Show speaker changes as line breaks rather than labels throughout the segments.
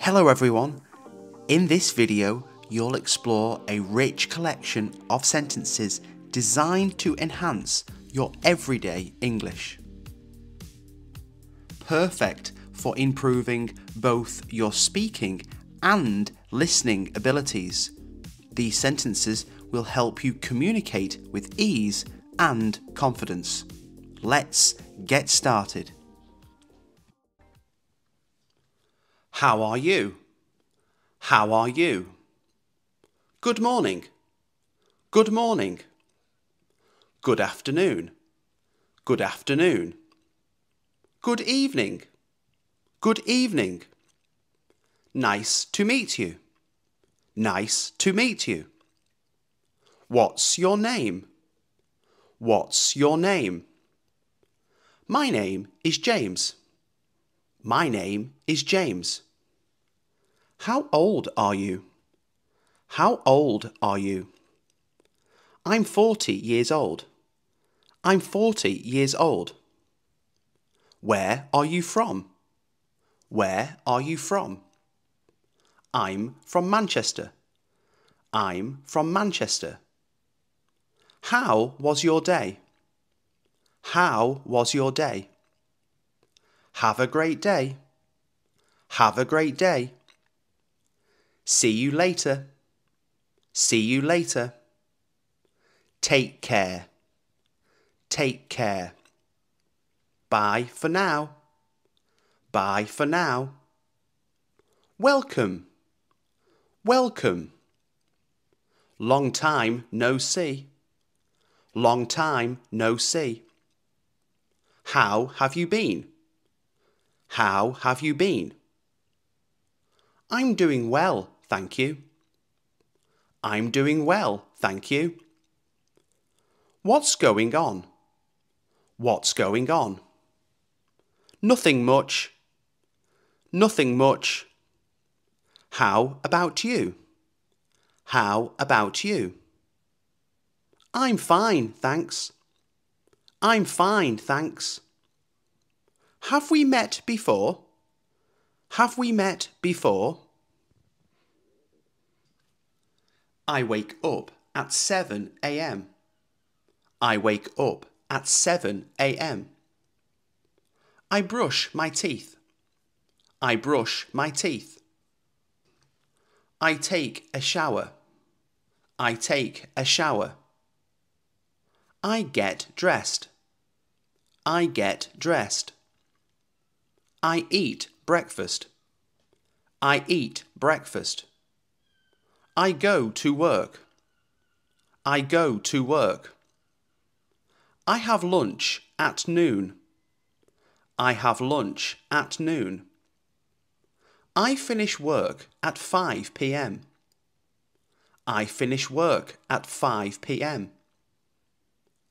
Hello everyone. In this video, you'll explore a rich collection of sentences designed to enhance your everyday English. Perfect for improving both your speaking and listening abilities. These sentences will help you communicate with ease and confidence. Let's get started. How are you? How are you? Good morning. Good morning. Good afternoon. Good afternoon. Good evening. Good evening. Nice to meet you. Nice to meet you. What's your name? What's your name? My name is James. My name is James. How old are you? How old are you? I'm 40 years old. I'm 40 years old. Where are you from? Where are you from? I'm from Manchester. I'm from Manchester. How was your day? How was your day? Have a great day. Have a great day. See you later. See you later. Take care. Take care. Bye for now. Bye for now. Welcome. Welcome. Long time no see. Long time no see. How have you been? How have you been? I'm doing well, thank you. I'm doing well, thank you. What's going on? What's going on? Nothing much. Nothing much. How about you? How about you? I'm fine, thanks. I'm fine, thanks. Have we met before? Have we met before? I wake up at 7 a.m. I wake up at 7 a.m. I brush my teeth. I brush my teeth. I take a shower. I take a shower. I get dressed. I get dressed. I eat breakfast. I eat breakfast. I go to work. I go to work. I have lunch at noon. I have lunch at noon. I finish work at 5 p.m. I finish work at 5 p.m.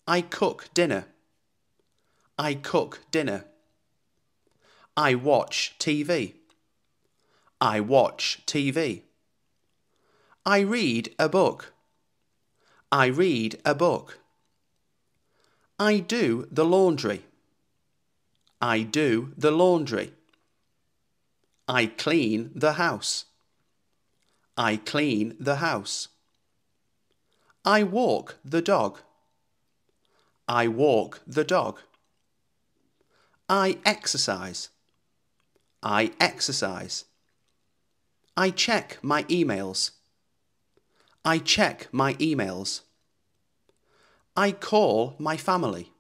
I cook dinner. I cook dinner. I watch TV. I watch TV. I read a book. I read a book. I do the laundry. I do the laundry. I clean the house. I clean the house. I walk the dog. I walk the dog. I exercise. I exercise. I check my emails. I check my emails. I call my family.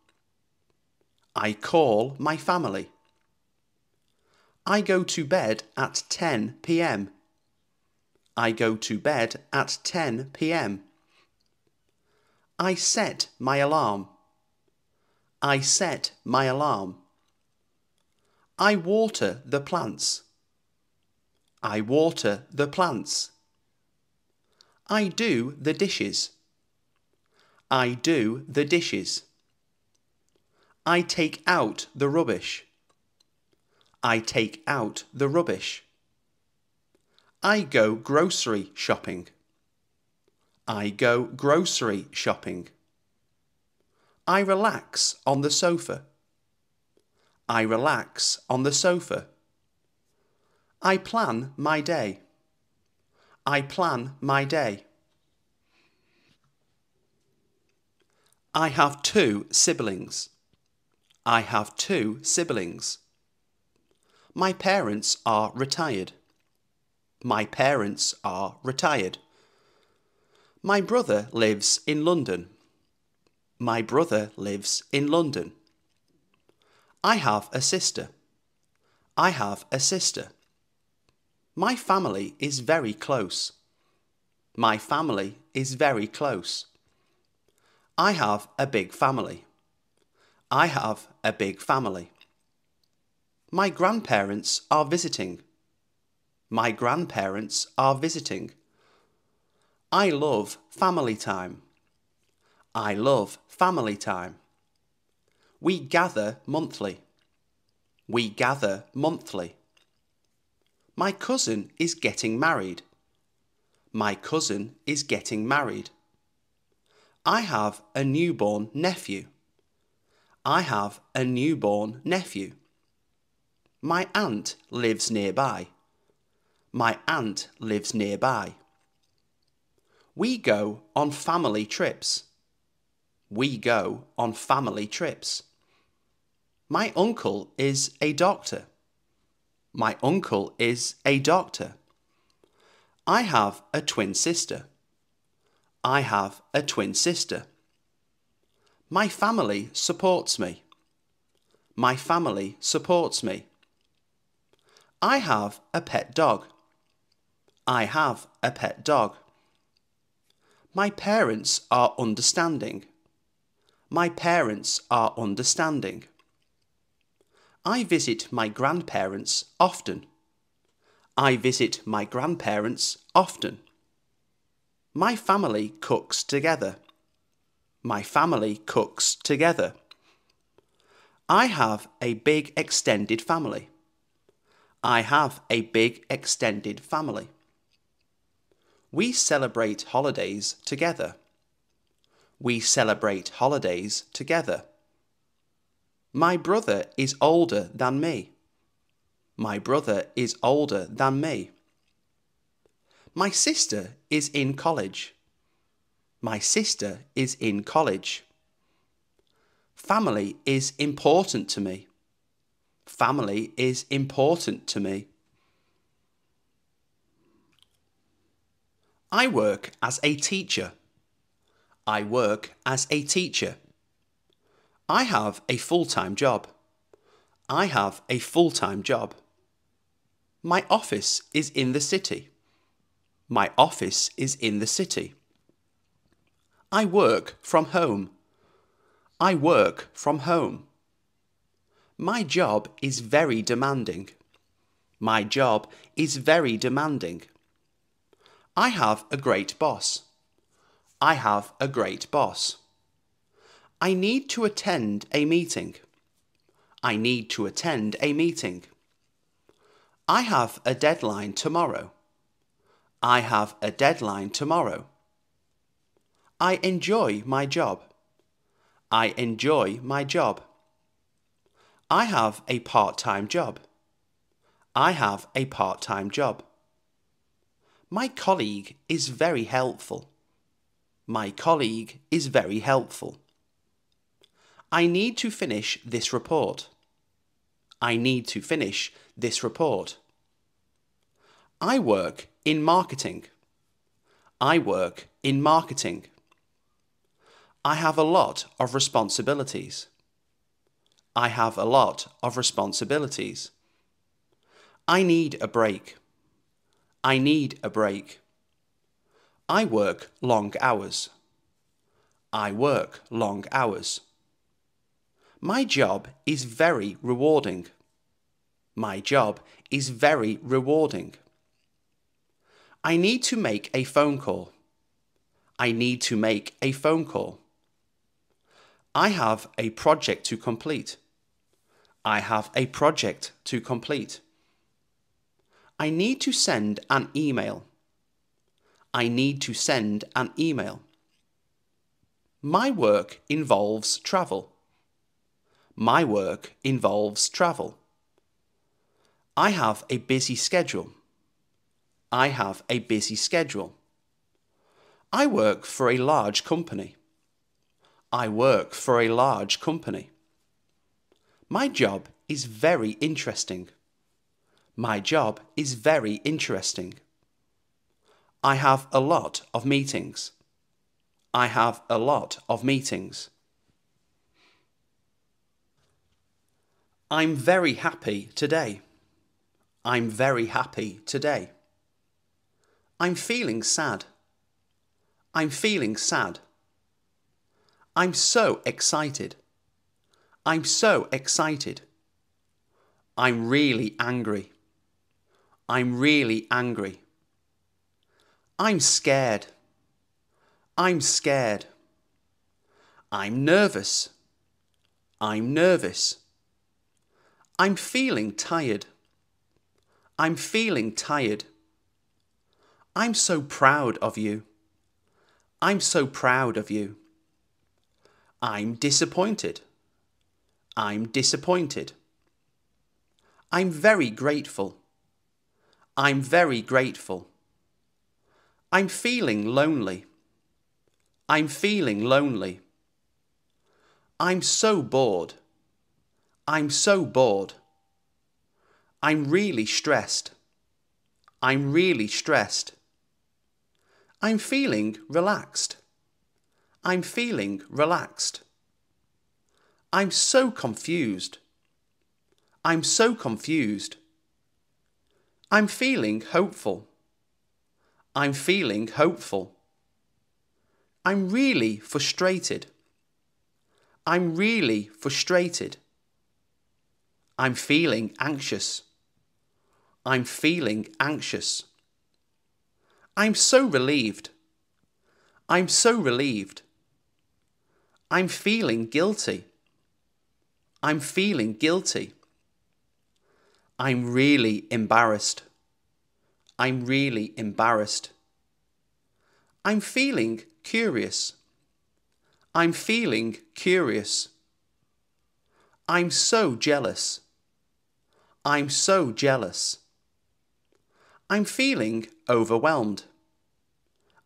I call my family. I go to bed at 10 p.m. I go to bed at 10 p.m. I set my alarm. I set my alarm. I water the plants. I water the plants. I do the dishes. I do the dishes. I take out the rubbish. I take out the rubbish. I go grocery shopping. I go grocery shopping. I relax on the sofa. I relax on the sofa. I plan my day. I plan my day. I have 2 siblings. I have 2 siblings. My parents are retired. My parents are retired. My brother lives in London. My brother lives in London. I have a sister. I have a sister. My family is very close. My family is very close. I have a big family. I have a big family. My grandparents are visiting. My grandparents are visiting. I love family time. I love family time. We gather monthly. We gather monthly. My cousin is getting married. My cousin is getting married. I have a newborn nephew. I have a newborn nephew. My aunt lives nearby. My aunt lives nearby. We go on family trips. We go on family trips. My uncle is a doctor. My uncle is a doctor. I have a twin sister. I have a twin sister. My family supports me. My family supports me. I have a pet dog. I have a pet dog. My parents are understanding. My parents are understanding. I visit my grandparents often. I visit my grandparents often. My family cooks together. My family cooks together. I have a big extended family. I have a big extended family. We celebrate holidays together. We celebrate holidays together. My brother is older than me. My brother is older than me. My sister is in college. My sister is in college. Family is important to me. Family is important to me. I work as a teacher. I work as a teacher. I have a full-time job. I have a full-time job. My office is in the city. My office is in the city. I work from home. I work from home. My job is very demanding. My job is very demanding. I have a great boss. I have a great boss. I need to attend a meeting. I need to attend a meeting. I have a deadline tomorrow. I have a deadline tomorrow. I enjoy my job. I enjoy my job. I have a part-time job. I have a part-time job. My colleague is very helpful. My colleague is very helpful. I need to finish this report. I need to finish this report. I work in marketing. I work in marketing. I have a lot of responsibilities. I have a lot of responsibilities. I need a break. I need a break. I work long hours. I work long hours. My job is very rewarding. My job is very rewarding. I need to make a phone call. I need to make a phone call. I have a project to complete. I have a project to complete. I need to send an email. I need to send an email. My work involves travel. My work involves travel. I have a busy schedule. I have a busy schedule. I work for a large company. I work for a large company. My job is very interesting. My job is very interesting. I have a lot of meetings. I have a lot of meetings. I'm very happy today. I'm very happy today. I'm feeling sad. I'm feeling sad. I'm so excited. I'm so excited. I'm really angry. I'm really angry. I'm scared. I'm scared. I'm nervous. I'm nervous. I'm feeling tired. I'm feeling tired. I'm so proud of you. I'm so proud of you. I'm disappointed. I'm disappointed. I'm very grateful. I'm very grateful. I'm feeling lonely. I'm feeling lonely. I'm so bored. I'm so bored. I'm really stressed. I'm really stressed. I'm feeling relaxed. I'm feeling relaxed. I'm so confused. I'm so confused. I'm feeling hopeful. I'm feeling hopeful. I'm really frustrated. I'm really frustrated. I'm feeling anxious. I'm feeling anxious. I'm so relieved. I'm so relieved. I'm feeling guilty. I'm feeling guilty. I'm really embarrassed. I'm really embarrassed. I'm feeling curious. I'm feeling curious. I'm so jealous. I'm so jealous. I'm feeling overwhelmed.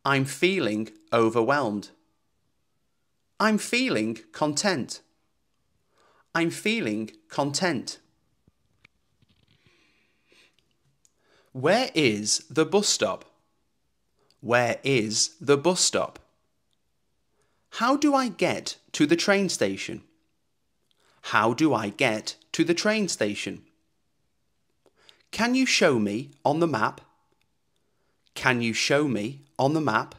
I'm feeling overwhelmed. I'm feeling content. I'm feeling content. Where is the bus stop? Where is the bus stop? How do I get to the train station? How do I get to the train station? Can you show me on the map? Can you show me on the map?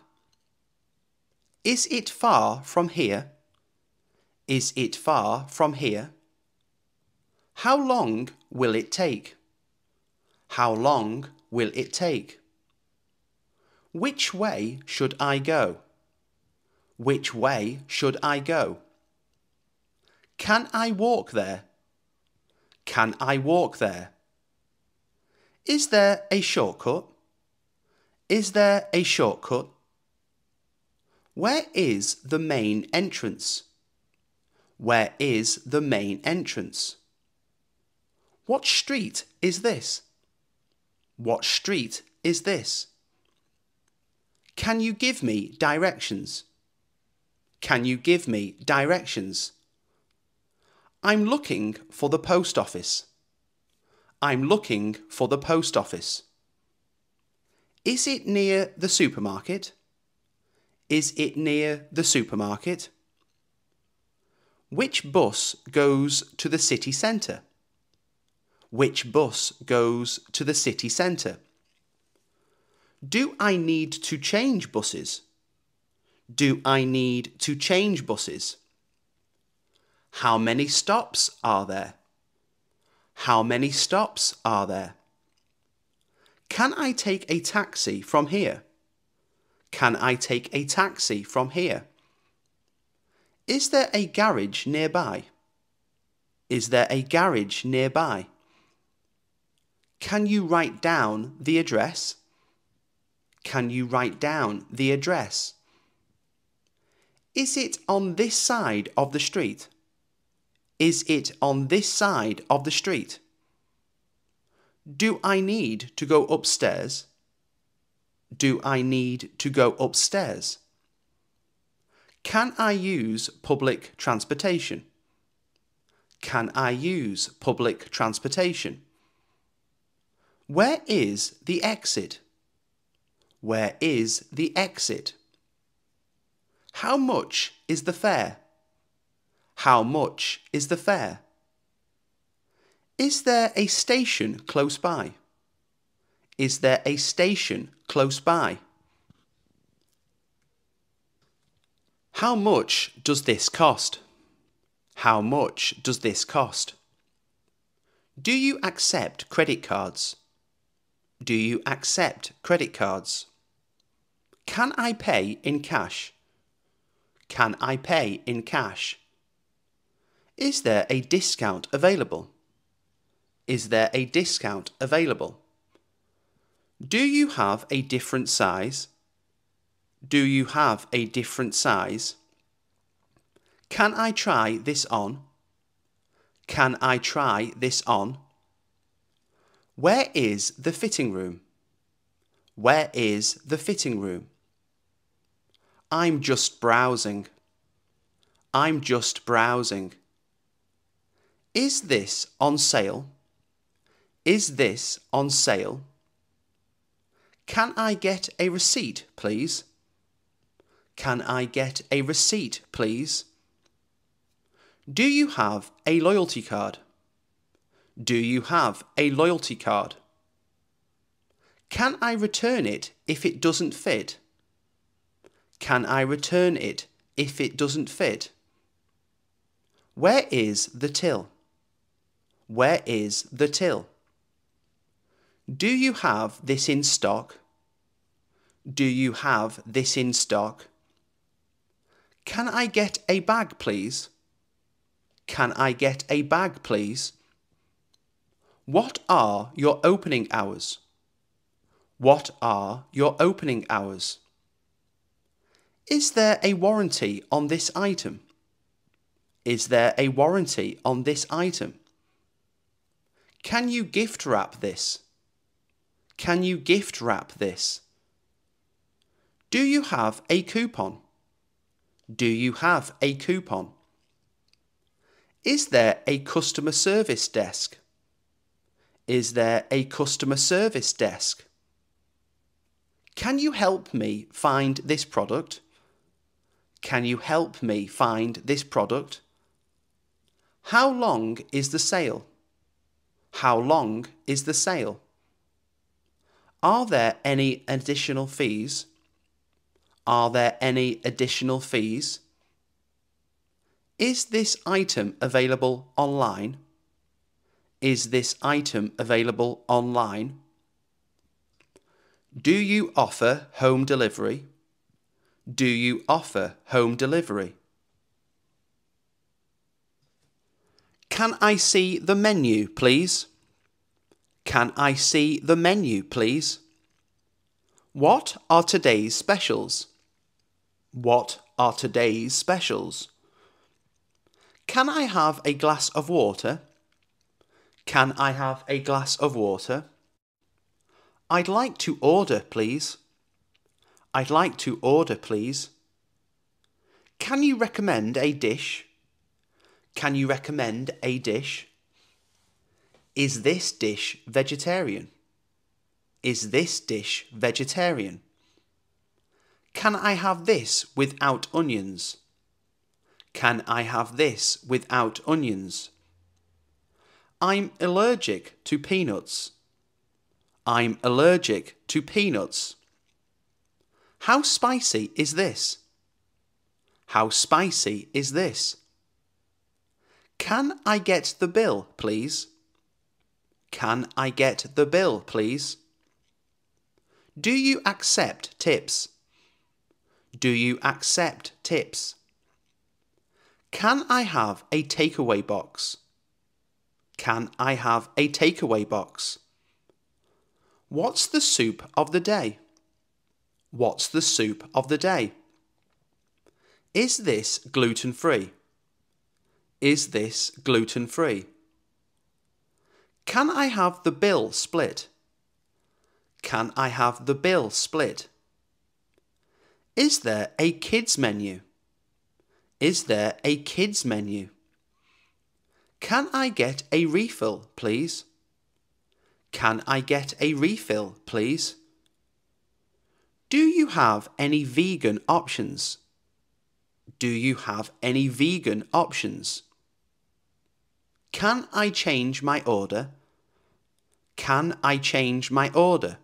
Is it far from here? Is it far from here? How long will it take? How long will it take? Which way should I go? Which way should I go? Can I walk there? Can I walk there? Is there a shortcut? Is there a shortcut? Where is the main entrance? Where is the main entrance? What street is this? What street is this? Can you give me directions? Can you give me directions? I'm looking for the post office. I'm looking for the post office. Is it near the supermarket? Is it near the supermarket? Which bus goes to the city centre? Which bus goes to the city centre? Do I need to change buses? Do I need to change buses? How many stops are there? How many stops are there? Can I take a taxi from here? Can I take a taxi from here? Is there a garage nearby? Is there a garage nearby? Can you write down the address? Can you write down the address? Is it on this side of the street? Is it on this side of the street? Do I need to go upstairs? Do I need to go upstairs? Can I use public transportation? Can I use public transportation? Where is the exit? Where is the exit? How much is the fare? How much is the fare? Is there a station close by? Is there a station close by? How much does this cost? How much does this cost? Do you accept credit cards? Do you accept credit cards? Can I pay in cash? Can I pay in cash? Is there a discount available? Is there a discount available? Do you have a different size? Do you have a different size? Can I try this on? Can I try this on? Where is the fitting room? Where is the fitting room? I'm just browsing. I'm just browsing. Is this on sale? Is this on sale? Can I get a receipt, please? Can I get a receipt, please? Do you have a loyalty card? Do you have a loyalty card? Can I return it if it doesn't fit? Can I return it if it doesn't fit? Where is the till? Where is the till? Do you have this in stock? Do you have this in stock? Can I get a bag, please? Can I get a bag, please? What are your opening hours? What are your opening hours? Is there a warranty on this item? Is there a warranty on this item? Can you gift wrap this? Can you gift wrap this? Do you have a coupon? Do you have a coupon? Is there a customer service desk? Is there a customer service desk? Can you help me find this product? Can you help me find this product? How long is the sale? How long is the sale? Are there any additional fees? Are there any additional fees? Is this item available online? Is this item available online? Do you offer home delivery? Do you offer home delivery? Can I see the menu, please? Can I see the menu, please? What are today's specials? What are today's specials? Can I have a glass of water? Can I have a glass of water? I'd like to order, please. I'd like to order, please. Can you recommend a dish? Can you recommend a dish? Is this dish vegetarian? Is this dish vegetarian? Can I have this without onions? Can I have this without onions? I'm allergic to peanuts. I'm allergic to peanuts. How spicy is this? How spicy is this? Can I get the bill, please? Can I get the bill, please? Do you accept tips? Do you accept tips? Can I have a takeaway box? Can I have a takeaway box? What's the soup of the day? What's the soup of the day? Is this gluten-free? Is this gluten-free? Can I have the bill split? Can I have the bill split? Is there a kids menu? Is there a kids menu? Can I get a refill, please? Can I get a refill, please? Do you have any vegan options? Do you have any vegan options? Can I change my order? Can I change my order?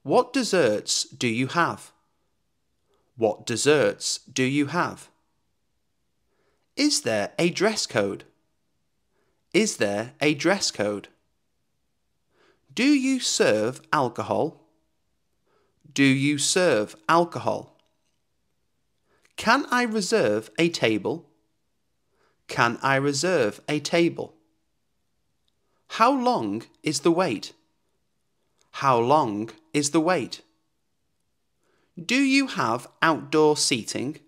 What desserts do you have? What desserts do you have? Is there a dress code? Is there a dress code? Do you serve alcohol? Do you serve alcohol? Can I reserve a table? Can I reserve a table? How long is the wait? How long is the wait? Do you have outdoor seating?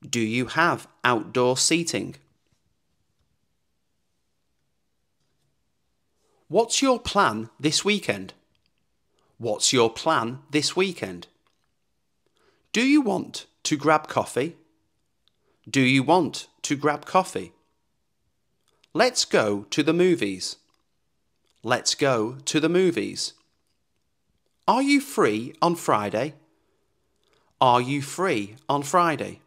Do you have outdoor seating? What's your plan this weekend? What's your plan this weekend? Do you want to grab coffee? Do you want to grab coffee? Let's go to the movies. Let's go to the movies. Are you free on Friday? Are you free on Friday?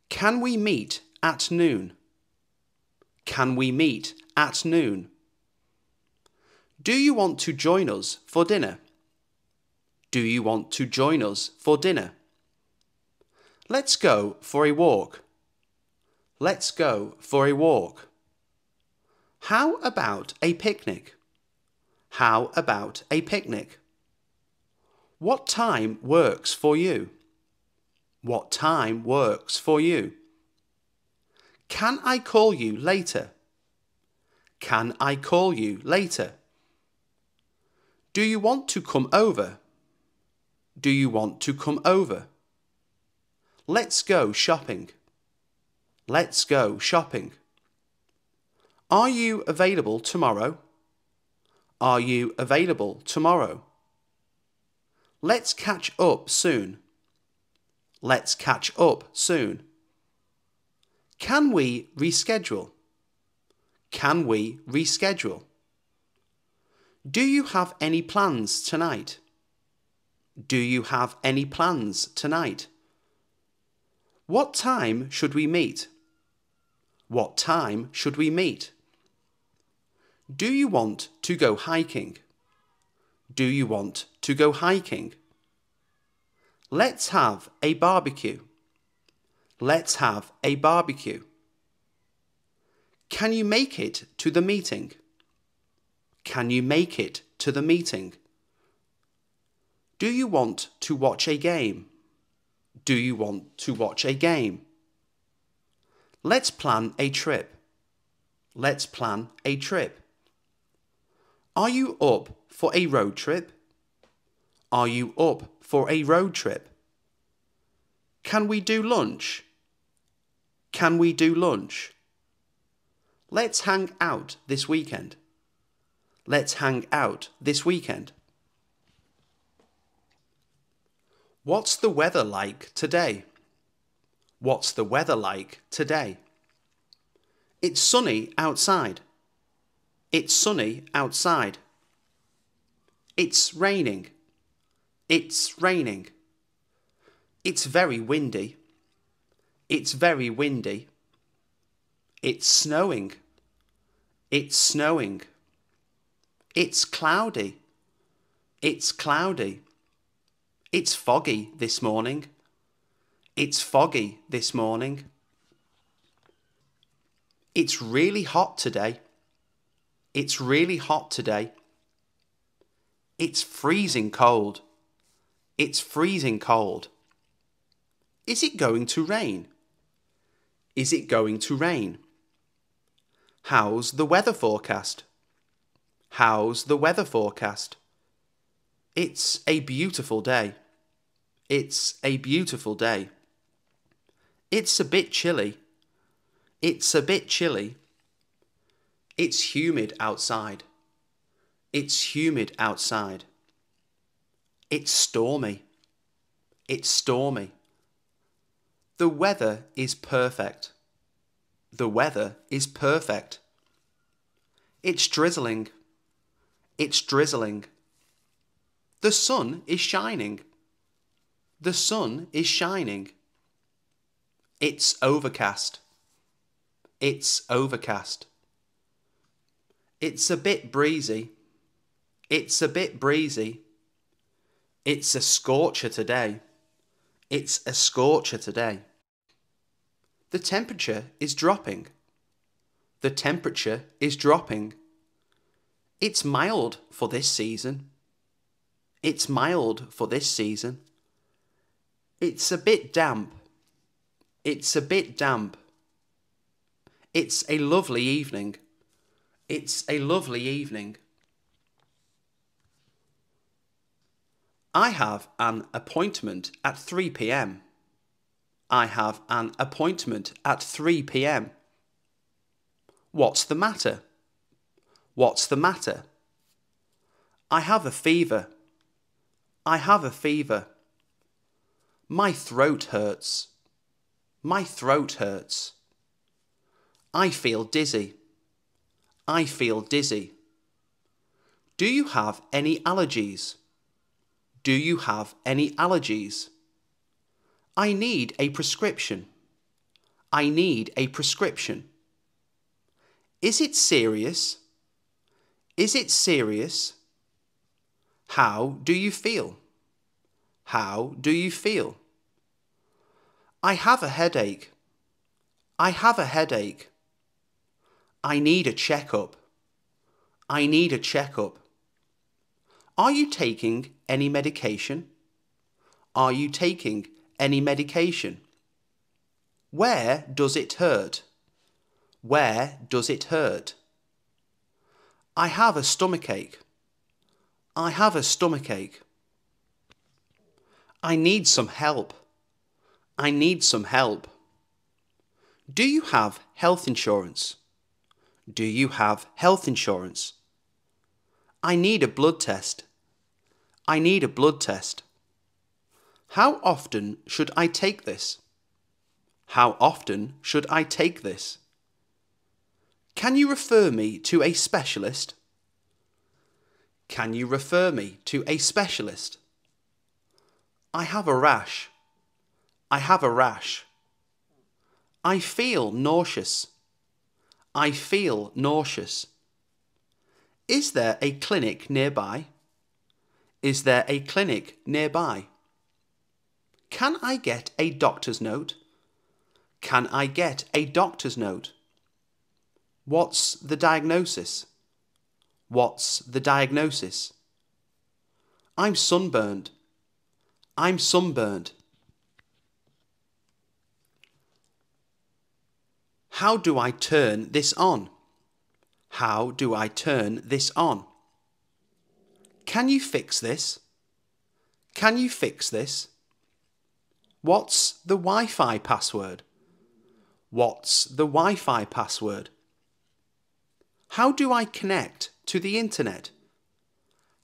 Can we meet at noon? Can we meet at noon? Do you want to join us for dinner? Do you want to join us for dinner? Let's go for a walk. Let's go for a walk. How about a picnic? How about a picnic? What time works for you? What time works for you? Can I call you later? Can I call you later? Do you want to come over? Do you want to come over? Let's go shopping. Let's go shopping. Are you available tomorrow? Are you available tomorrow? Let's catch up soon. Let's catch up soon. Can we reschedule? Can we reschedule? Do you have any plans tonight? Do you have any plans tonight? What time should we meet? What time should we meet? Do you want to go hiking? Do you want to go hiking? Let's have a barbecue. Let's have a barbecue. Can you make it to the meeting? Can you make it to the meeting? Do you want to watch a game? Do you want to watch a game? Let's plan a trip. Let's plan a trip. Are you up for a road trip? Are you up for a road trip? Can we do lunch? Can we do lunch? Let's hang out this weekend. Let's hang out this weekend. What's the weather like today? What's the weather like today? It's sunny outside. It's sunny outside. It's raining. It's raining. It's very windy. It's very windy. It's snowing. It's snowing. It's cloudy. It's cloudy. It's foggy this morning. It's foggy this morning. It's really hot today. It's really hot today. It's freezing cold. It's freezing cold. Is it going to rain? Is it going to rain? How's the weather forecast? How's the weather forecast? It's a beautiful day. It's a beautiful day. It's a bit chilly. It's a bit chilly. It's humid outside. It's humid outside. It's stormy. It's stormy. The weather is perfect. The weather is perfect. It's drizzling. It's drizzling. The sun is shining. The sun is shining. It's overcast. It's overcast. It's a bit breezy. It's a bit breezy. It's a scorcher today. It's a scorcher today. The temperature is dropping. The temperature is dropping. It's mild for this season. It's mild for this season. It's a bit damp. It's a bit damp. It's a lovely evening. It's a lovely evening. I have an appointment at 3 p.m. I have an appointment at 3 p.m. What's the matter? What's the matter? I have a fever. I have a fever. My throat hurts. My throat hurts. I feel dizzy. I feel dizzy. Do you have any allergies? Do you have any allergies? I need a prescription. I need a prescription. Is it serious? Is it serious? How do you feel? How do you feel? I have a headache. I have a headache. I need a checkup. I need a checkup. Are you taking any medication? Are you taking any medication? Where does it hurt? Where does it hurt? I have a stomachache. I have a stomachache. I need some help. I need some help. Do you have health insurance? Do you have health insurance? I need a blood test. I need a blood test. How often should I take this? How often should I take this? Can you refer me to a specialist? Can you refer me to a specialist? I have a rash. I have a rash. I feel nauseous. I feel nauseous. Is there a clinic nearby? Is there a clinic nearby? Can I get a doctor's note? Can I get a doctor's note? What's the diagnosis? What's the diagnosis? I'm sunburned. I'm sunburned. How do I turn this on? How do I turn this on? Can you fix this? Can you fix this? What's the Wi-Fi password? What's the Wi-Fi password? How do I connect to the internet?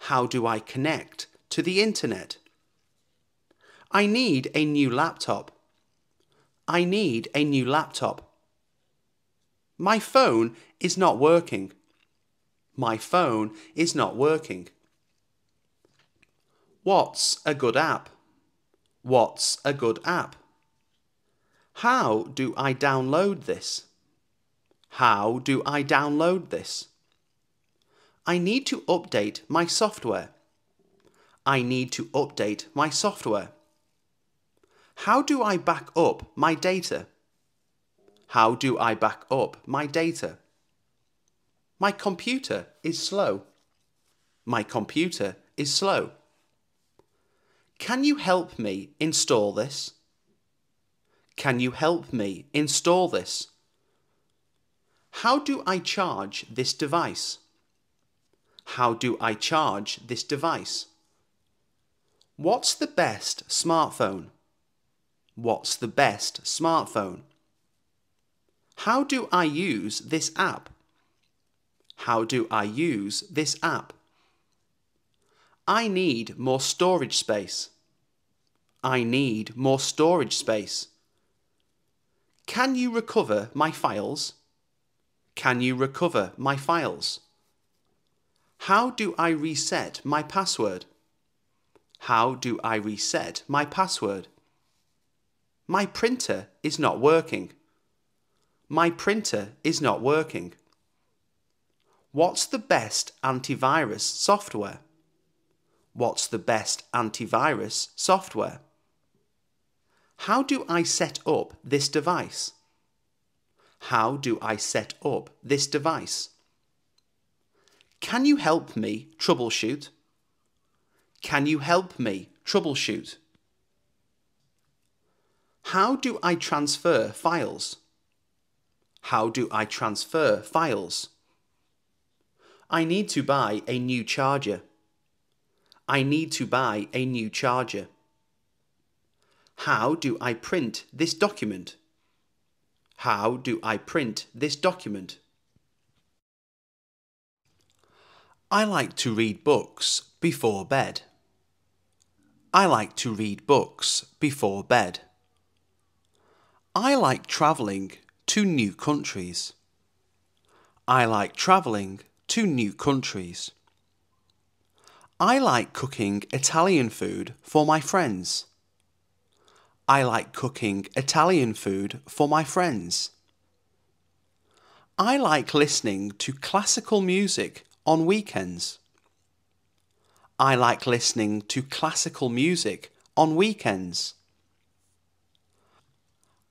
How do I connect to the internet? I need a new laptop. I need a new laptop. My phone is not working. My phone is not working. What's a good app? What's a good app? How do I download this? How do I download this? I need to update my software. I need to update my software. How do I back up my data? How do I back up my data? My computer is slow. My computer is slow. Can you help me install this? Can you help me install this? How do I charge this device? How do I charge this device? What's the best smartphone? What's the best smartphone? How do I use this app? How do I use this app? I need more storage space. I need more storage space. Can you recover my files? Can you recover my files? How do I reset my password? How do I reset my password? My printer is not working. My printer is not working. What's the best antivirus software? What's the best antivirus software? How do I set up this device? How do I set up this device? Can you help me troubleshoot? Can you help me troubleshoot? How do I transfer files? How do I transfer files? I need to buy a new charger. I need to buy a new charger. How do I print this document? How do I print this document? I like to read books before bed. I like to read books before bed. I like travelling to new countries. I like travelling to new countries. I like cooking Italian food for my friends. I like cooking Italian food for my friends. I like listening to classical music on weekends. I like listening to classical music on weekends.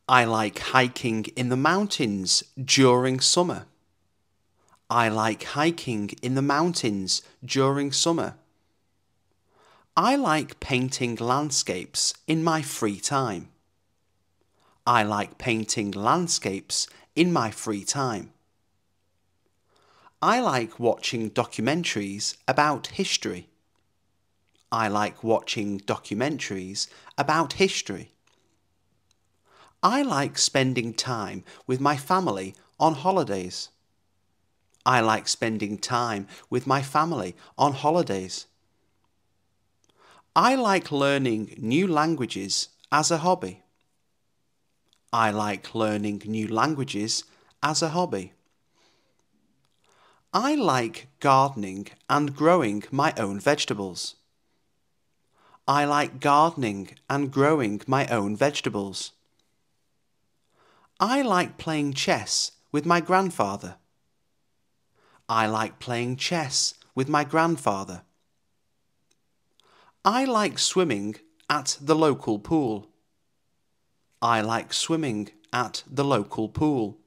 I like hiking in the mountains during summer. I like hiking in the mountains during summer. I like painting landscapes in my free time. I like painting landscapes in my free time. I like watching documentaries about history. I like watching documentaries about history. I like spending time with my family on holidays. I like spending time with my family on holidays. I like learning new languages as a hobby. I like learning new languages as a hobby. I like gardening and growing my own vegetables. I like gardening and growing my own vegetables. I like playing chess with my grandfather. I like playing chess with my grandfather. I like swimming at the local pool. I like swimming at the local pool.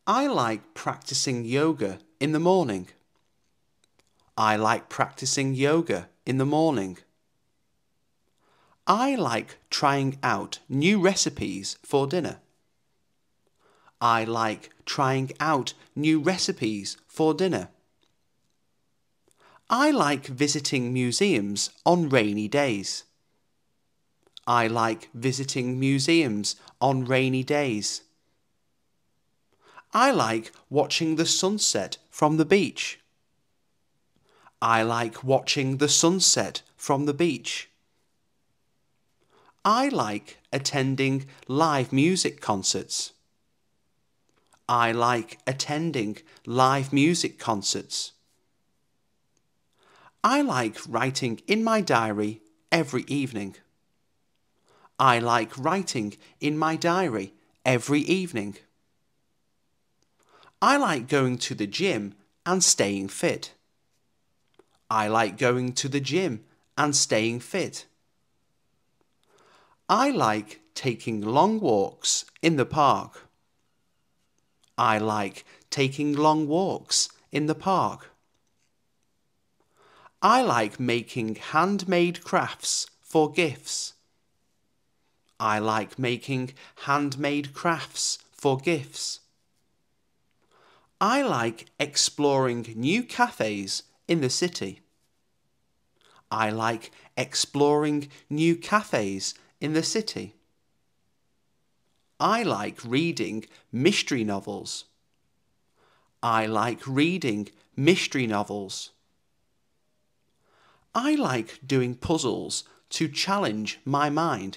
I like practicing yoga in the morning. I like practicing yoga in the morning. I like trying out new recipes for dinner. I like trying out new recipes for dinner. I like visiting museums on rainy days. I like visiting museums on rainy days. I like watching the sunset from the beach. I like watching the sunset from the beach. I like attending live music concerts. I like attending live music concerts. I like writing in my diary every evening. I like writing in my diary every evening. I like going to the gym and staying fit. I like going to the gym and staying fit. I like taking long walks in the park. I like taking long walks in the park. I like making handmade crafts for gifts. I like making handmade crafts for gifts. I like exploring new cafes in the city. I like exploring new cafes in the city. I like reading mystery novels. I like reading mystery novels. I like doing puzzles to challenge my mind.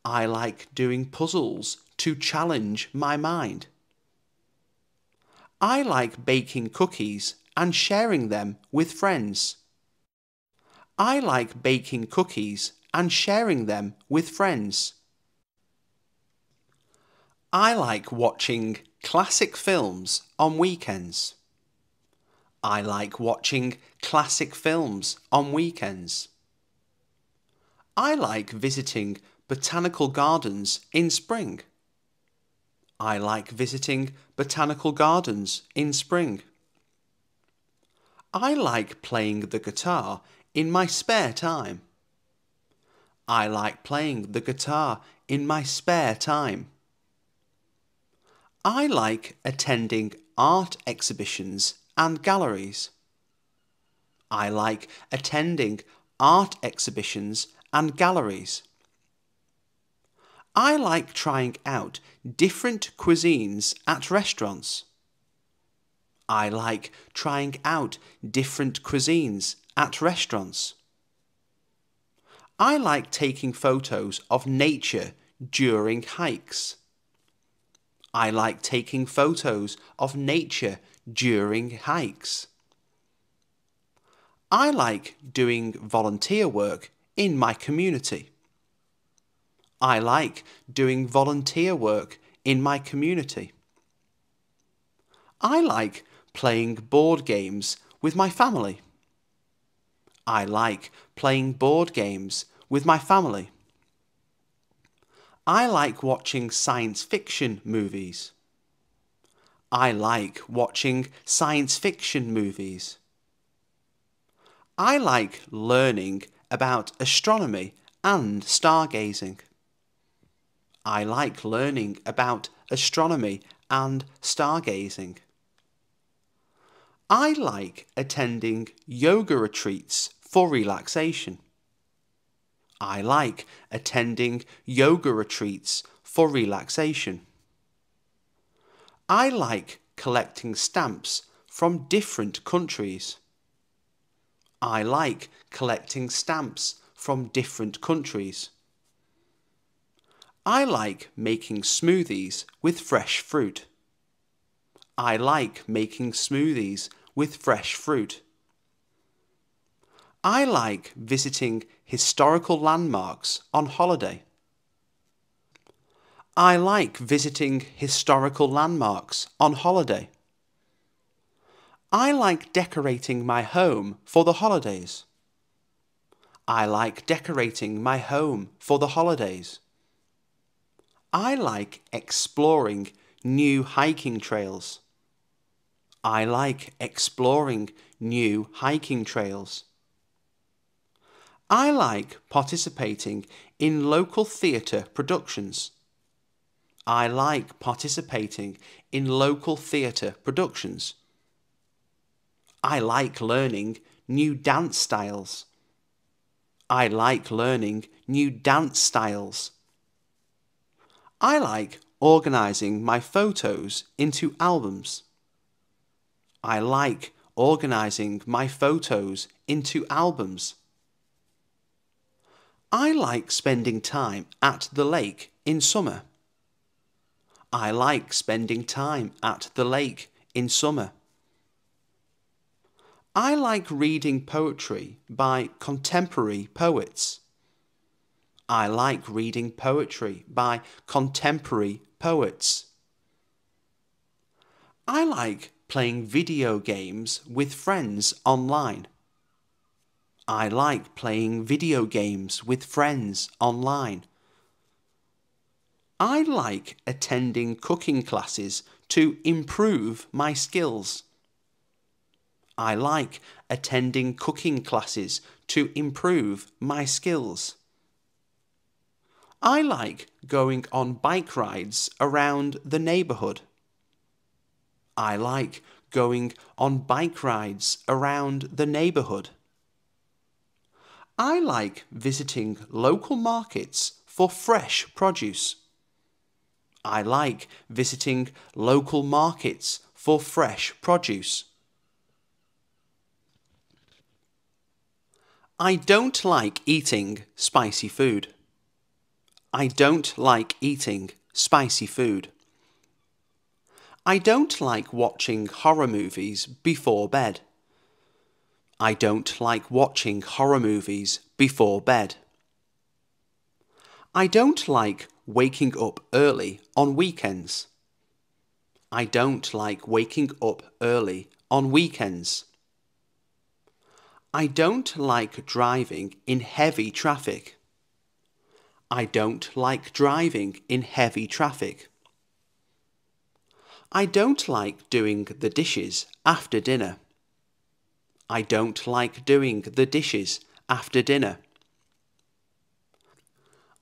I like doing puzzles to challenge my mind. I like baking cookies and sharing them with friends. I like baking cookies and sharing them with friends. I like watching classic films on weekends. I like watching classic films on weekends. I like visiting botanical gardens in spring. I like visiting botanical gardens in spring. I like playing the guitar in my spare time. I like playing the guitar in my spare time. I like attending art exhibitions and galleries. I like attending art exhibitions and galleries. I like trying out different cuisines at restaurants. I like trying out different cuisines at restaurants. I like taking photos of nature during hikes. I like taking photos of nature during hikes. I like doing volunteer work in my community. I like doing volunteer work in my community. I like playing board games with my family. I like playing board games with my family. I like watching science fiction movies. I like watching science fiction movies. I like learning about astronomy and stargazing. I like learning about astronomy and stargazing. I like attending yoga retreats for relaxation. I like attending yoga retreats for relaxation. I like collecting stamps from different countries. I like collecting stamps from different countries. I like making smoothies with fresh fruit. I like making smoothies with fresh fruit. I like visiting historical landmarks on holiday. I like visiting historical landmarks on holiday. I like decorating my home for the holidays. I like decorating my home for the holidays. I like exploring new hiking trails. I like exploring new hiking trails. I like participating in local theatre productions. I like participating in local theatre productions. I like learning new dance styles. I like learning new dance styles. I like organising my photos into albums. I like organising my photos into albums. I like spending time at the lake in summer. I like spending time at the lake in summer. I like reading poetry by contemporary poets. I like reading poetry by contemporary poets. I like playing video games with friends online. I like playing video games with friends online. I like attending cooking classes to improve my skills. I like attending cooking classes to improve my skills. I like going on bike rides around the neighbourhood. I like going on bike rides around the neighbourhood. I like visiting local markets for fresh produce. I like visiting local markets for fresh produce. I don't like eating spicy food. I don't like eating spicy food. I don't like watching horror movies before bed. I don't like watching horror movies before bed. I don't like waking up early on weekends. I don't like waking up early on weekends. I don't like driving in heavy traffic. I don't like driving in heavy traffic. I don't like doing the dishes after dinner. I don't like doing the dishes after dinner.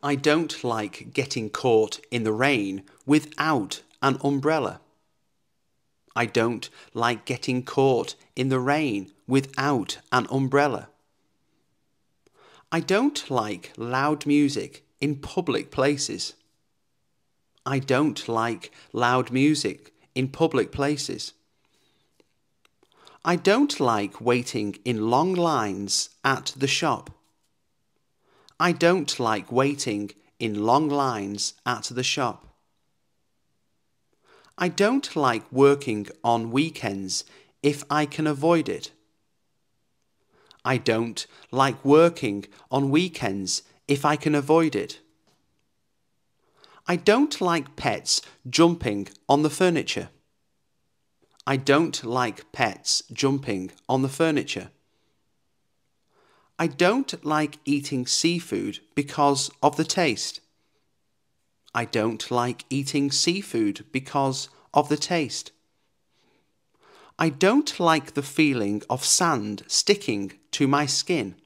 I don't like getting caught in the rain without an umbrella. I don't like getting caught in the rain without an umbrella. I don't like loud music in public places. I don't like loud music in public places. I don't like waiting in long lines at the shop. I don't like waiting in long lines at the shop. I don't like working on weekends if I can avoid it. I don't like working on weekends if I can avoid it. I don't like pets jumping on the furniture. I don't like pets jumping on the furniture. I don't like eating seafood because of the taste. I don't like eating seafood because of the taste. I don't like the feeling of sand sticking to my skin.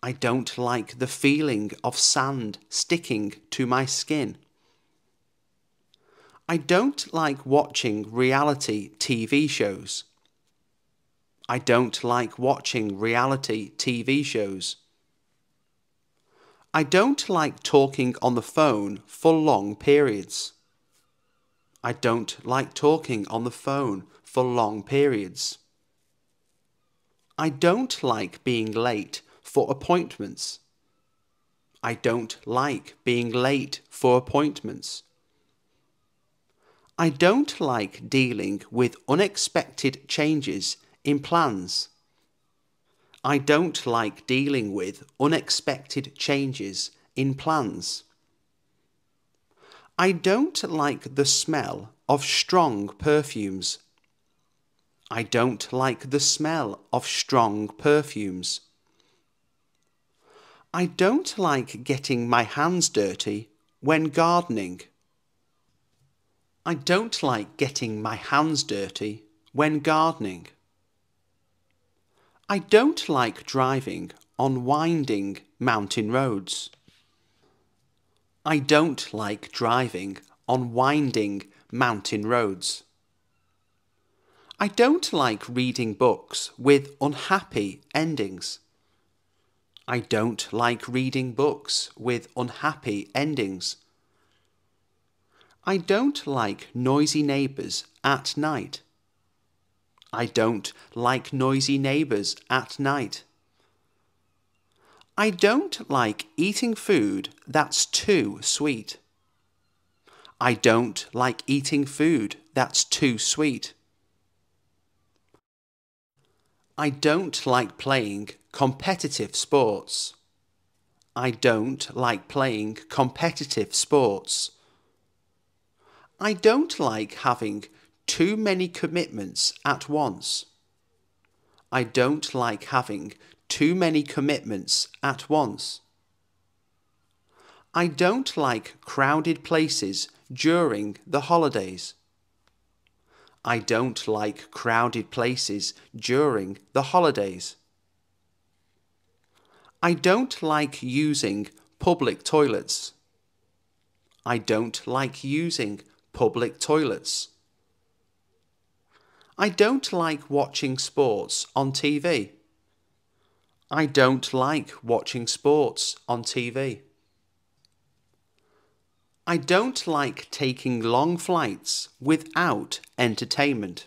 I don't like the feeling of sand sticking to my skin. I don't like watching reality TV shows. I don't like watching reality TV shows. I don't like talking on the phone for long periods. I don't like talking on the phone for long periods. I don't like being late for appointments. I don't like being late for appointments. I don't like dealing with unexpected changes in plans. I don't like dealing with unexpected changes in plans. I don't like the smell of strong perfumes. I don't like the smell of strong perfumes. I don't like getting my hands dirty when gardening. I don't like getting my hands dirty when gardening. I don't like driving on winding mountain roads. I don't like driving on winding mountain roads. I don't like reading books with unhappy endings. I don't like reading books with unhappy endings. I don't like noisy neighbours at night. I don't like noisy neighbours at night. I don't like eating food that's too sweet. I don't like eating food that's too sweet. I don't like playing competitive sports. I don't like playing competitive sports. I don't like having too many commitments at once. I don't like having too many commitments at once. I don't like crowded places during the holidays. I don't like crowded places during the holidays. I don't like using public toilets. I don't like using public toilets. I don't like watching sports on TV. I don't like watching sports on TV. I don't like taking long flights without entertainment.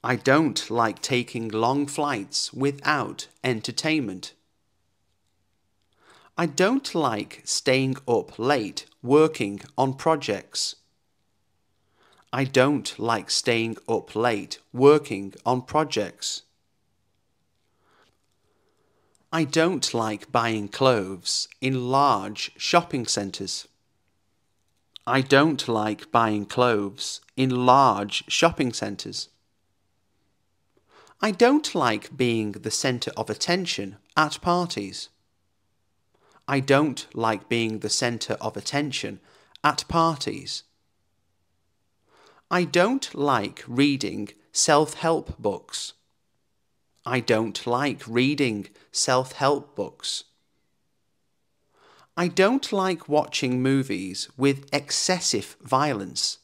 I don't like taking long flights without entertainment. I don't like staying up late working on projects. I don't like staying up late working on projects. I don't like buying clothes in large shopping centres. I don't like buying clothes in large shopping centres. I don't like being the centre of attention at parties. I don't like being the centre of attention at parties. I don't like reading self-help books. I don't like reading self-help books. I don't like watching movies with excessive violence.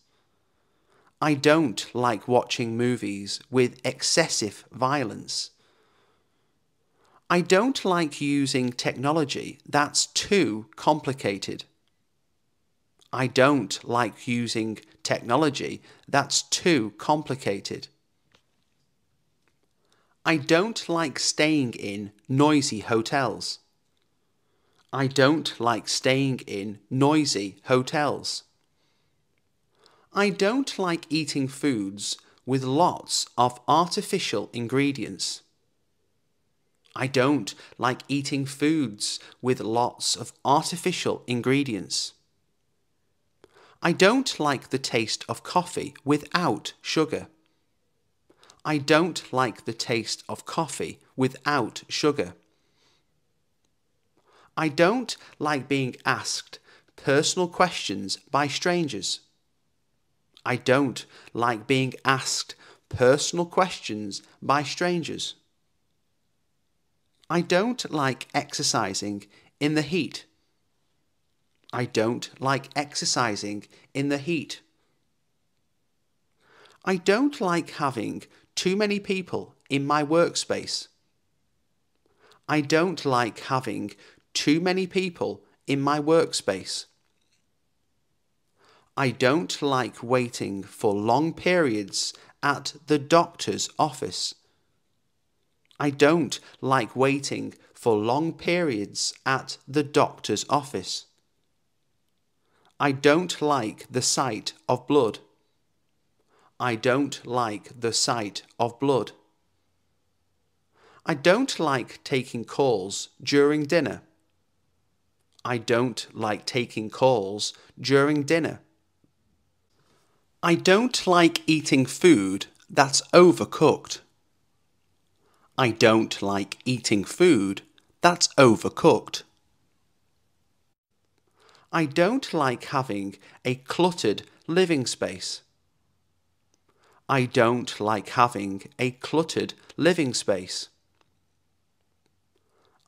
I don't like watching movies with excessive violence. I don't like using technology that's too complicated. I don't like using technology that's too complicated. I don't like staying in noisy hotels. I don't like staying in noisy hotels. I don't like eating foods with lots of artificial ingredients. I don't like eating foods with lots of artificial ingredients. I don't like the taste of coffee without sugar. I don't like the taste of coffee without sugar. I don't like being asked personal questions by strangers. I don't like being asked personal questions by strangers. I don't like exercising in the heat. I don't like exercising in the heat. I don't like having too many people in my workspace. I don't like having too many people in my workspace. I don't like waiting for long periods at the doctor's office. I don't like waiting for long periods at the doctor's office. I don't like the sight of blood. I don't like the sight of blood. I don't like taking calls during dinner. I don't like taking calls during dinner. I don't like eating food that's overcooked. I don't like eating food that's overcooked. I don't like having a cluttered living space. I don't like having a cluttered living space.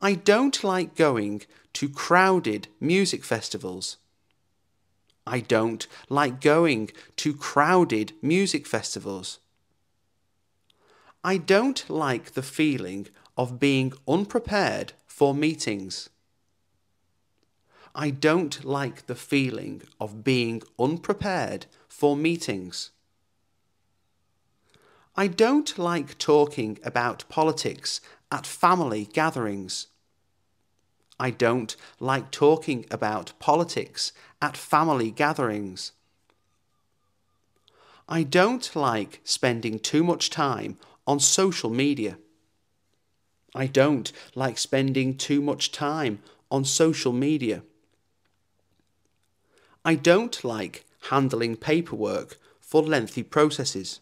I don't like going to crowded music festivals. I don't like going to crowded music festivals. I don't like the feeling of being unprepared for meetings. I don't like the feeling of being unprepared for meetings. I don't like talking about politics at family gatherings. I don't like talking about politics at family gatherings. I don't like spending too much time on social media. I don't like spending too much time on social media. I don't like handling paperwork for lengthy processes.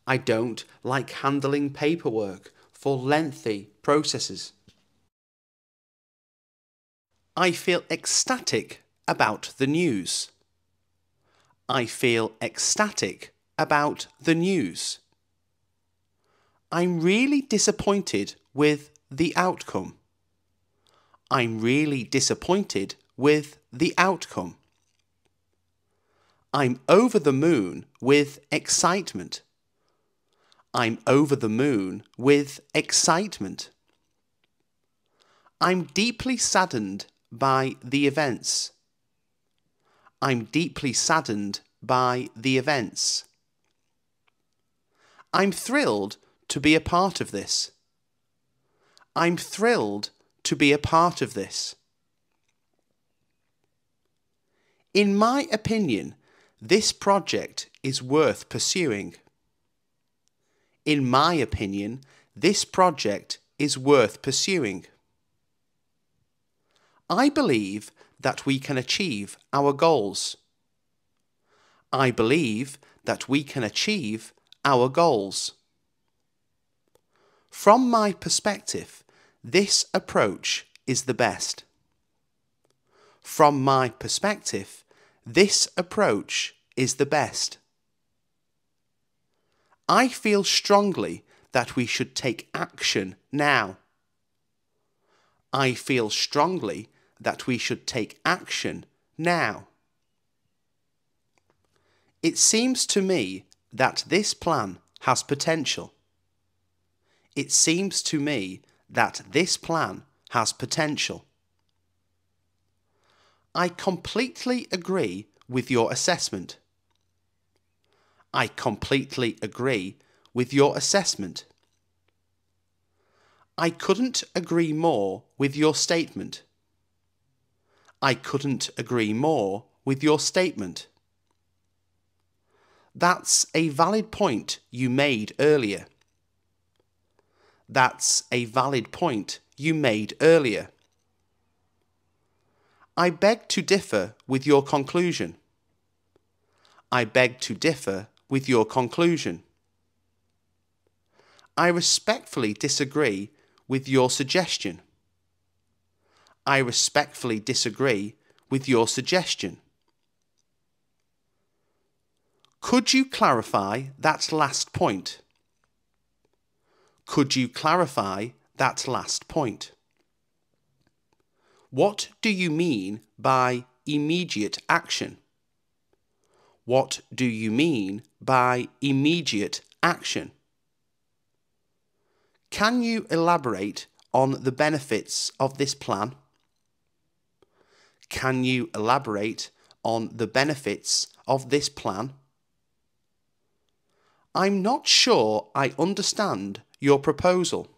I don't like handling paperwork for lengthy processes. I feel ecstatic about the news. I feel ecstatic about the news. I'm really disappointed with the outcome. I'm really disappointed with the outcome. I'm over the moon with excitement. I'm over the moon with excitement. I'm deeply saddened by the events. I'm deeply saddened by the events. I'm thrilled to be a part of this. I'm thrilled to be a part of this. In my opinion, this project is worth pursuing. In my opinion, this project is worth pursuing. I believe that we can achieve our goals. I believe that we can achieve our goals. From my perspective, this approach is the best. From my perspective, this approach is the best. I feel strongly that we should take action now. I feel strongly that we should take action now. It seems to me that this plan has potential. It seems to me that this plan has potential. I completely agree with your assessment. I completely agree with your assessment. I couldn't agree more with your statement. I couldn't agree more with your statement. That's a valid point you made earlier. That's a valid point you made earlier. I beg to differ with your conclusion. I beg to differ with your conclusion. I respectfully disagree with your suggestion. I respectfully disagree with your suggestion. Could you clarify that last point? Could you clarify that last point? What do you mean by immediate action? What do you mean by immediate action? Can you elaborate on the benefits of this plan? Can you elaborate on the benefits of this plan? I'm not sure I understand your proposal.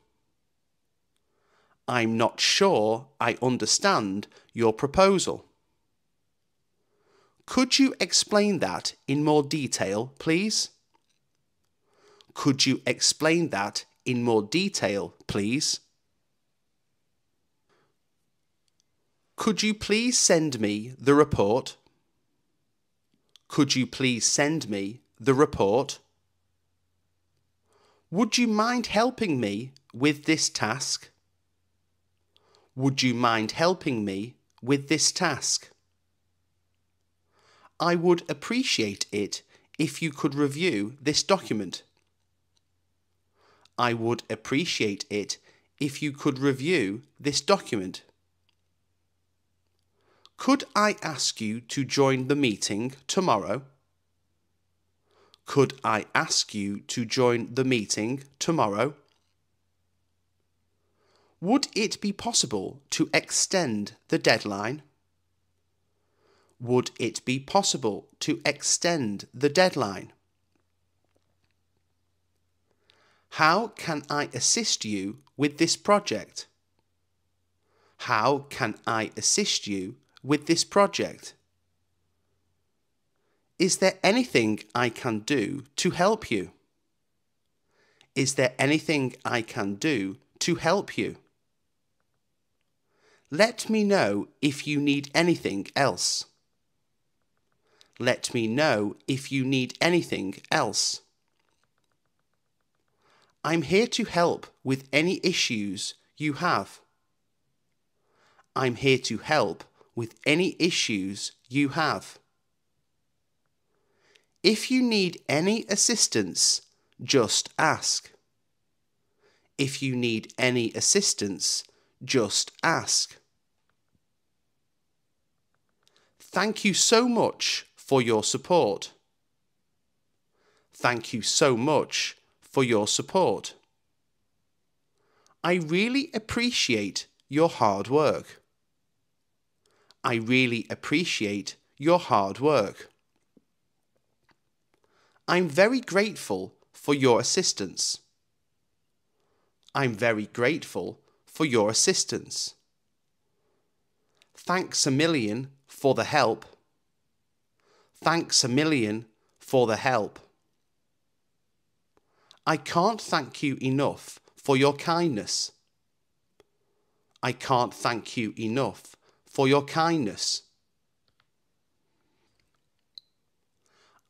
I'm not sure I understand your proposal. Could you explain that in more detail, please? Could you explain that in more detail, please? Could you please send me the report? Could you please send me the report? Would you mind helping me with this task? Would you mind helping me with this task? I would appreciate it if you could review this document. I would appreciate it if you could review this document. Could I ask you to join the meeting tomorrow? Could I ask you to join the meeting tomorrow? Would it be possible to extend the deadline? Would it be possible to extend the deadline? How can I assist you with this project? How can I assist you with this project? Is there anything I can do to help you? Is there anything I can do to help you? Let me know if you need anything else. Let me know if you need anything else. I'm here to help with any issues you have. I'm here to help with any issues you have. If you need any assistance, just ask. If you need any assistance, just ask. Thank you so much for your support. Thank you so much for your support. I really appreciate your hard work. I really appreciate your hard work. I'm very grateful for your assistance. I'm very grateful for your assistance. Thanks a million for the help. Thanks a million for the help. I can't thank you enough for your kindness. I can't thank you enough for your kindness.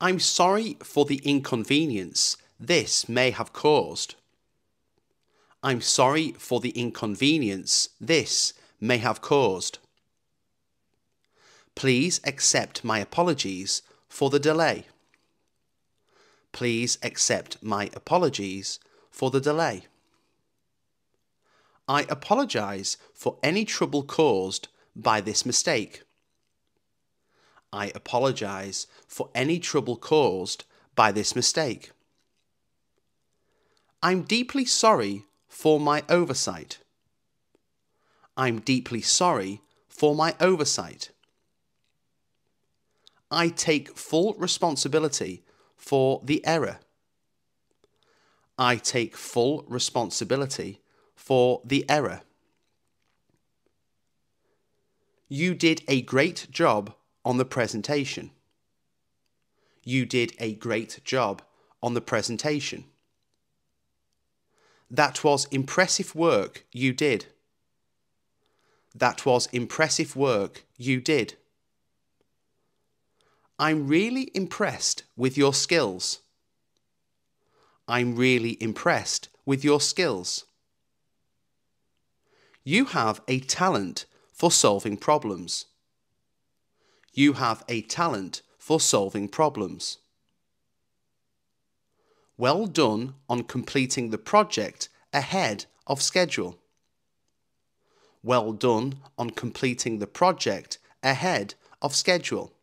I'm sorry for the inconvenience this may have caused. I'm sorry for the inconvenience this may have caused. Please accept my apologies for the delay. Please accept my apologies for the delay. I apologise for any trouble caused by this mistake. I apologise for any trouble caused by this mistake. I'm deeply sorry for my oversight. I'm deeply sorry for my oversight. I take full responsibility for the error. I take full responsibility for the error. You did a great job on the presentation. You did a great job on the presentation. That was impressive work you did. That was impressive work you did. I'm really impressed with your skills. I'm really impressed with your skills. You have a talent for solving problems. You have a talent for solving problems. Well done on completing the project ahead of schedule. Well done on completing the project ahead of schedule.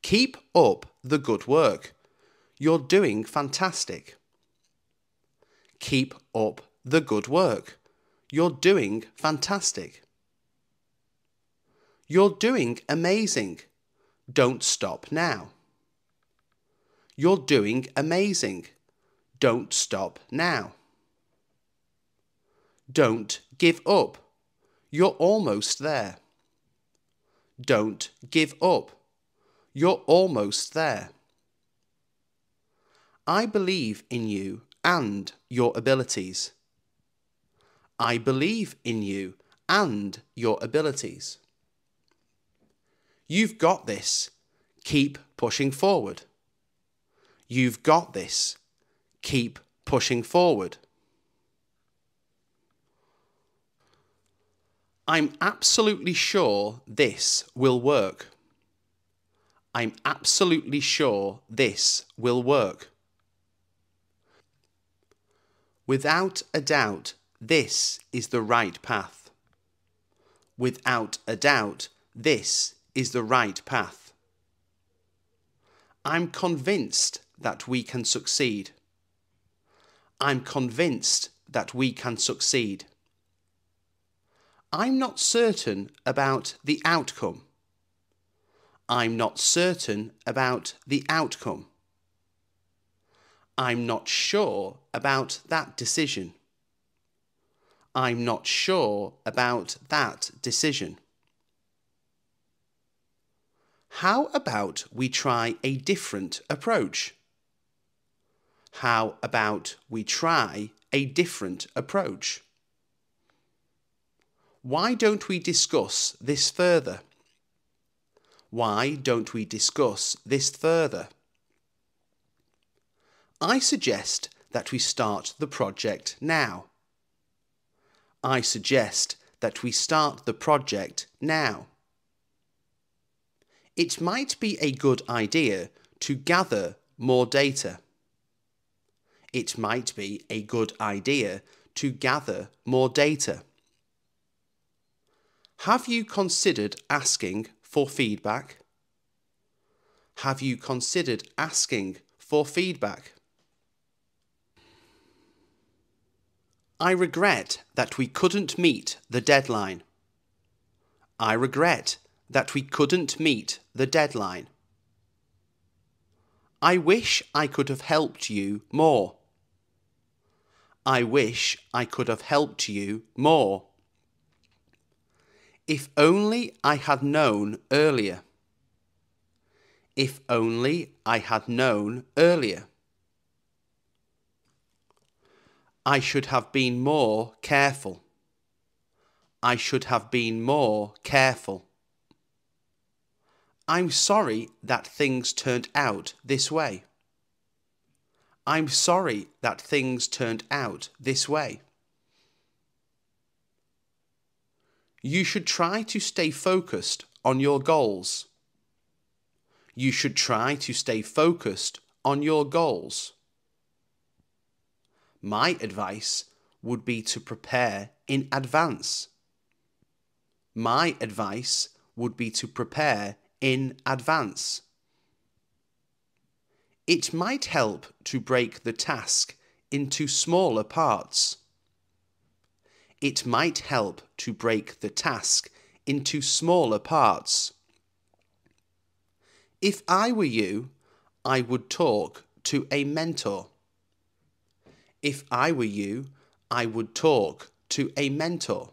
Keep up the good work. You're doing fantastic. Keep up the good work. You're doing fantastic. You're doing amazing. Don't stop now. You're doing amazing. Don't stop now. Don't give up. You're almost there. Don't give up. You're almost there. I believe in you and your abilities. I believe in you and your abilities. You've got this. Keep pushing forward. You've got this. Keep pushing forward. I'm absolutely sure this will work. I'm absolutely sure this will work. Without a doubt, this is the right path. Without a doubt, this is the right path. I'm convinced that we can succeed. I'm convinced that we can succeed. I'm not certain about the outcome. I'm not certain about the outcome. I'm not sure about that decision. I'm not sure about that decision. How about we try a different approach? How about we try a different approach? Why don't we discuss this further? Why don't we discuss this further? I suggest that we start the project now. I suggest that we start the project now. It might be a good idea to gather more data. It might be a good idea to gather more data. Have you considered asking for feedback? Have you considered asking for feedback? I regret that we couldn't meet the deadline. I regret that we couldn't meet the deadline. I wish I could have helped you more. I wish I could have helped you more. If only I had known earlier. If only I had known earlier. I should have been more careful. I should have been more careful. I'm sorry that things turned out this way. I'm sorry that things turned out this way. You should try to stay focused on your goals. You should try to stay focused on your goals. My advice would be to prepare in advance. My advice would be to prepare in advance. It might help to break the task into smaller parts. It might help to break the task into smaller parts. If I were you, I would talk to a mentor. If I were you, I would talk to a mentor.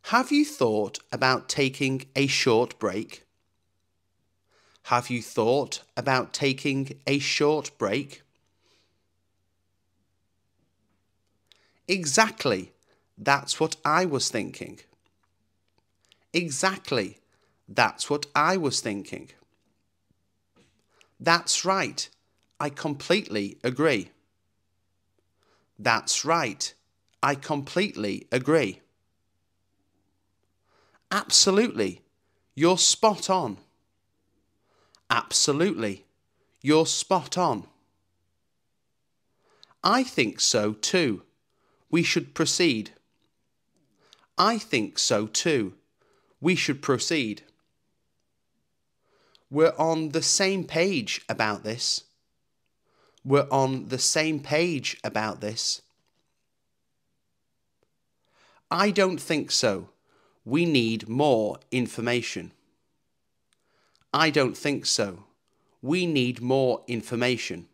Have you thought about taking a short break? Have you thought about taking a short break? Exactly, that's what I was thinking. Exactly, that's what I was thinking. That's right, I completely agree. That's right, I completely agree. Absolutely, you're spot on. Absolutely, you're spot on. I think so too. We should proceed. I think so too. We should proceed. We're on the same page about this. We're on the same page about this. I don't think so. We need more information. I don't think so. We need more information.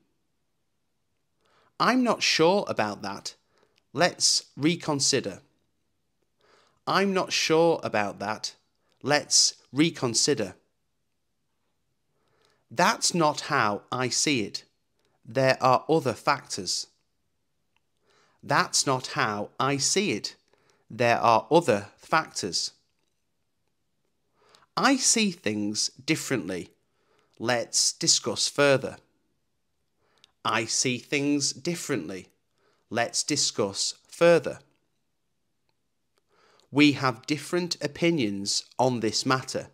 I'm not sure about that. Let's reconsider. I'm not sure about that. Let's reconsider. That's not how I see it. There are other factors. That's not how I see it. There are other factors. I see things differently. Let's discuss further. I see things differently. Let's discuss further. We have different opinions on this matter.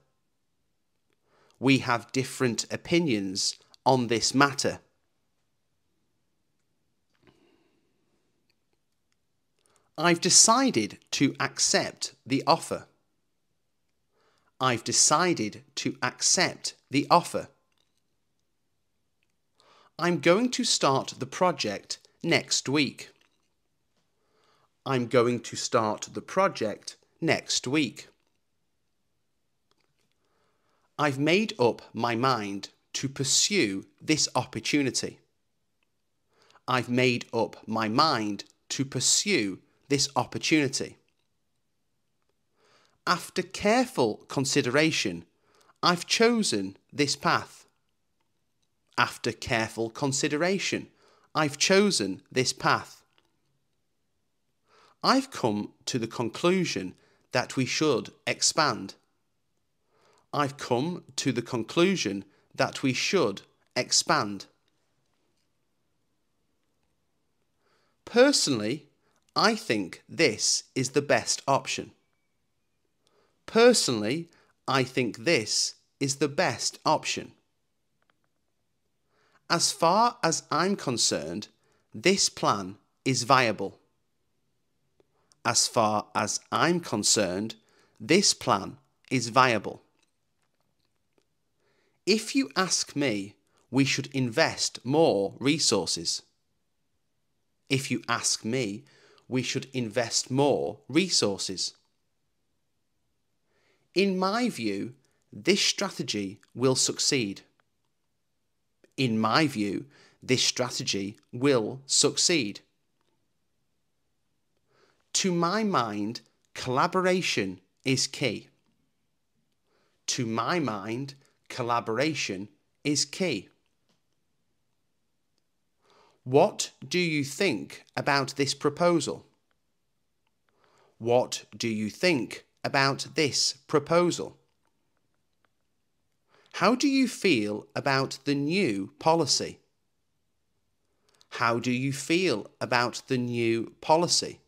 We have different opinions on this matter. I've decided to accept the offer. I've decided to accept the offer. I'm going to start the project next week. I'm going to start the project next week. I've made up my mind to pursue this opportunity. I've made up my mind to pursue this opportunity. After careful consideration, I've chosen this path. After careful consideration, I've chosen this path. I've come to the conclusion that we should expand. I've come to the conclusion that we should expand. Personally, I think this is the best option. Personally, I think this is the best option. As far as I'm concerned, this plan is viable. As far as I'm concerned, this plan is viable. If you ask me, we should invest more resources. If you ask me, we should invest more resources. In my view, this strategy will succeed. In my view, this strategy will succeed. To my mind, collaboration is key. To my mind, collaboration is key. What do you think about this proposal? What do you think about this proposal? How do you feel about the new policy? How do you feel about the new policy?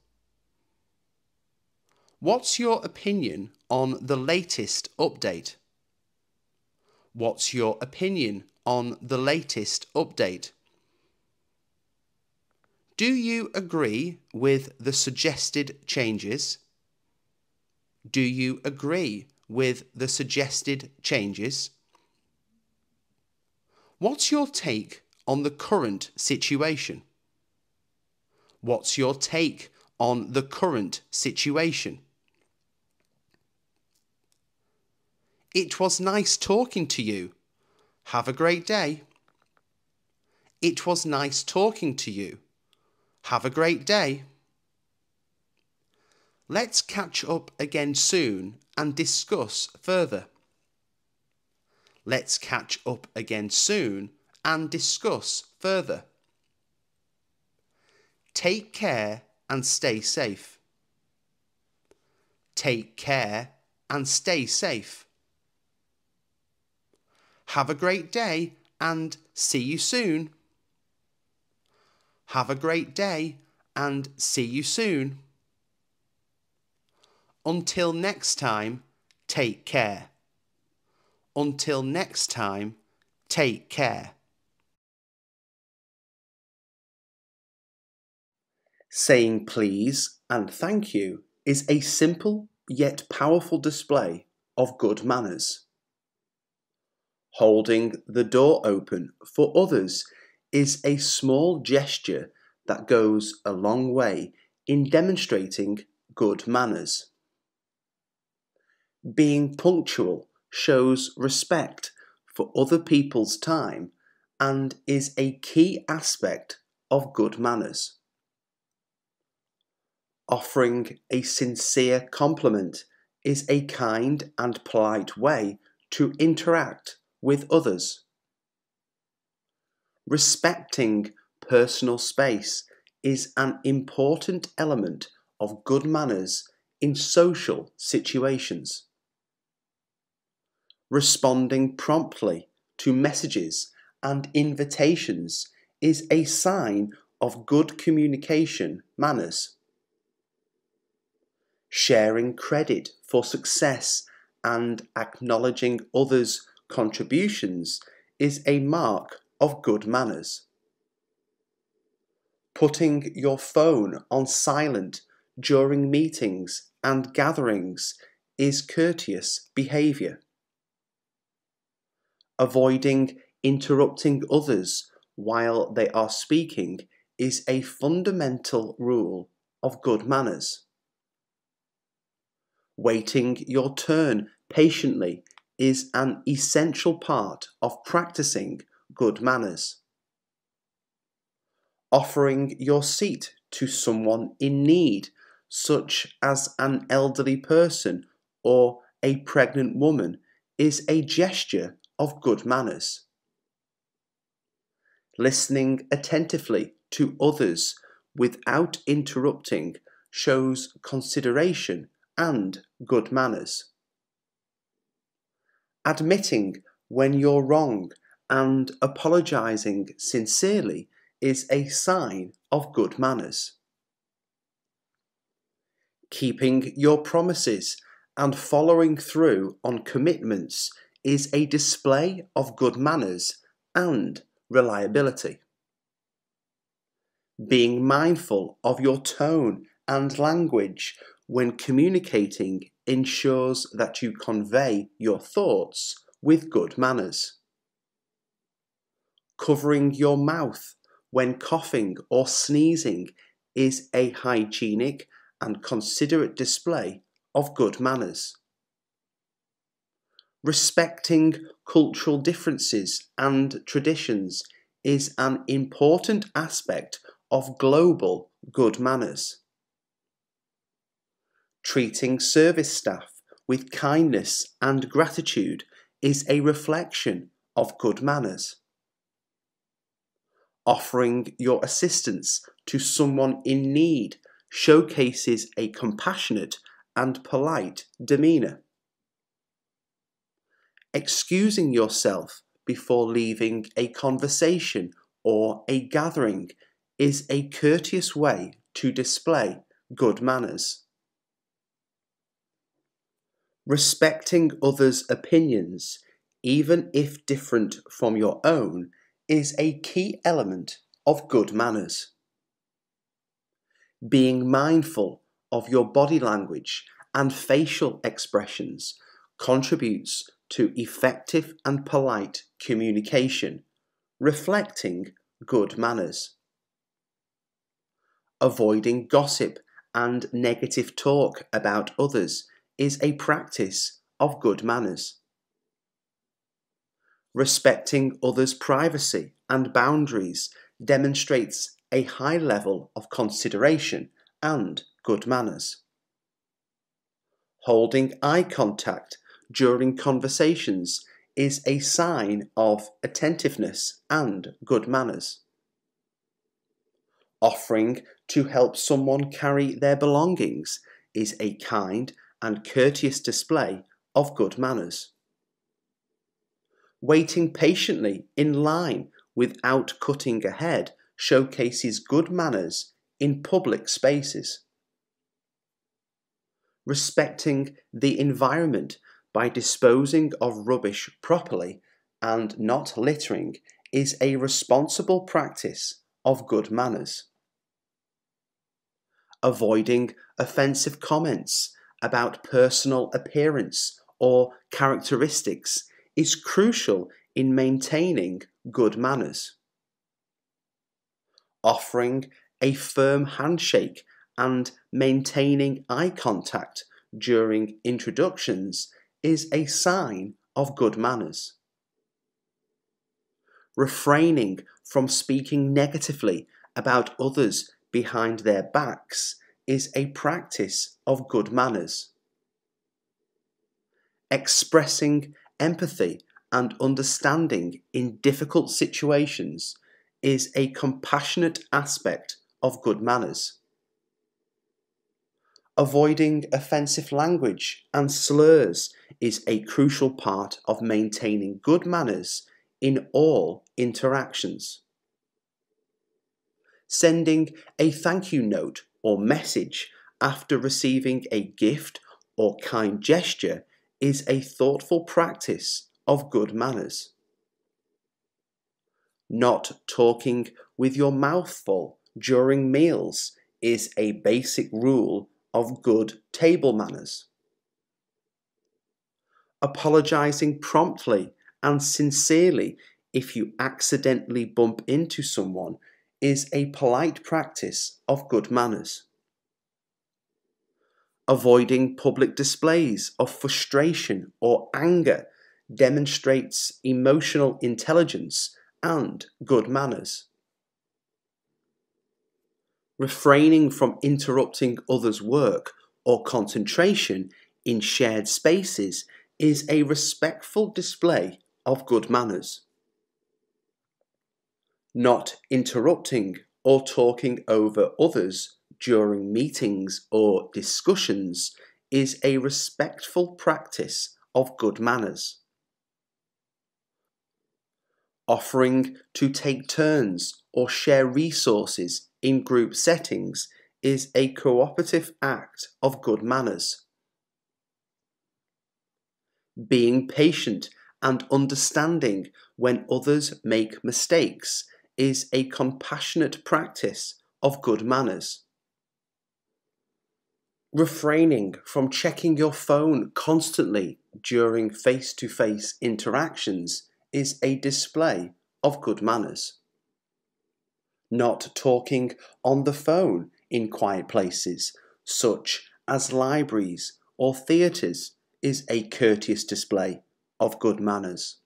What's your opinion on the latest update? What's your opinion on the latest update? Do you agree with the suggested changes? Do you agree with the suggested changes? What's your take on the current situation? What's your take on the current situation? It was nice talking to you. Have a great day. It was nice talking to you. Have a great day. Let's catch up again soon and discuss further. Let's catch up again soon and discuss further. Take care and stay safe. Take care and stay safe. Have a great day and see you soon. Have a great day and see you soon. Until next time, take care. Until next time, take care. Saying please and thank you is a simple yet powerful display of good manners. Holding the door open for others is a small gesture that goes a long way in demonstrating good manners. Being punctual shows respect for other people's time and is a key aspect of good manners. Offering a sincere compliment is a kind and polite way to interact with others. Respecting personal space is an important element of good manners in social situations. Responding promptly to messages and invitations is a sign of good communication manners. Sharing credit for success and acknowledging others' contributions is a mark of good manners. Putting your phone on silent during meetings and gatherings is courteous behaviour. Avoiding interrupting others while they are speaking is a fundamental rule of good manners. Waiting your turn patiently is an essential part of practicing good manners. Offering your seat to someone in need, such as an elderly person or a pregnant woman, is a gesture of good manners. Listening attentively to others without interrupting shows consideration and good manners. Admitting when you're wrong and apologising sincerely is a sign of good manners. Keeping your promises and following through on commitments is a display of good manners and reliability. Being mindful of your tone and language when communicating ensures that you convey your thoughts with good manners. Covering your mouth when coughing or sneezing is a hygienic and considerate display of good manners. Respecting cultural differences and traditions is an important aspect of global good manners. Treating service staff with kindness and gratitude is a reflection of good manners. Offering your assistance to someone in need showcases a compassionate and polite demeanour. Excusing yourself before leaving a conversation or a gathering is a courteous way to display good manners. Respecting others' opinions, even if different from your own, is a key element of good manners. Being mindful of your body language and facial expressions contributes to effective and polite communication, reflecting good manners. Avoiding gossip and negative talk about others is a practice of good manners. Respecting others' privacy and boundaries demonstrates a high level of consideration and good manners. Holding eye contact during conversations is a sign of attentiveness and good manners. Offering to help someone carry their belongings is a kind and courteous display of good manners. Waiting patiently in line without cutting ahead showcases good manners in public spaces. Respecting the environment by disposing of rubbish properly and not littering is a responsible practice of good manners. Avoiding offensive comments about personal appearance or characteristics is crucial in maintaining good manners. Offering a firm handshake and maintaining eye contact during introductions is a sign of good manners. Refraining from speaking negatively about others behind their backs is a practice of good manners. Expressing empathy and understanding in difficult situations is a compassionate aspect of good manners. Avoiding offensive language and slurs is a crucial part of maintaining good manners in all interactions. Sending a thank you note or message after receiving a gift or kind gesture is a thoughtful practice of good manners. Not talking with your mouth full during meals is a basic rule of good table manners. Apologizing promptly and sincerely if you accidentally bump into someone is a polite practice of good manners. Avoiding public displays of frustration or anger demonstrates emotional intelligence and good manners. Refraining from interrupting others' work or concentration in shared spaces is a respectful display of good manners. Not interrupting or talking over others during meetings or discussions is a respectful practice of good manners. Offering to take turns or share resources in group settings is a cooperative act of good manners. Being patient and understanding when others make mistakes is a compassionate practice of good manners. Refraining from checking your phone constantly during face-to-face interactions is a display of good manners. Not talking on the phone in quiet places, such as libraries or theatres, is a courteous display of good manners.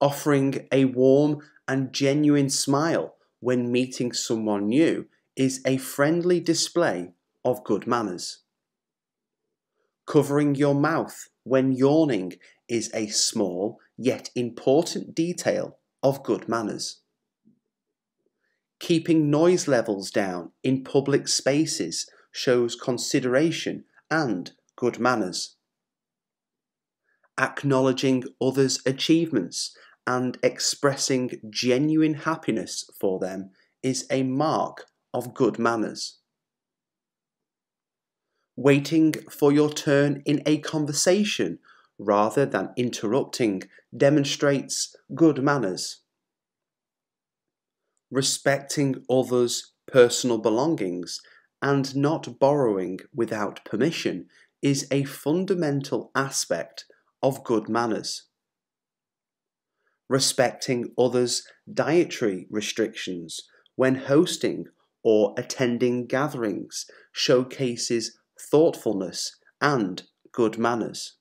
Offering a warm and genuine smile when meeting someone new is a friendly display of good manners. Covering your mouth when yawning is a small yet important detail of good manners. Keeping noise levels down in public spaces shows consideration and good manners. Acknowledging others' achievements and expressing genuine happiness for them is a mark of good manners. Waiting for your turn in a conversation rather than interrupting demonstrates good manners. Respecting others' personal belongings and not borrowing without permission is a fundamental aspect of good manners. Respecting others' dietary restrictions when hosting or attending gatherings showcases thoughtfulness and good manners.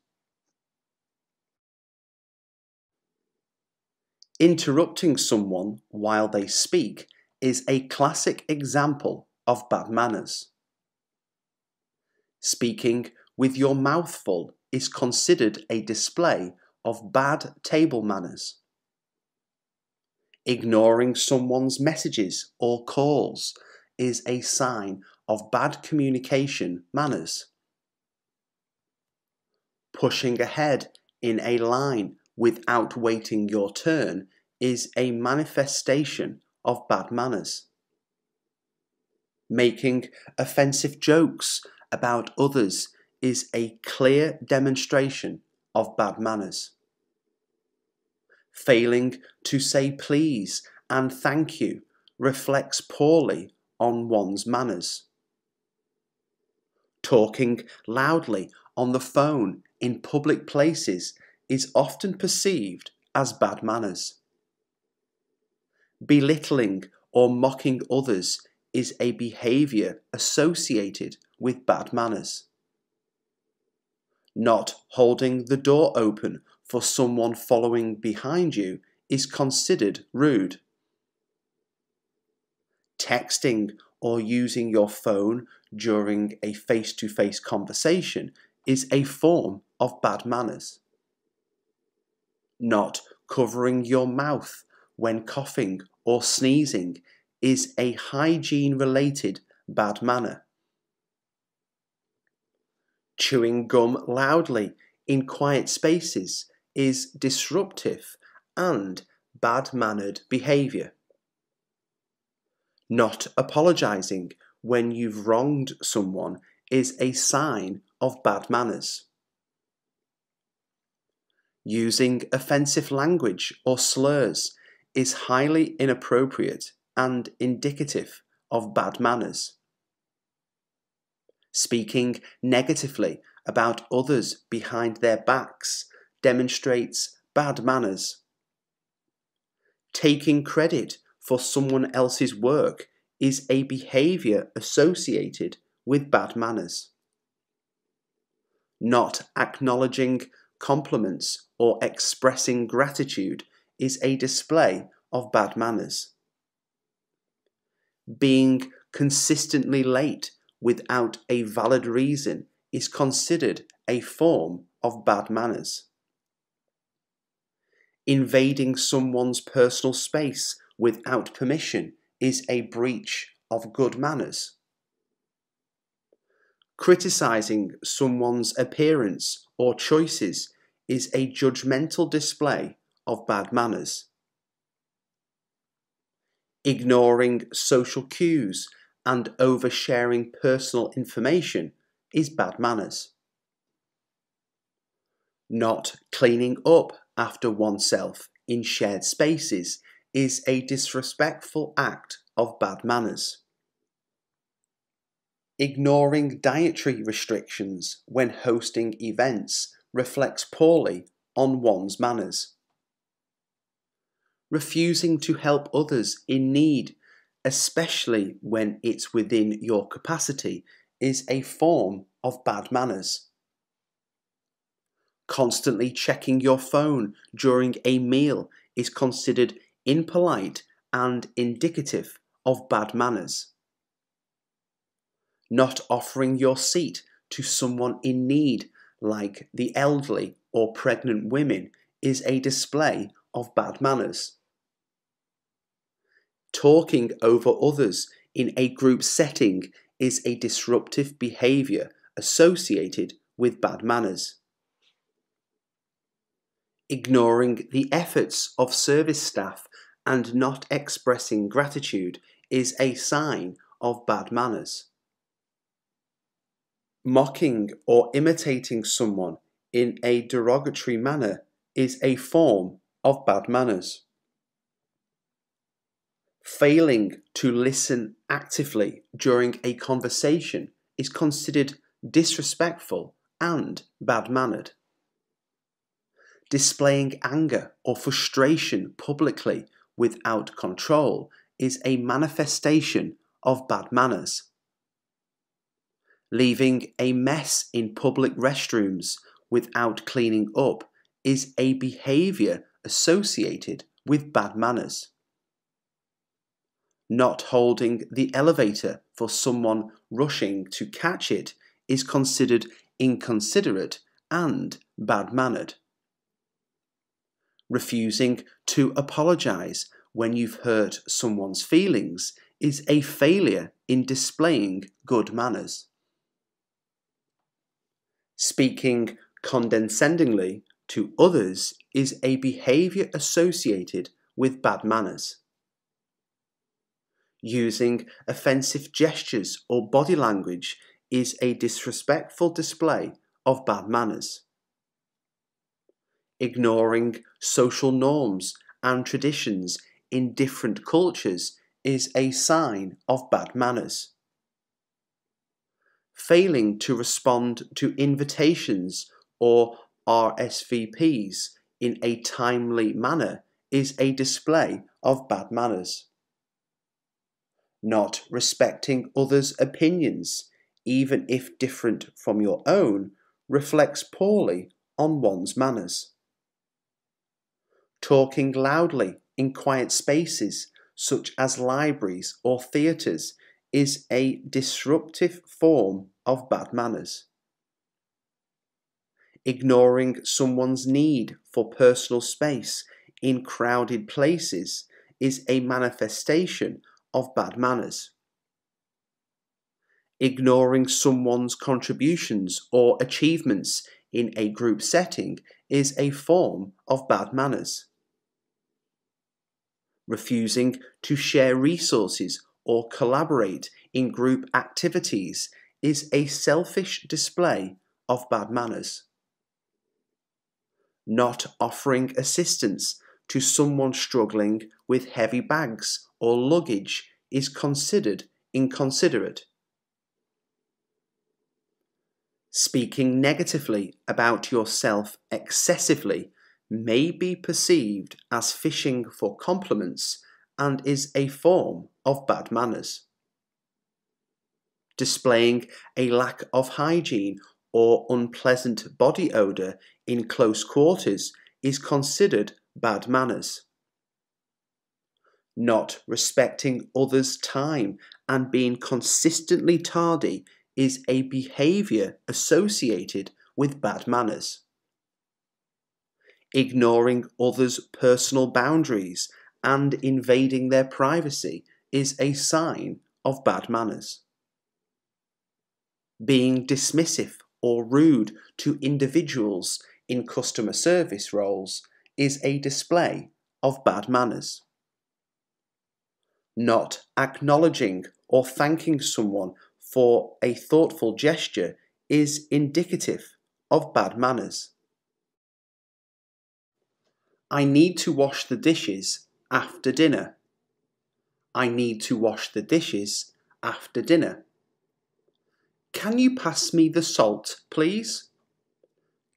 Interrupting someone while they speak is a classic example of bad manners. Speaking with your mouth full is considered a display of bad table manners. Ignoring someone's messages or calls is a sign of bad communication manners. Pushing ahead in a line without waiting your turn is a manifestation of bad manners. Making offensive jokes about others is a clear demonstration of bad manners. Failing to say please and thank you reflects poorly on one's manners. Talking loudly on the phone in public places is often perceived as bad manners. Belittling or mocking others is a behaviour associated with bad manners. Not holding the door open for someone following behind you is considered rude. Texting or using your phone during a face-to-face conversation is a form of bad manners. Not covering your mouth when coughing or sneezing is a hygiene-related bad manner. Chewing gum loudly in quiet spaces is disruptive and bad-mannered behaviour. Not apologising when you've wronged someone is a sign of bad manners. Using offensive language or slurs is highly inappropriate and indicative of bad manners. Speaking negatively about others behind their backs demonstrates bad manners. Taking credit for someone else's work is a behaviour associated with bad manners. Not acknowledging compliments or expressing gratitude is a display of bad manners. Being consistently late without a valid reason is considered a form of bad manners. Invading someone's personal space without permission is a breach of good manners. Criticizing someone's appearance or choices is a judgmental display of bad manners. Ignoring social cues and oversharing personal information is bad manners. Not cleaning up after oneself in shared spaces is a disrespectful act of bad manners. Ignoring dietary restrictions when hosting events reflects poorly on one's manners. Refusing to help others in need, especially when it's within your capacity, is a form of bad manners. Constantly checking your phone during a meal is considered impolite and indicative of bad manners. Not offering your seat to someone in need, like the elderly or pregnant women, is a display of bad manners. Talking over others in a group setting is a disruptive behaviour associated with bad manners. Ignoring the efforts of service staff and not expressing gratitude is a sign of bad manners. Mocking or imitating someone in a derogatory manner is a form of bad manners. Failing to listen actively during a conversation is considered disrespectful and bad-mannered. Displaying anger or frustration publicly without control is a manifestation of bad manners. Leaving a mess in public restrooms without cleaning up is a behaviour associated with bad manners. Not holding the elevator for someone rushing to catch it is considered inconsiderate and bad-mannered. Refusing to apologise when you've hurt someone's feelings is a failure in displaying good manners. Speaking condescendingly to others is a behaviour associated with bad manners. Using offensive gestures or body language is a disrespectful display of bad manners. Ignoring social norms and traditions in different cultures is a sign of bad manners. Failing to respond to invitations or RSVPs in a timely manner is a display of bad manners. Not respecting others' opinions, even if different from your own, reflects poorly on one's manners. Talking loudly in quiet spaces, such as libraries or theatres, is a disruptive form of bad manners. Ignoring someone's need for personal space in crowded places is a manifestation of bad manners. Ignoring someone's contributions or achievements in a group setting is a form of bad manners. Refusing to share resources or collaborate in group activities is a selfish display of bad manners. Not offering assistance to someone struggling with heavy bags or luggage is considered inconsiderate. Speaking negatively about yourself excessively may be perceived as fishing for compliments and is a form of bad manners. Displaying a lack of hygiene or unpleasant body odour in close quarters is considered bad manners. Not respecting others' time and being consistently tardy is a behaviour associated with bad manners. Ignoring others' personal boundaries and invading their privacy is a sign of bad manners. Being dismissive or rude to individuals in customer service roles is a display of bad manners. Not acknowledging or thanking someone for a thoughtful gesture is indicative of bad manners. I need to wash the dishes after dinner. I need to wash the dishes after dinner. Can you pass me the salt, please?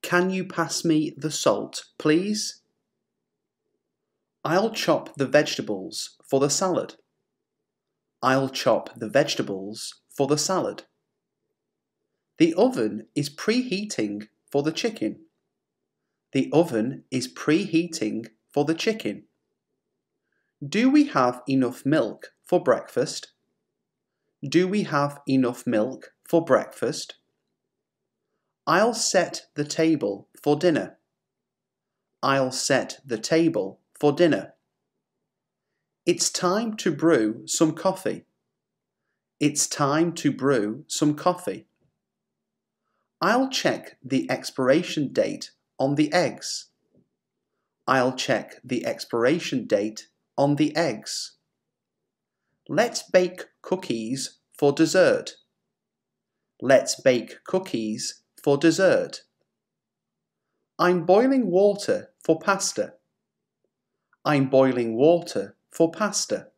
Can you pass me the salt, please? I'll chop the vegetables for the salad. I'll chop the vegetables for the salad. The oven is preheating for the chicken. The oven is preheating for the chicken. Do we have enough milk for breakfast? Do we have enough milk for breakfast? I'll set the table for dinner. I'll set the table for dinner. It's time to brew some coffee. It's time to brew some coffee. I'll check the expiration date on the eggs. I'll check the expiration date on the eggs. Let's bake cookies for dessert. Let's bake cookies for dessert. I'm boiling water for pasta. I'm boiling water for pasta.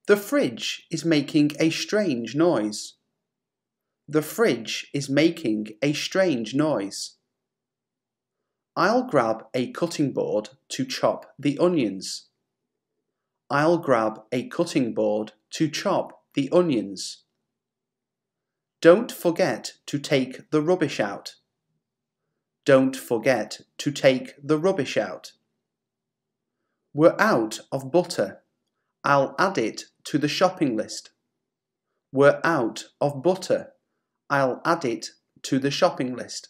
The fridge is making a strange noise. The fridge is making a strange noise. I'll grab a cutting board to chop the onions. I'll grab a cutting board to chop the onions. Don't forget to take the rubbish out. Don't forget to take the rubbish out. We're out of butter. I'll add it to the shopping list. We're out of butter. I'll add it to the shopping list.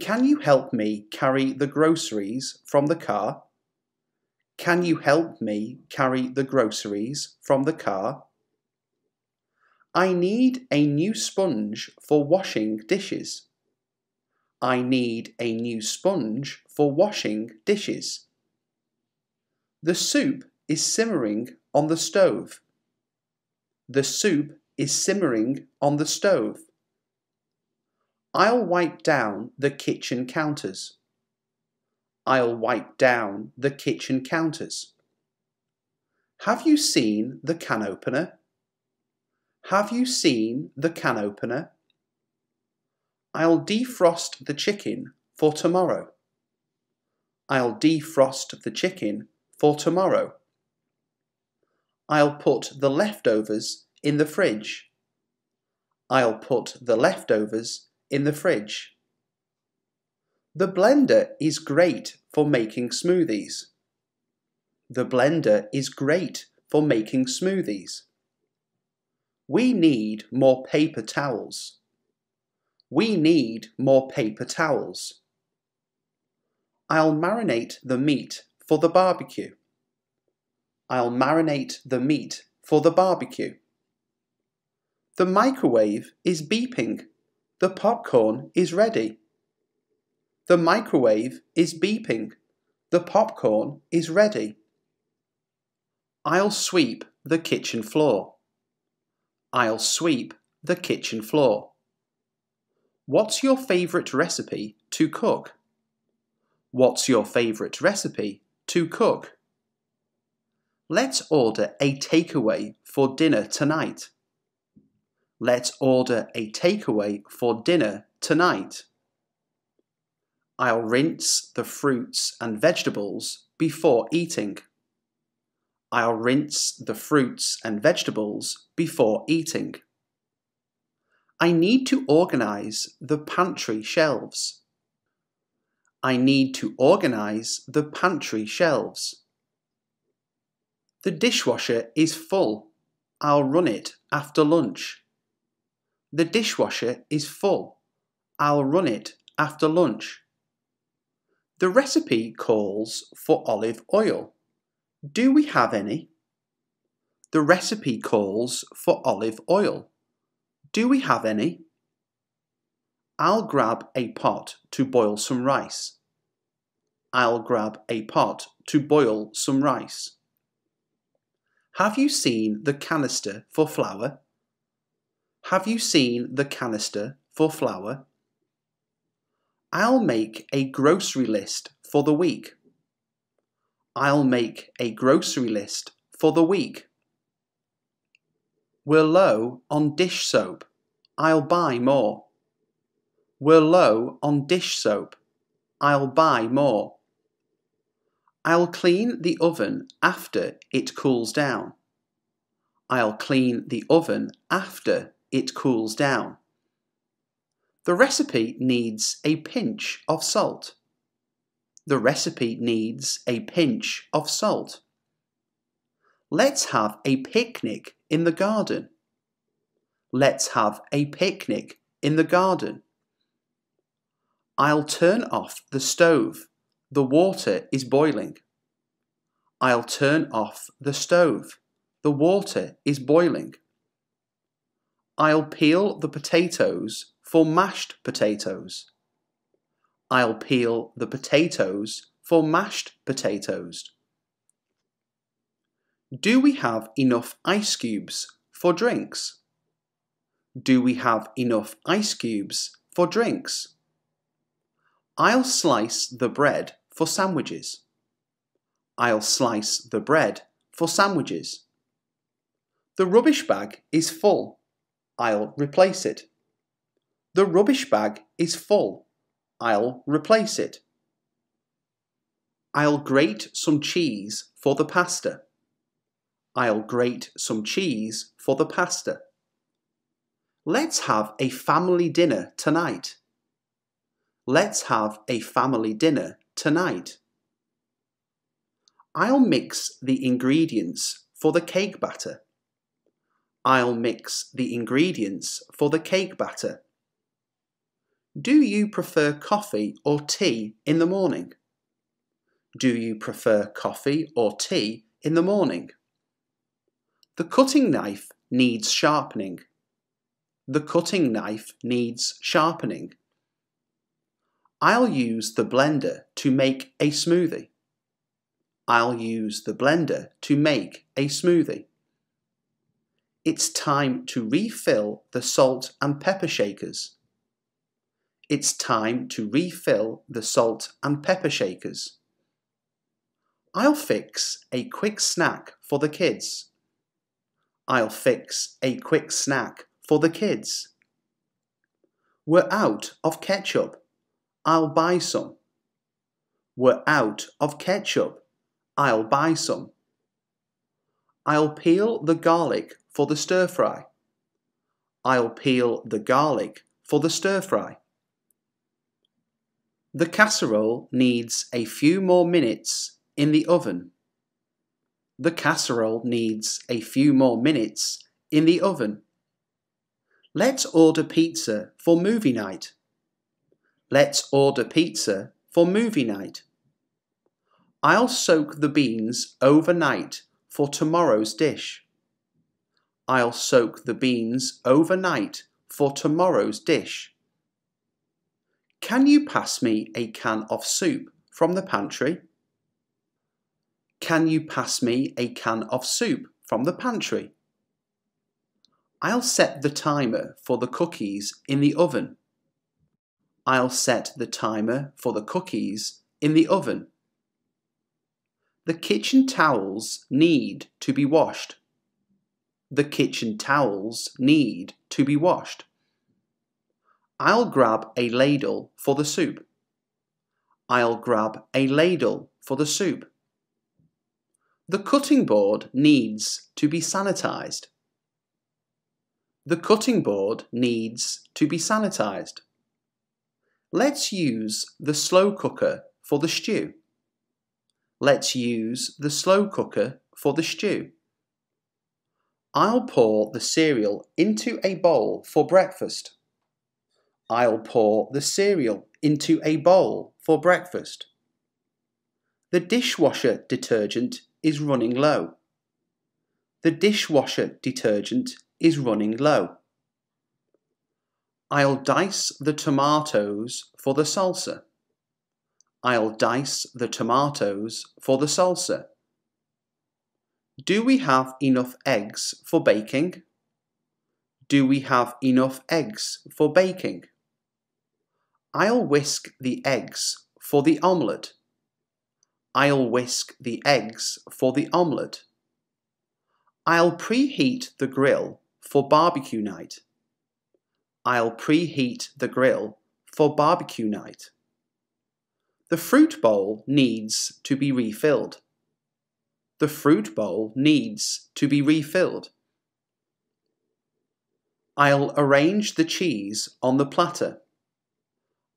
Can you help me carry the groceries from the car? Can you help me carry the groceries from the car? I need a new sponge for washing dishes. I need a new sponge for washing dishes. The soup is simmering on the stove. The soup is simmering on the stove. I'll wipe down the kitchen counters. I'll wipe down the kitchen counters. Have you seen the can opener? Have you seen the can opener? I'll defrost the chicken for tomorrow. I'll defrost the chicken for tomorrow. I'll put the leftovers in the fridge. I'll put the leftovers in the fridge. The blender is great for making smoothies. The blender is great for making smoothies. We need more paper towels. We need more paper towels. I'll marinate the meat for the barbecue. I'll marinate the meat for the barbecue. The microwave is beeping. The popcorn is ready. The microwave is beeping. The popcorn is ready. I'll sweep the kitchen floor. I'll sweep the kitchen floor. What's your favourite recipe to cook? What's your favourite recipe to cook? Let's order a takeaway for dinner tonight. Let's order a takeaway for dinner tonight. I'll rinse the fruits and vegetables before eating. I'll rinse the fruits and vegetables before eating. I need to organise the pantry shelves. I need to organise the pantry shelves. The dishwasher is full. I'll run it after lunch. The dishwasher is full. I'll run it after lunch. The recipe calls for olive oil. Do we have any? The recipe calls for olive oil. Do we have any? I'll grab a pot to boil some rice. I'll grab a pot to boil some rice. Have you seen the canister for flour? Have you seen the canister for flour? I'll make a grocery list for the week. I'll make a grocery list for the week. We're low on dish soap. I'll buy more. We're low on dish soap. I'll buy more. I'll clean the oven after it cools down. I'll clean the oven after it cools down. The recipe needs a pinch of salt. The recipe needs a pinch of salt. Let's have a picnic in the garden. Let's have a picnic in the garden. I'll turn off the stove. The water is boiling. I'll turn off the stove. The water is boiling. I'll peel the potatoes for mashed potatoes. I'll peel the potatoes for mashed potatoes. Do we have enough ice cubes for drinks? Do we have enough ice cubes for drinks? I'll slice the bread for sandwiches. I'll slice the bread for sandwiches. The rubbish bag is full. I'll replace it. The rubbish bag is full. I'll replace it. I'll grate some cheese for the pasta. I'll grate some cheese for the pasta. Let's have a family dinner tonight. Let's have a family dinner tonight. I'll mix the ingredients for the cake batter. I'll mix the ingredients for the cake batter. Do you prefer coffee or tea in the morning? Do you prefer coffee or tea in the morning? The cutting knife needs sharpening. The cutting knife needs sharpening. I'll use the blender to make a smoothie. I'll use the blender to make a smoothie. It's time to refill the salt and pepper shakers. It's time to refill the salt and pepper shakers. I'll fix a quick snack for the kids. I'll fix a quick snack for the kids. We're out of ketchup. I'll buy some. We're out of ketchup. I'll buy some. I'll peel the garlic for the stir fry. I'll peel the garlic for the stir fry. The casserole needs a few more minutes in the oven. The casserole needs a few more minutes in the oven. Let's order pizza for movie night. Let's order pizza for movie night. I'll soak the beans overnight for tomorrow's dish. I'll soak the beans overnight for tomorrow's dish. Can you pass me a can of soup from the pantry? Can you pass me a can of soup from the pantry? I'll set the timer for the cookies in the oven. I'll set the timer for the cookies in the oven. The kitchen towels need to be washed. The kitchen towels need to be washed. I'll grab a ladle for the soup. I'll grab a ladle for the soup. The cutting board needs to be sanitized. The cutting board needs to be sanitized. Let's use the slow cooker for the stew. Let's use the slow cooker for the stew. I'll pour the cereal into a bowl for breakfast. I'll pour the cereal into a bowl for breakfast. The dishwasher detergent is running low. The dishwasher detergent is running low. I'll dice the tomatoes for the salsa. I'll dice the tomatoes for the salsa. Do we have enough eggs for baking? Do we have enough eggs for baking? I'll whisk the eggs for the omelette. I'll whisk the eggs for the omelette. I'll preheat the grill for barbecue night. I'll preheat the grill for barbecue night. The fruit bowl needs to be refilled. The fruit bowl needs to be refilled. I'll arrange the cheese on the platter.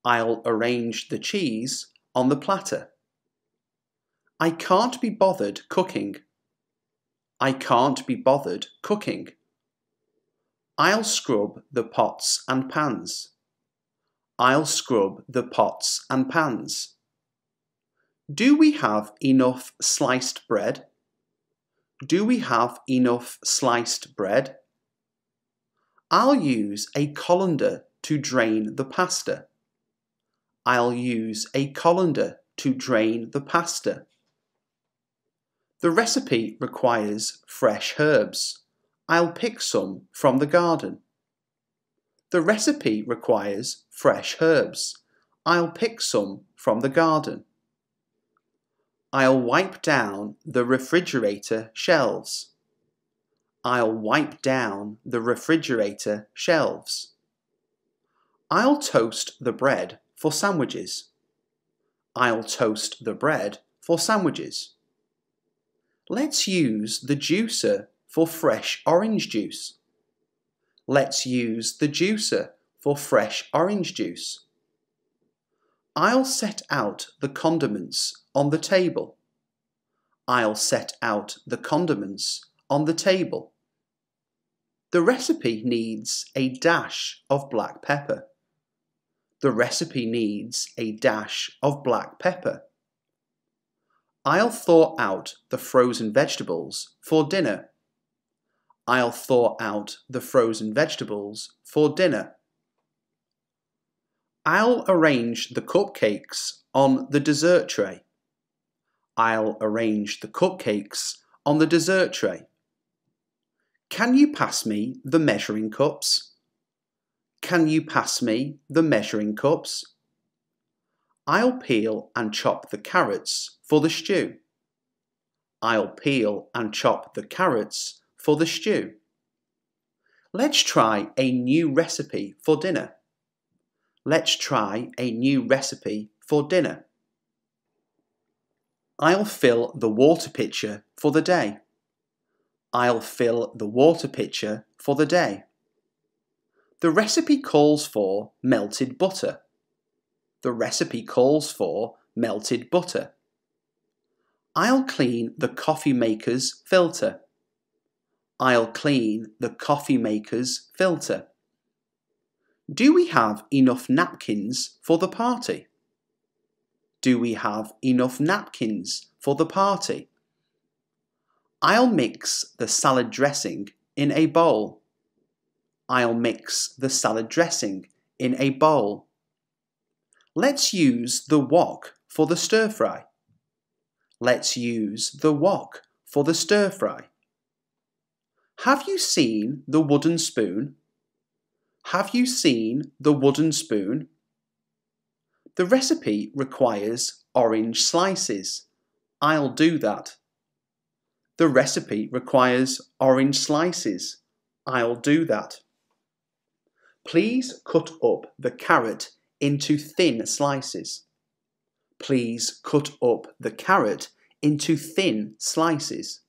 I'll arrange the cheese on the platter. I can't be bothered cooking. I can't be bothered cooking. I'll scrub the pots and pans. I'll scrub the pots and pans. Do we have enough sliced bread? Do we have enough sliced bread? I'll use a colander to drain the pasta. I'll use a colander to drain the pasta. The recipe requires fresh herbs. I'll pick some from the garden. The recipe requires fresh herbs. I'll pick some from the garden. I'll wipe down the refrigerator shelves. I'll wipe down the refrigerator shelves. I'll toast the bread for sandwiches. I'll toast the bread for sandwiches. Let's use the juicer for fresh orange juice. Let's use the juicer for fresh orange juice. I'll set out the condiments on the table. I'll set out the condiments on the table. The recipe needs a dash of black pepper. The recipe needs a dash of black pepper. I'll thaw out the frozen vegetables for dinner. I'll thaw out the frozen vegetables for dinner. I'll arrange the cupcakes on the dessert tray. I'll arrange the cupcakes on the dessert tray. Can you pass me the measuring cups? Can you pass me the measuring cups? I'll peel and chop the carrots for the stew. I'll peel and chop the carrots for the stew. Let's try a new recipe for dinner. Let's try a new recipe for dinner. I'll fill the water pitcher for the day. I'll fill the water pitcher for the day. The recipe calls for melted butter. The recipe calls for melted butter. I'll clean the coffee maker's filter. I'll clean the coffee maker's filter. Do we have enough napkins for the party? Do we have enough napkins for the party? I'll mix the salad dressing in a bowl. I'll mix the salad dressing in a bowl. Let's use the wok for the stir fry. Let's use the wok for the stir fry. Have you seen the wooden spoon? Have you seen the wooden spoon? The recipe requires orange slices. I'll do that. The recipe requires orange slices. I'll do that. Please cut up the carrot into thin slices. Please cut up the carrot into thin slices.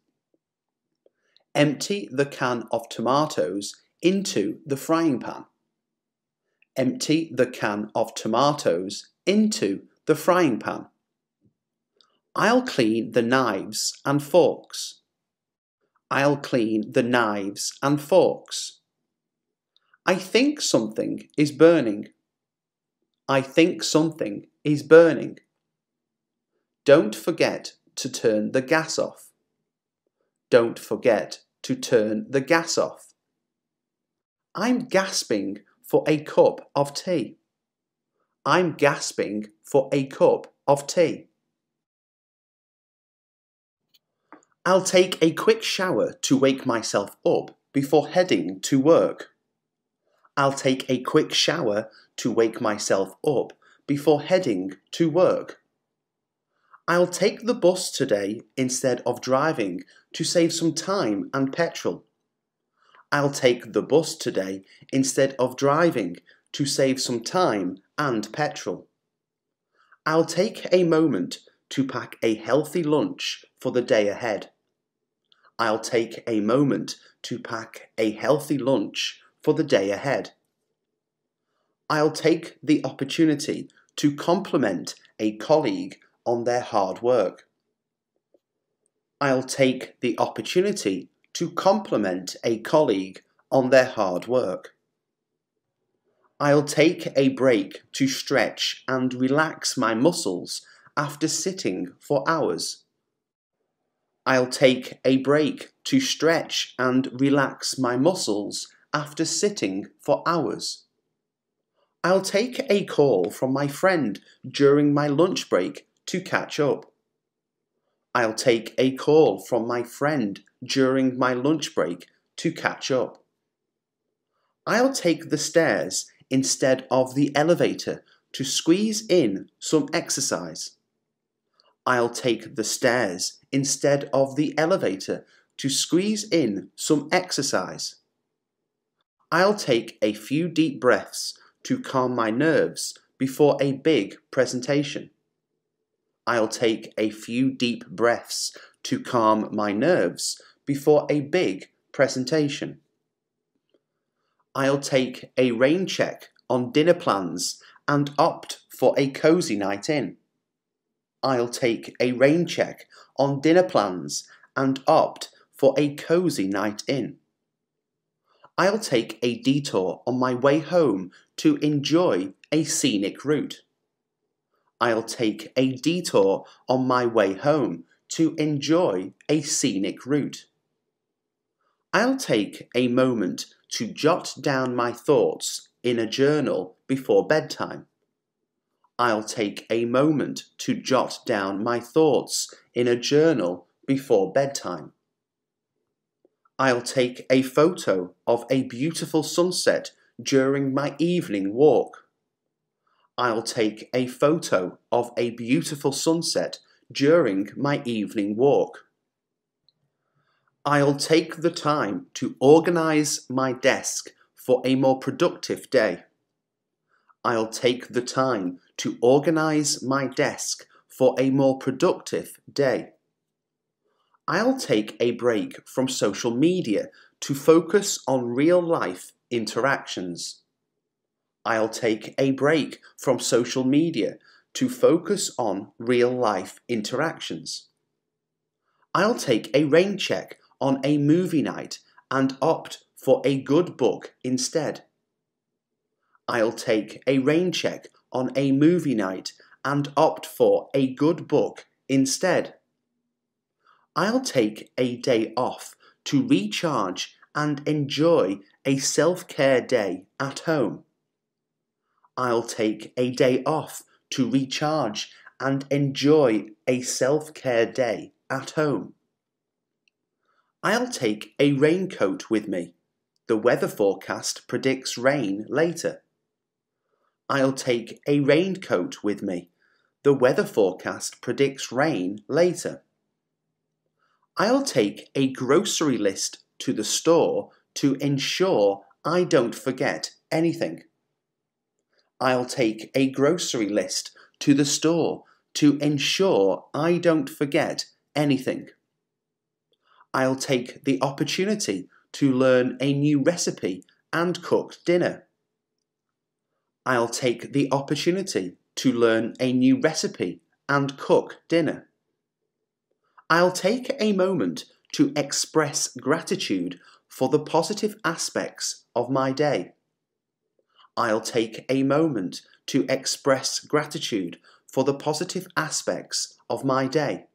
Empty the can of tomatoes into the frying pan. Empty the can of tomatoes into the frying pan. I'll clean the knives and forks. I'll clean the knives and forks. I think something is burning. I think something is burning. Don't forget to turn the gas off. Don't forget to turn the gas off. I'm gasping for a cup of tea. I'm gasping for a cup of tea. I'll take a quick shower to wake myself up before heading to work. I'll take a quick shower to wake myself up before heading to work. I'll take the bus today instead of driving to save some time and petrol. I'll take the bus today instead of driving to save some time and petrol. I'll take a moment to pack a healthy lunch for the day ahead. I'll take a moment to pack a healthy lunch for the day ahead. I'll take the opportunity to compliment a colleague on their hard work. I'll take the opportunity to compliment a colleague on their hard work. I'll take a break to stretch and relax my muscles after sitting for hours. I'll take a break to stretch and relax my muscles after sitting for hours. I'll take a call from my friend during my lunch break to catch up. I'll take a call from my friend during my lunch break to catch up. I'll take the stairs instead of the elevator to squeeze in some exercise. I'll take the stairs instead of the elevator to squeeze in some exercise. I'll take a few deep breaths to calm my nerves before a big presentation. I'll take a few deep breaths to calm my nerves before a big presentation. I'll take a rain check on dinner plans and opt for a cozy night in. I'll take a rain check on dinner plans and opt for a cozy night in. I'll take a detour on my way home to enjoy a scenic route. I'll take a detour on my way home to enjoy a scenic route. I'll take a moment to jot down my thoughts in a journal before bedtime. I'll take a moment to jot down my thoughts in a journal before bedtime. I'll take a photo of a beautiful sunset during my evening walk. I'll take a photo of a beautiful sunset during my evening walk. I'll take the time to organise my desk for a more productive day. I'll take the time to organise my desk for a more productive day. I'll take a break from social media to focus on real-life interactions. I'll take a break from social media to focus on real-life interactions. I'll take a rain check on a movie night and opt for a good book instead. I'll take a rain check on a movie night and opt for a good book instead. I'll take a day off to recharge and enjoy a self-care day at home. I'll take a day off to recharge and enjoy a self-care day at home. I'll take a raincoat with me. The weather forecast predicts rain later. I'll take a raincoat with me. The weather forecast predicts rain later. I'll take a grocery list to the store to ensure I don't forget anything. I'll take a grocery list to the store to ensure I don't forget anything. I'll take the opportunity to learn a new recipe and cook dinner. I'll take the opportunity to learn a new recipe and cook dinner. I'll take a moment to express gratitude for the positive aspects of my day. I'll take a moment to express gratitude for the positive aspects of my day.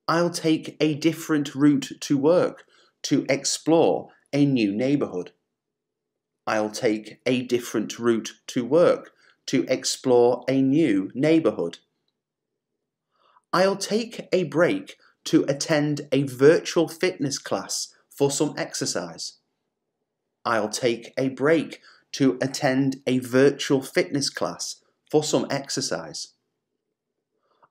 I'll take a different route to work to explore a new neighbourhood. I'll take a different route to work to explore a new neighbourhood. I'll take a break to attend a virtual fitness class for some exercise. I'll take a break to attend a virtual fitness class for some exercise.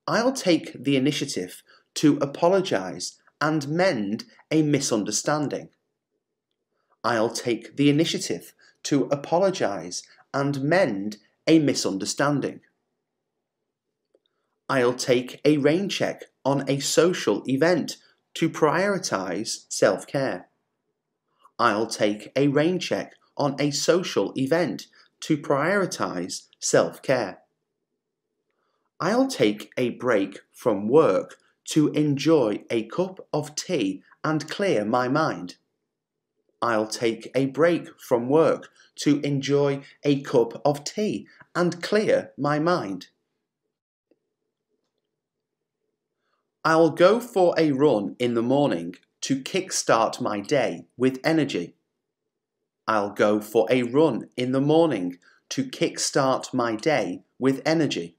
I'll take the initiative to apologise and mend a misunderstanding. I'll take the initiative to apologise and mend a misunderstanding. I'll take a rain check on a social event to prioritise self-care. I'll take a rain check on a social event to prioritize self-care. I'll take a break from work to enjoy a cup of tea and clear my mind. I'll take a break from work to enjoy a cup of tea and clear my mind. I'll go for a run in the morning to kickstart my day with energy. I'll go for a run in the morning to kickstart my day with energy.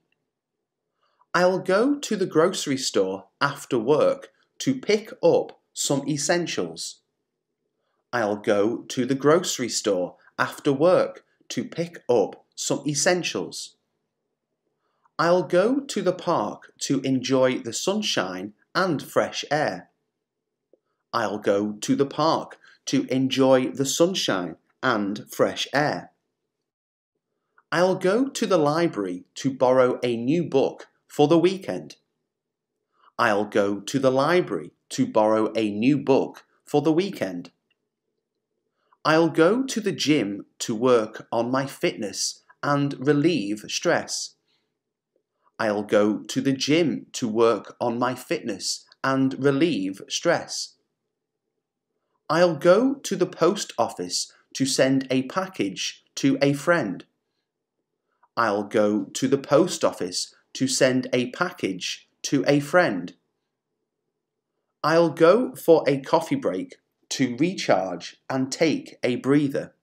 I'll go to the grocery store after work to pick up some essentials. I'll go to the grocery store after work to pick up some essentials. I'll go to the park to enjoy the sunshine and fresh air. I'll go to the park to enjoy the sunshine and fresh air. I'll go to the library to borrow a new book for the weekend. I'll go to the library to borrow a new book for the weekend. I'll go to the gym to work on my fitness and relieve stress. I'll go to the gym to work on my fitness and relieve stress. I'll go to the post office to send a package to a friend. I'll go to the post office to send a package to a friend. I'll go for a coffee break to recharge and take a breather.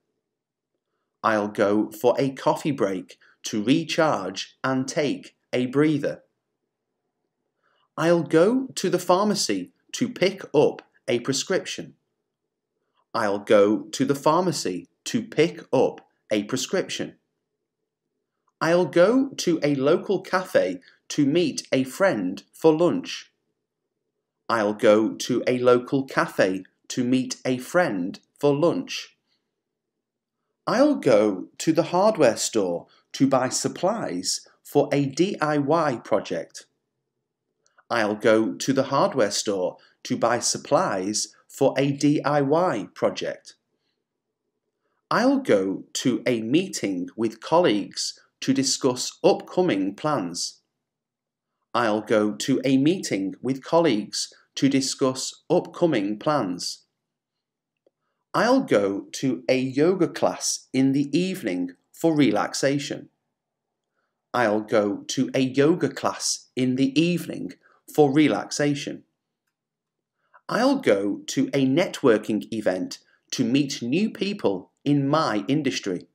I'll go for a coffee break to recharge and take a breather. I'll go to the pharmacy to pick up a prescription. I'll go to the pharmacy to pick up a prescription. I'll go to a local cafe to meet a friend for lunch. I'll go to a local cafe to meet a friend for lunch. I'll go to the hardware store to buy supplies for a DIY project. I'll go to the hardware store to buy supplies for a DIY project. I'll go to a meeting with colleagues to discuss upcoming plans. I'll go to a meeting with colleagues to discuss upcoming plans. I'll go to a yoga class in the evening for relaxation. I'll go to a yoga class in the evening for relaxation. I'll go to a networking event to meet new people in my industry.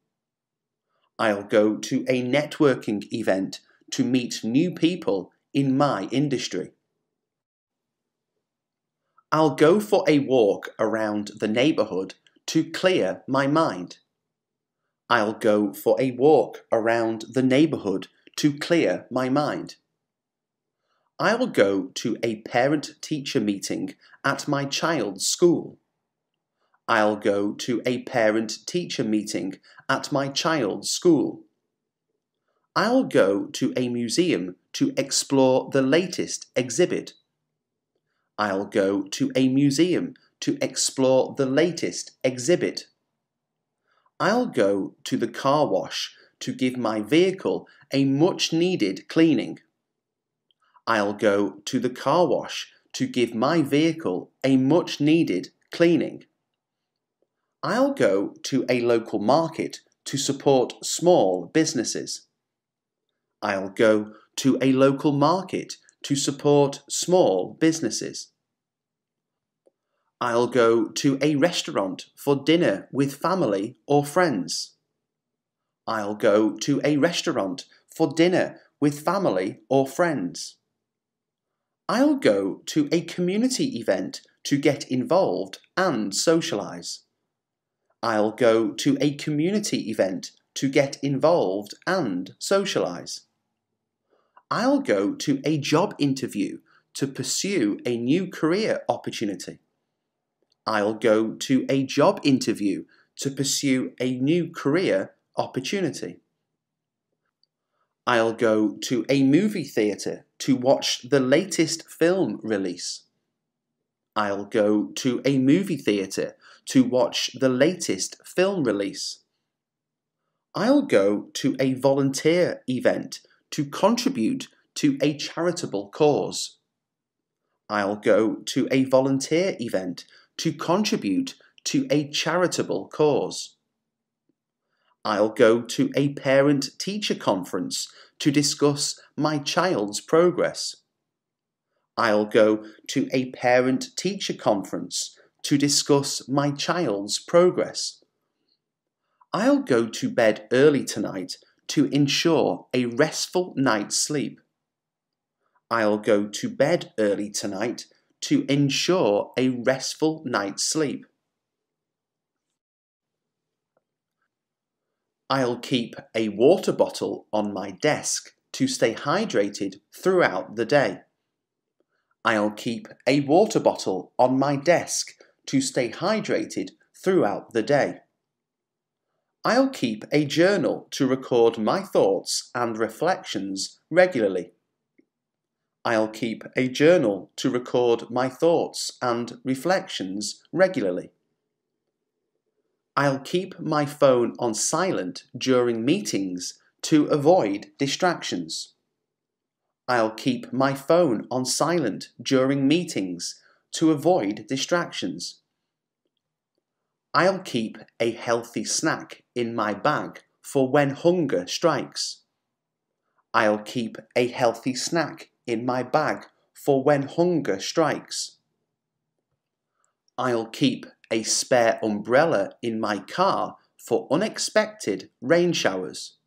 I'll go to a networking event to meet new people in my industry. I'll go for a walk around the neighbourhood to clear my mind. I'll go for a walk around the neighbourhood to clear my mind. I'll go to a parent-teacher meeting at my child's school. I'll go to a parent-teacher meeting at my child's school. I'll go to a museum to explore the latest exhibit. I'll go to a museum to explore the latest exhibit. I'll go to the car wash to give my vehicle a much-needed cleaning. I'll go to the car wash to give my vehicle a much-needed cleaning. I'll go to a local market to support small businesses. I'll go to a local market to support small businesses. I'll go to a restaurant for dinner with family or friends. I'll go to a restaurant for dinner with family or friends. I'll go to a community event to get involved and socialise. I'll go to a community event to get involved and socialise. I'll go to a job interview to pursue a new career opportunity. I'll go to a job interview to pursue a new career opportunity. I'll go to a movie theatre to watch the latest film release. I'll go to a movie theatre to watch the latest film release. I'll go to a volunteer event to contribute to a charitable cause. I'll go to a volunteer event to contribute to a charitable cause. I'll go to a parent-teacher conference to discuss my child's progress. I'll go to a parent-teacher conference to discuss my child's progress. I'll go to bed early tonight to ensure a restful night's sleep. I'll go to bed early tonight to ensure a restful night's sleep. I'll keep a water bottle on my desk to stay hydrated throughout the day. I'll keep a water bottle on my desk to stay hydrated throughout the day. I'll keep a journal to record my thoughts and reflections regularly. I'll keep a journal to record my thoughts and reflections regularly. I'll keep my phone on silent during meetings to avoid distractions. I'll keep my phone on silent during meetings to avoid distractions. I'll keep a healthy snack in my bag for when hunger strikes. I'll keep a healthy snack in my bag for when hunger strikes. I'll keep a spare umbrella in my car for unexpected rain showers.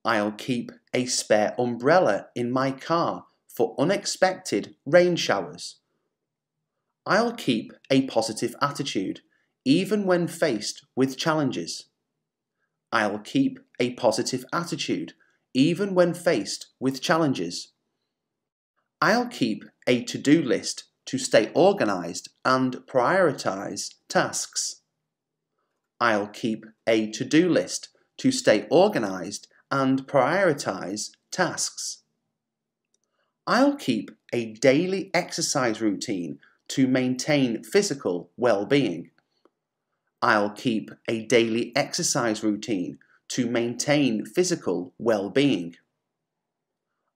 I'll keep a spare umbrella in my car for unexpected rain showers. I'll keep a positive attitude even when faced with challenges. I'll keep a positive attitude even when faced with challenges. I'll keep a to-do list to stay organised and prioritise tasks. I'll keep a to-do list to stay organised and prioritise tasks. I'll keep a daily exercise routine to maintain physical well-being. I'll keep a daily exercise routine to maintain physical well-being.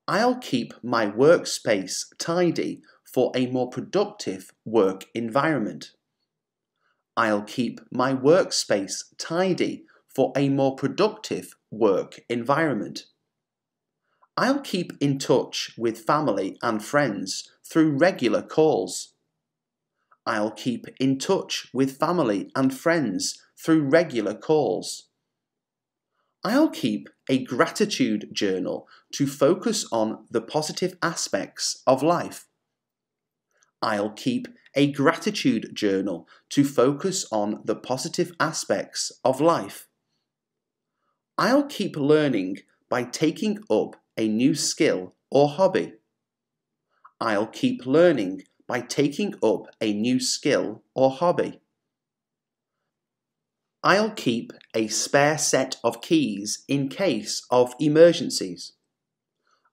I'll keep my workspace tidy for a more productive work environment. I'll keep my workspace tidy for a more productive work environment. I'll keep in touch with family and friends through regular calls. I'll keep in touch with family and friends through regular calls. I'll keep a gratitude journal to focus on the positive aspects of life. I'll keep a gratitude journal to focus on the positive aspects of life. I'll keep learning by taking up a new skill or hobby. I'll keep learning by taking up a new skill or hobby. I'll keep a spare set of keys in case of emergencies.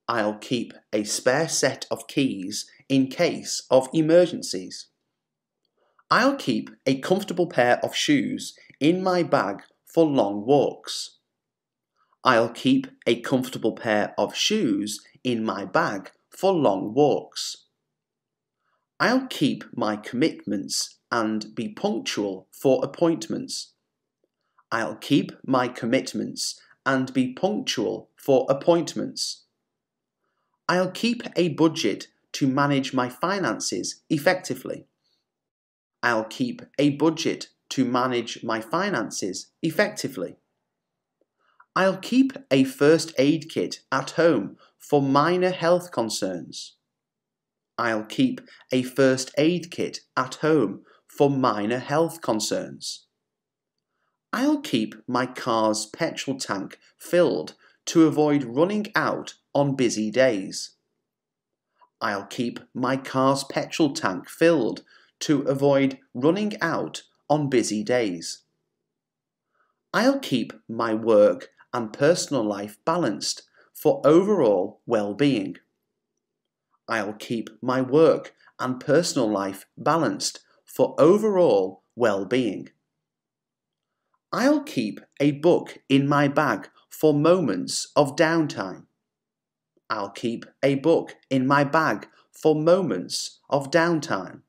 I'll keep a spare set of keys in case of emergencies. I'll keep a comfortable pair of shoes in my bag for long walks. I'll keep a comfortable pair of shoes in my bag for long walks. I'll keep my commitments and be punctual for appointments. I'll keep my commitments and be punctual for appointments. I'll keep a budget to manage my finances effectively. I'll keep a budget to manage my finances effectively. I'll keep a first aid kit at home for minor health concerns. I'll keep a first aid kit at home for minor health concerns. I'll keep my car's petrol tank filled to avoid running out on busy days. I'll keep my car's petrol tank filled to avoid running out on busy days. I'll keep my work and personal life balanced for overall well-being. I'll keep my work and personal life balanced for overall well-being. I'll keep a book in my bag for moments of downtime. I'll keep a book in my bag for moments of downtime.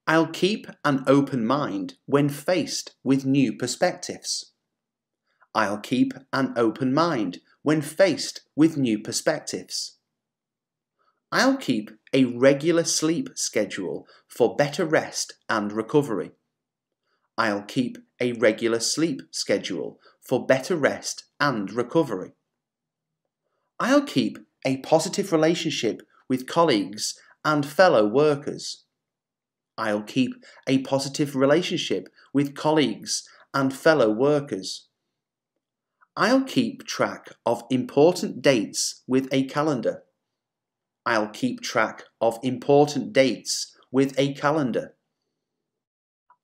I'll keep an open mind when faced with new perspectives. I'll keep an open mind when faced with new perspectives. I'll keep a regular sleep schedule for better rest and recovery. I'll keep a regular sleep schedule for better rest and recovery. I'll keep a positive relationship with colleagues and fellow workers. I'll keep a positive relationship with colleagues and fellow workers. I'll keep track of important dates with a calendar. I'll keep track of important dates with a calendar.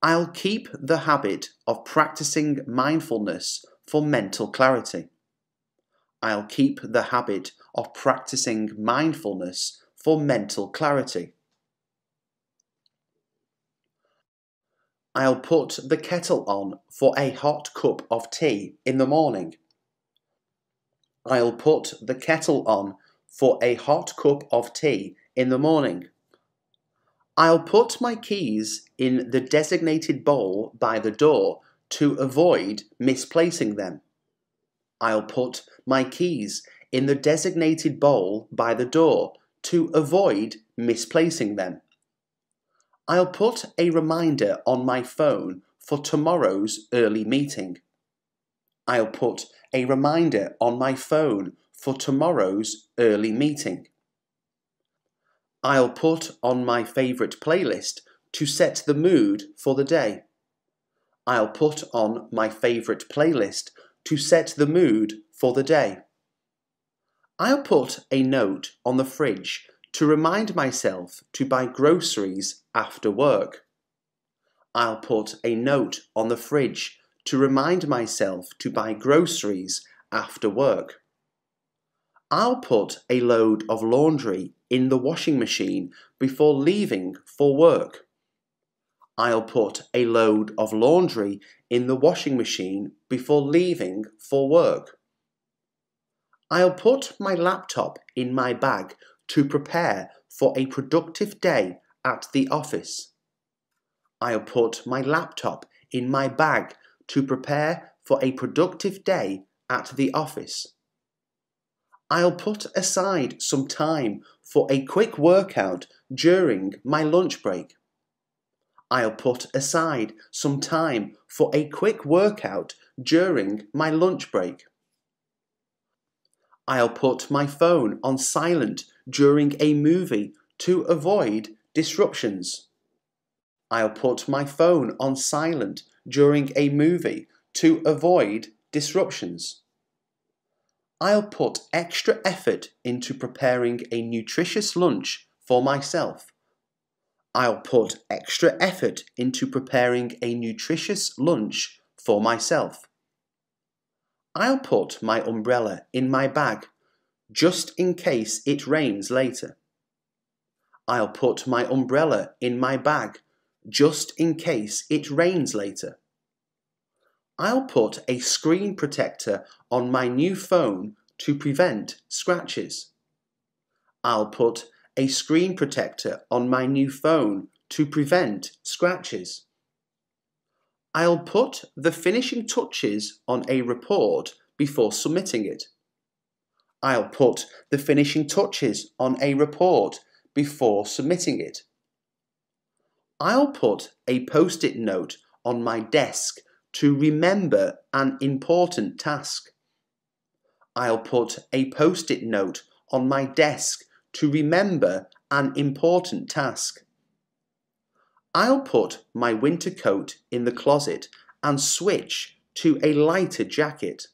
I'll keep the habit of practicing mindfulness for mental clarity. I'll keep the habit of practicing mindfulness for mental clarity. I'll put the kettle on for a hot cup of tea in the morning. I'll put the kettle on for a hot cup of tea in the morning. I'll put my keys in the designated bowl by the door to avoid misplacing them. I'll put my keys in the designated bowl by the door to avoid misplacing them. I'll put a reminder on my phone for tomorrow's early meeting. I'll put a reminder on my phone for tomorrow's early meeting. I'll put on my favourite playlist to set the mood for the day. I'll put on my favourite playlist to set the mood for the day. I'll put a note on the fridge to remind myself to buy groceries after work. I'll put a note on the fridge to remind myself to buy groceries after work. I'll put a load of laundry in the washing machine before leaving for work. I'll put a load of laundry in the washing machine before leaving for work. I'll put my laptop in my bag to prepare for a productive day at the office. I'll put my laptop in my bag to prepare for a productive day at the office. I'll put aside some time for a quick workout during my lunch break. I'll put aside some time for a quick workout during my lunch break. I'll put my phone on silent during a movie to avoid disruptions. I'll put my phone on silent during a movie to avoid disruptions. I'll put extra effort into preparing a nutritious lunch for myself. I'll put extra effort into preparing a nutritious lunch for myself. I'll put my umbrella in my bag just in case it rains later. I'll put my umbrella in my bag just in case it rains later. I'll put a screen protector on my new phone to prevent scratches. I'll put a screen protector on my new phone to prevent scratches. I'll put the finishing touches on a report before submitting it. I'll put the finishing touches on a report before submitting it. I'll put a post-it note on my desk to remember an important task. I'll put a post-it note on my desk to remember an important task. I'll put my winter coat in the closet and switch to a lighter jacket.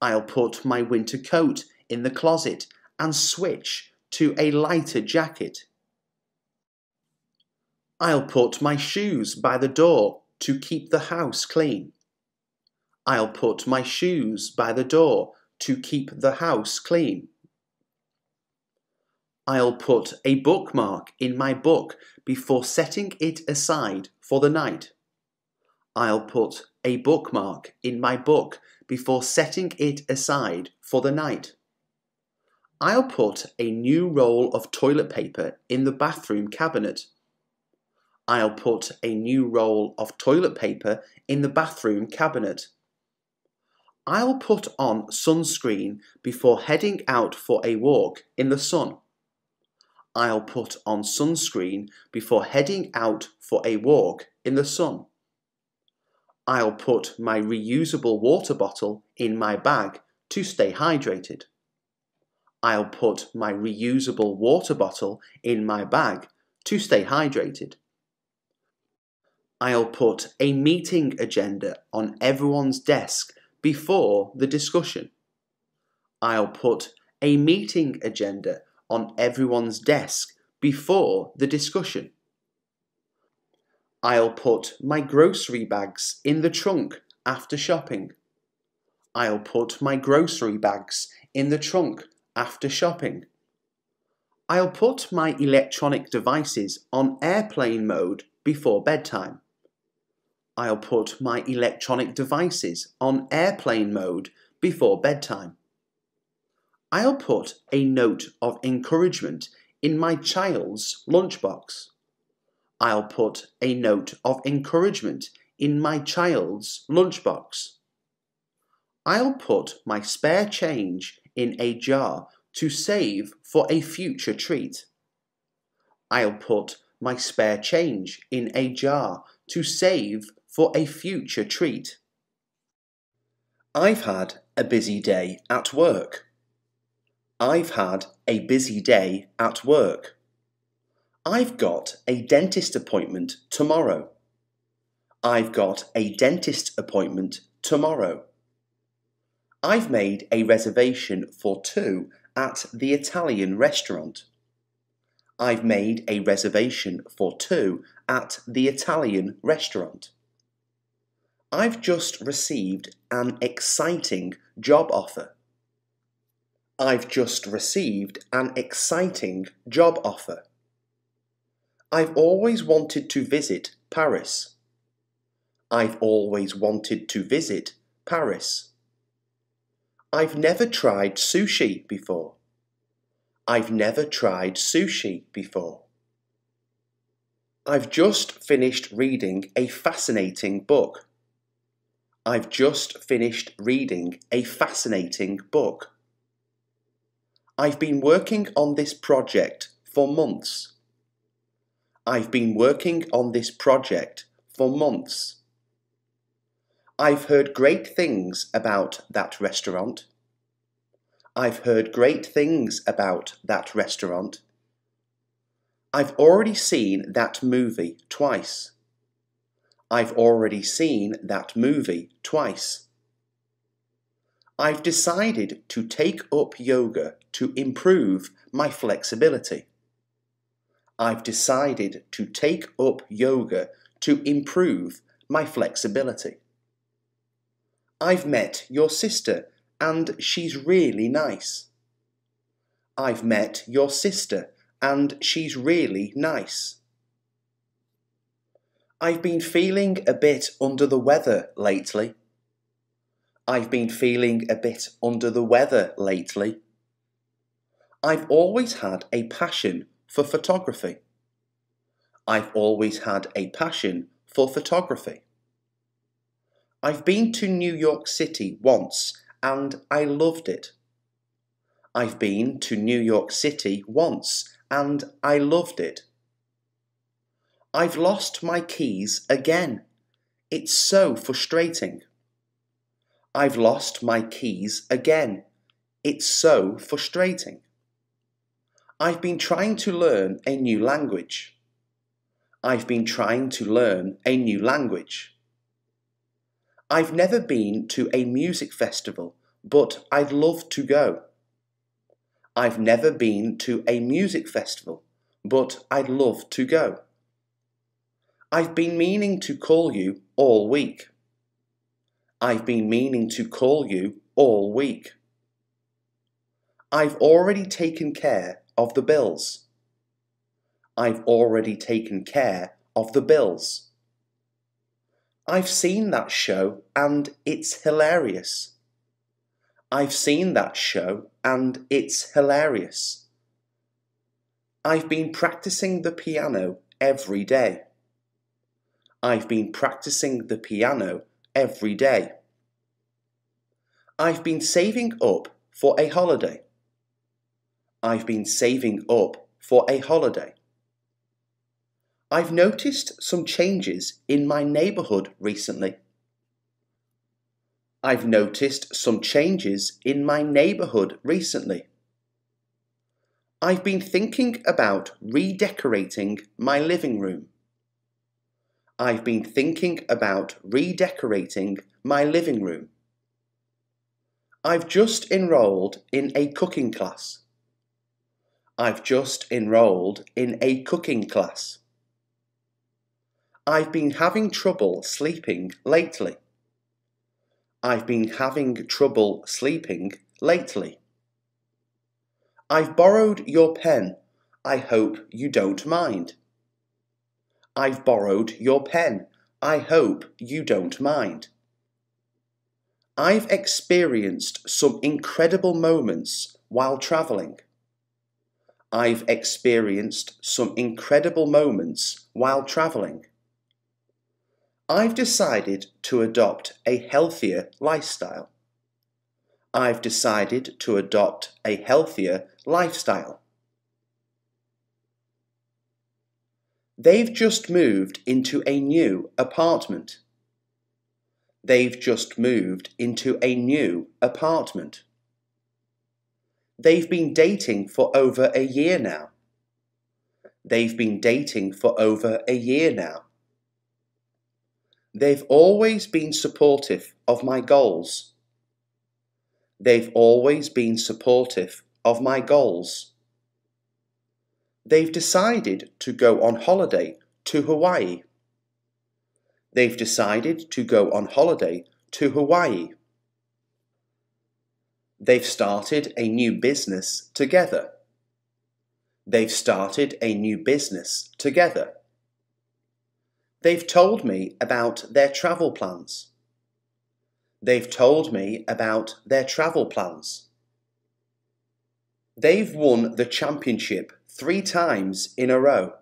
I'll put my winter coat in the closet and switch to a lighter jacket. I'll put my shoes by the door to keep the house clean. I'll put my shoes by the door to keep the house clean. I'll put a bookmark in my book before setting it aside for the night. I'll put a bookmark in my book before setting it aside for the night. I'll put a new roll of toilet paper in the bathroom cabinet. I'll put a new roll of toilet paper in the bathroom cabinet. I'll put on sunscreen before heading out for a walk in the sun. I'll put on sunscreen before heading out for a walk in the sun. I'll put my reusable water bottle in my bag to stay hydrated. I'll put my reusable water bottle in my bag to stay hydrated. I'll put a meeting agenda on everyone's desk before the discussion. I'll put a meeting agenda on everyone's desk before the discussion. I'll put my grocery bags in the trunk after shopping. I'll put my grocery bags in the trunk after shopping. I'll put my electronic devices on airplane mode before bedtime. I'll put my electronic devices on airplane mode before bedtime. I'll put a note of encouragement in my child's lunchbox. I'll put a note of encouragement in my child's lunchbox. I'll put my spare change in a jar to save for a future treat. I'll put my spare change in a jar to save for a future treat. I've had a busy day at work. I've had a busy day at work. I've got a dentist appointment tomorrow. I've got a dentist appointment tomorrow. I've made a reservation for 2 at the Italian restaurant. I've made a reservation for 2 at the Italian restaurant. I've just received an exciting job offer. I've just received an exciting job offer. I've always wanted to visit Paris. I've always wanted to visit Paris. I've never tried sushi before. I've never tried sushi before. I've just finished reading a fascinating book. I've just finished reading a fascinating book. I've been working on this project for months. I've been working on this project for months. I've heard great things about that restaurant. I've heard great things about that restaurant. I've already seen that movie twice. I've already seen that movie twice. I've decided to take up yoga to improve my flexibility. I've decided to take up yoga to improve my flexibility. I've met your sister and she's really nice. I've met your sister and she's really nice. I've been feeling a bit under the weather lately. I've been feeling a bit under the weather lately. I've always had a passion for photography. I've always had a passion for photography. I've been to New York City once and I loved it. I've been to New York City once and I loved it. I've lost my keys again. It's so frustrating. I've lost my keys again. It's so frustrating. I've been trying to learn a new language. I've been trying to learn a new language. I've never been to a music festival, but I'd love to go. I've never been to a music festival, but I'd love to go. I've been meaning to call you all week. I've been meaning to call you all week. I've already taken care of the bills. I've already taken care of the bills. I've seen that show and it's hilarious. I've seen that show and it's hilarious. I've been practicing the piano every day. I've been practicing the piano every day. I've been saving up for a holiday. I've been saving up for a holiday. I've noticed some changes in my neighbourhood recently. I've noticed some changes in my neighbourhood recently. I've been thinking about redecorating my living room. I've been thinking about redecorating my living room. I've just enrolled in a cooking class. I've just enrolled in a cooking class. I've been having trouble sleeping lately. I've been having trouble sleeping lately. I've borrowed your pen. I hope you don't mind. I've borrowed your pen. I hope you don't mind. I've experienced some incredible moments while travelling. I've experienced some incredible moments while travelling. I've decided to adopt a healthier lifestyle. I've decided to adopt a healthier lifestyle. They've just moved into a new apartment. They've just moved into a new apartment. They've been dating for over a year now. They've been dating for over a year now. They've always been supportive of my goals. They've always been supportive of my goals. They've decided to go on holiday to Hawaii. They've decided to go on holiday to Hawaii. They've started a new business together. They've started a new business together. They've told me about their travel plans. They've told me about their travel plans. They've won the championship 3 times in a row.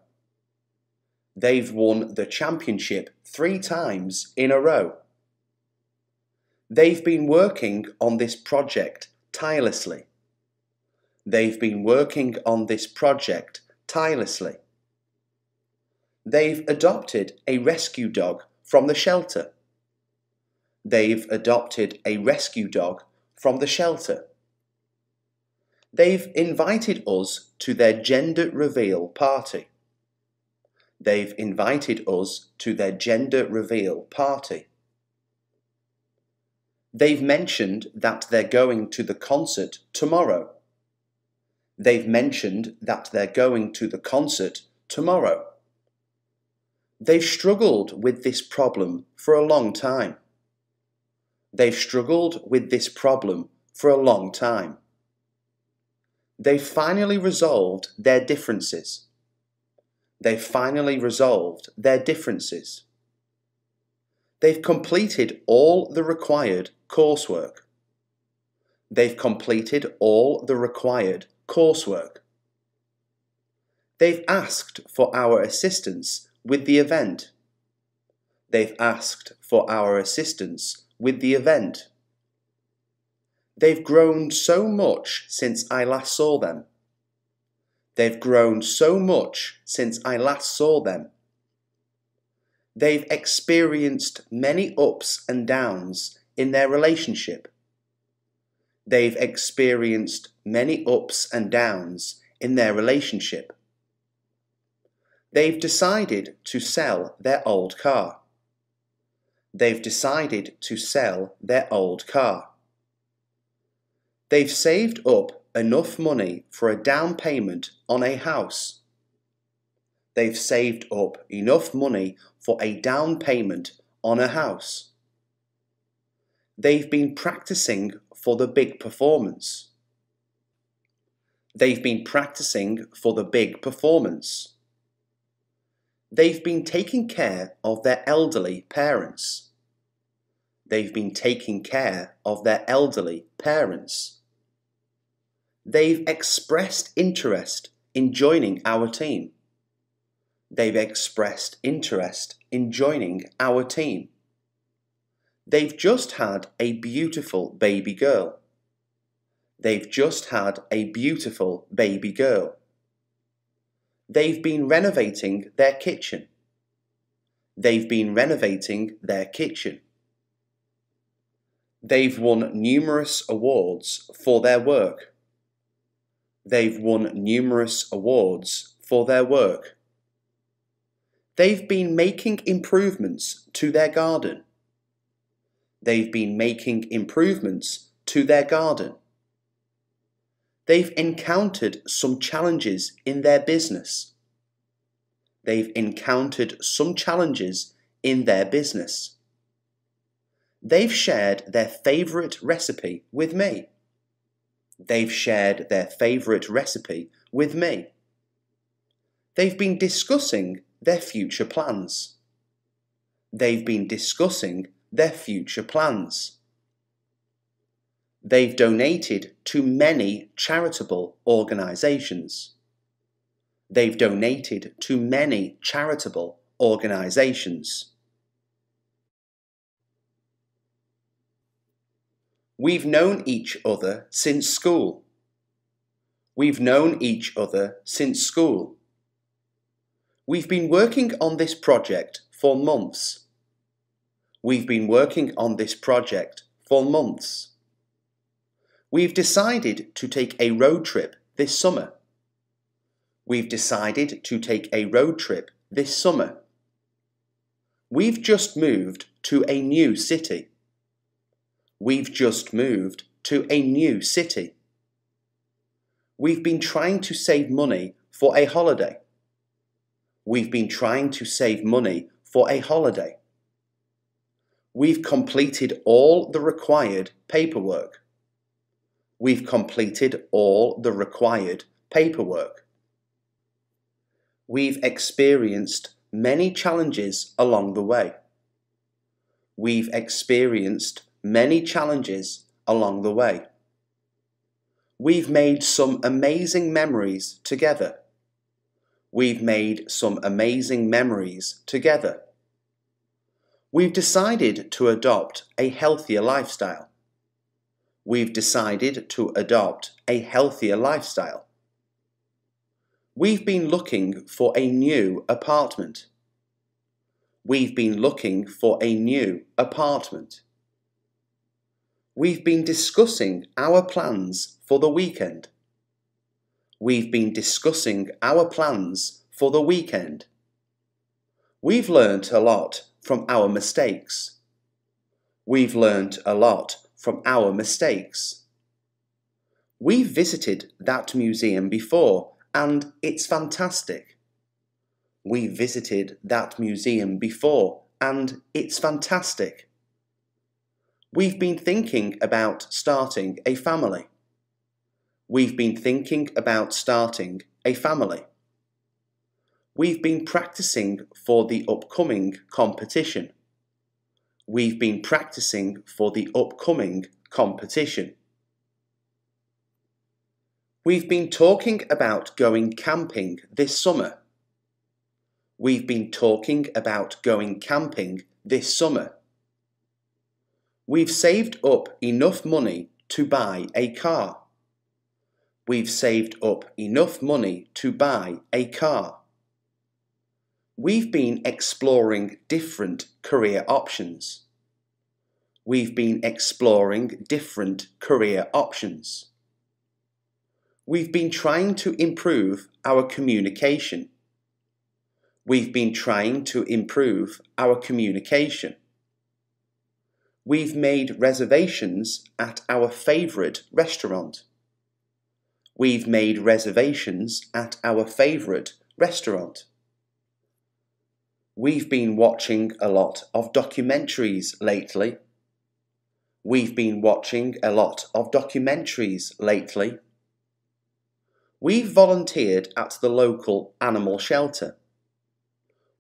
They've won the championship 3 times in a row. They've been working on this project tirelessly. They've been working on this project tirelessly. They've adopted a rescue dog from the shelter. They've adopted a rescue dog from the shelter. They've invited us to their gender reveal party. They've invited us to their gender reveal party. They've mentioned that they're going to the concert tomorrow. They've mentioned that they're going to the concert tomorrow. They've struggled with this problem for a long time. They've struggled with this problem for a long time. They've finally resolved their differences. They've finally resolved their differences. They've completed all the required coursework. They've completed all the required coursework. They've asked for our assistance with the event. They've asked for our assistance with the event. They've grown so much since I last saw them. They've grown so much since I last saw them. They've experienced many ups and downs in their relationship. They've experienced many ups and downs in their relationship. They've decided to sell their old car. They've decided to sell their old car. They've saved up enough money for a down payment on a house. They've saved up enough money for a down payment on a house. They've been practicing for the big performance. They've been practicing for the big performance. They've been taking care of their elderly parents. They've been taking care of their elderly parents. They've expressed interest in joining our team. They've expressed interest in joining our team. They've just had a beautiful baby girl. They've just had a beautiful baby girl. They've been renovating their kitchen. They've been renovating their kitchen. They've won numerous awards for their work. They've won numerous awards for their work. They've been making improvements to their garden. They've been making improvements to their garden. They've encountered some challenges in their business. They've encountered some challenges in their business. They've shared their favourite recipe with me. They've shared their favourite recipe with me. They've been discussing their future plans. They've been discussing their future plans. They've donated to many charitable organisations. They've donated to many charitable organisations. We've known each other since school. We've known each other since school. We've been working on this project for months. We've been working on this project for months. We've decided to take a road trip this summer. We've decided to take a road trip this summer. We've just moved to a new city. We've just moved to a new city. We've been trying to save money for a holiday. We've been trying to save money for a holiday. We've completed all the required paperwork. We've completed all the required paperwork. We've experienced many challenges along the way. We've experienced many challenges along the way. We've made some amazing memories together. We've made some amazing memories together. We've decided to adopt a healthier lifestyle. We've decided to adopt a healthier lifestyle. We've been looking for a new apartment. We've been looking for a new apartment. We've been discussing our plans for the weekend. We've been discussing our plans for the weekend. We've learnt a lot from our mistakes. We've learnt a lot from our mistakes. We've visited that museum before and it's fantastic. We've visited that museum before and it's fantastic. We've been thinking about starting a family. We've been thinking about starting a family. We've been practicing for the upcoming competition. We've been practicing for the upcoming competition. We've been talking about going camping this summer. We've been talking about going camping this summer. We've saved up enough money to buy a car. We've saved up enough money to buy a car. We've been exploring different career options. We've been exploring different career options. We've been trying to improve our communication. We've been trying to improve our communication. We've made reservations at our favourite restaurant. We've made reservations at our favourite restaurant. We've been watching a lot of documentaries lately. We've been watching a lot of documentaries lately. We've volunteered at the local animal shelter.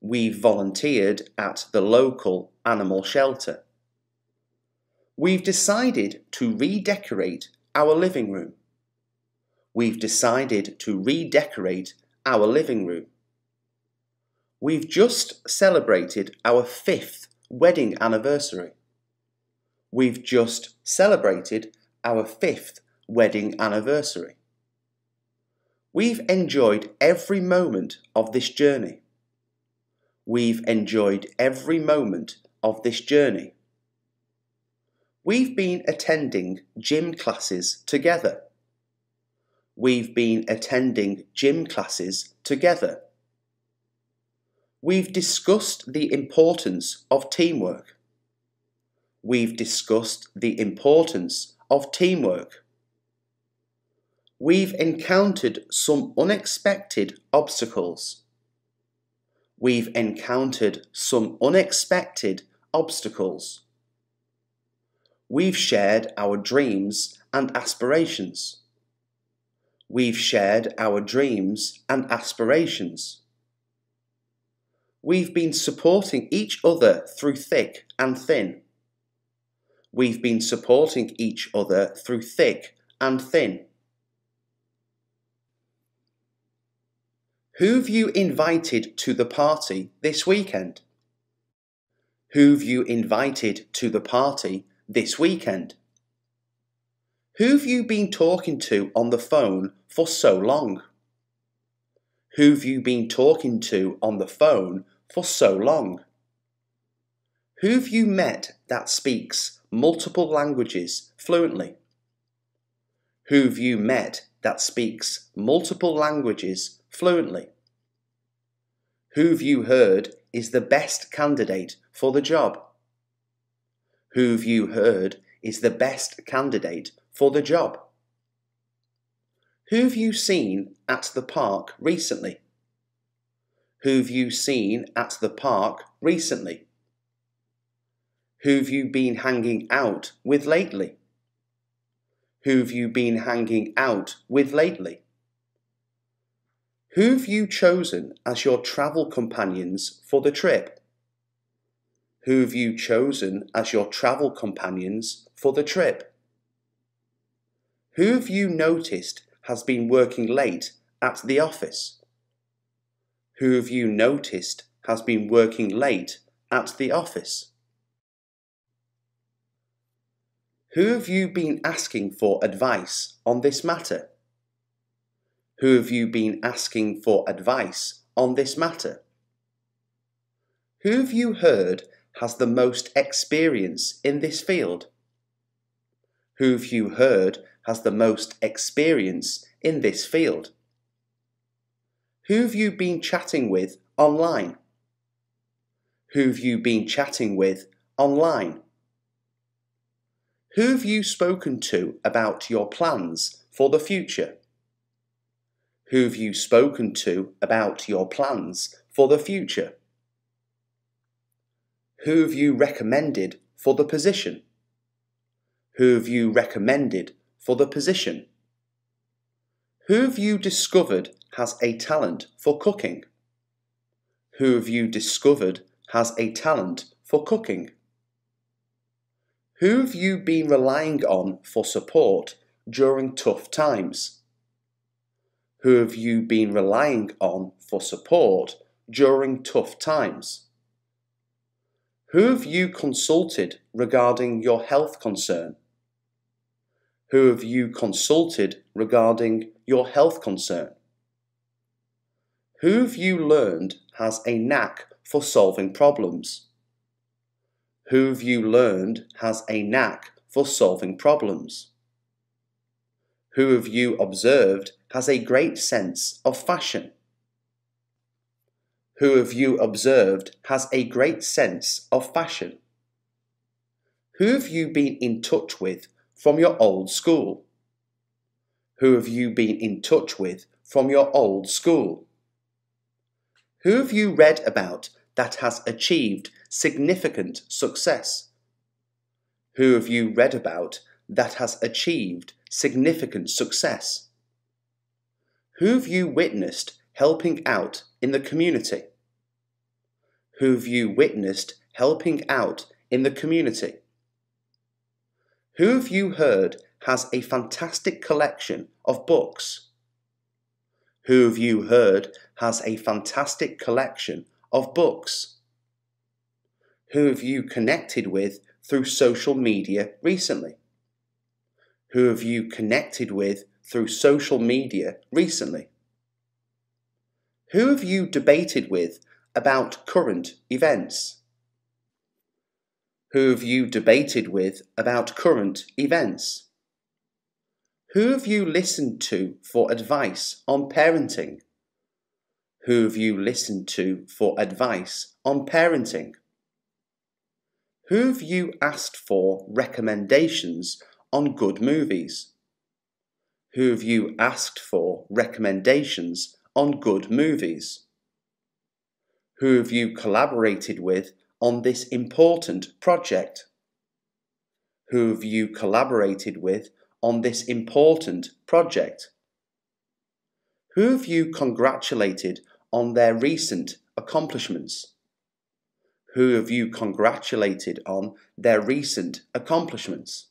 We've volunteered at the local animal shelter. We've decided to redecorate our living room. We've decided to redecorate our living room. We've just celebrated our 5th wedding anniversary. We've just celebrated our 5th wedding anniversary. We've enjoyed every moment of this journey. We've enjoyed every moment of this journey. We've been attending gym classes together. We've been attending gym classes together. We've discussed the importance of teamwork. We've discussed the importance of teamwork. We've encountered some unexpected obstacles. We've encountered some unexpected obstacles. We've shared our dreams and aspirations. We've shared our dreams and aspirations. We've been supporting each other through thick and thin. We've been supporting each other through thick and thin. Who've you invited to the party this weekend? Who've you invited to the party this weekend? Who've you been talking to on the phone for so long? Who've you been talking to on the phone for so long? Who've you met that speaks multiple languages fluently? Who've you met that speaks multiple languages fluently? Who've you heard is the best candidate for the job? Who've you heard is the best candidate for the job? Who've you seen at the park recently? Who've you seen at the park recently? Who've you been hanging out with lately? Who've you been hanging out with lately? Who've you chosen as your travel companions for the trip? Who've you chosen as your travel companions for the trip? Who've you noticed has been working late at the office? Who've you noticed has been working late at the office? Who've you been asking for advice on this matter? Who have you been asking for advice on this matter? Who have you heard has the most experience in this field? Who have you heard has the most experience in this field? Who have you been chatting with online? Who have you been chatting with online? Who have you spoken to about your plans for the future? Who have you spoken to about your plans for the future? Who have you recommended for the position? Who have you recommended for the position? Who have you discovered has a talent for cooking? Who have you discovered has a talent for cooking? Who have you been relying on for support during tough times? Who have you been relying on for support during tough times? Who have you consulted regarding your health concern? Who have you consulted regarding your health concern? Who have you learned has a knack for solving problems? Who have you learned has a knack for solving problems? Who have you observed has a great sense of fashion? Who have you observed has a great sense of fashion? Who have you been in touch with from your old school? Who have you been in touch with from your old school? Who have you read about that has achieved significant success? Who have you read about that has achieved significant success? Who have you witnessed helping out in the community? Who have you witnessed helping out in the community? Who have you heard has a fantastic collection of books? Who have you heard has a fantastic collection of books? Who have you connected with through social media recently? Who have you connected with through social media recently? Who have you debated with about current events? Who have you debated with about current events? Who have you listened to for advice on parenting? Who have you listened to for advice on parenting? Who have you asked for recommendations on good movies? Who have you asked for recommendations on good movies? Who have you collaborated with on this important project? Who have you collaborated with on this important project? Who have you congratulated on their recent accomplishments? Who have you congratulated on their recent accomplishments?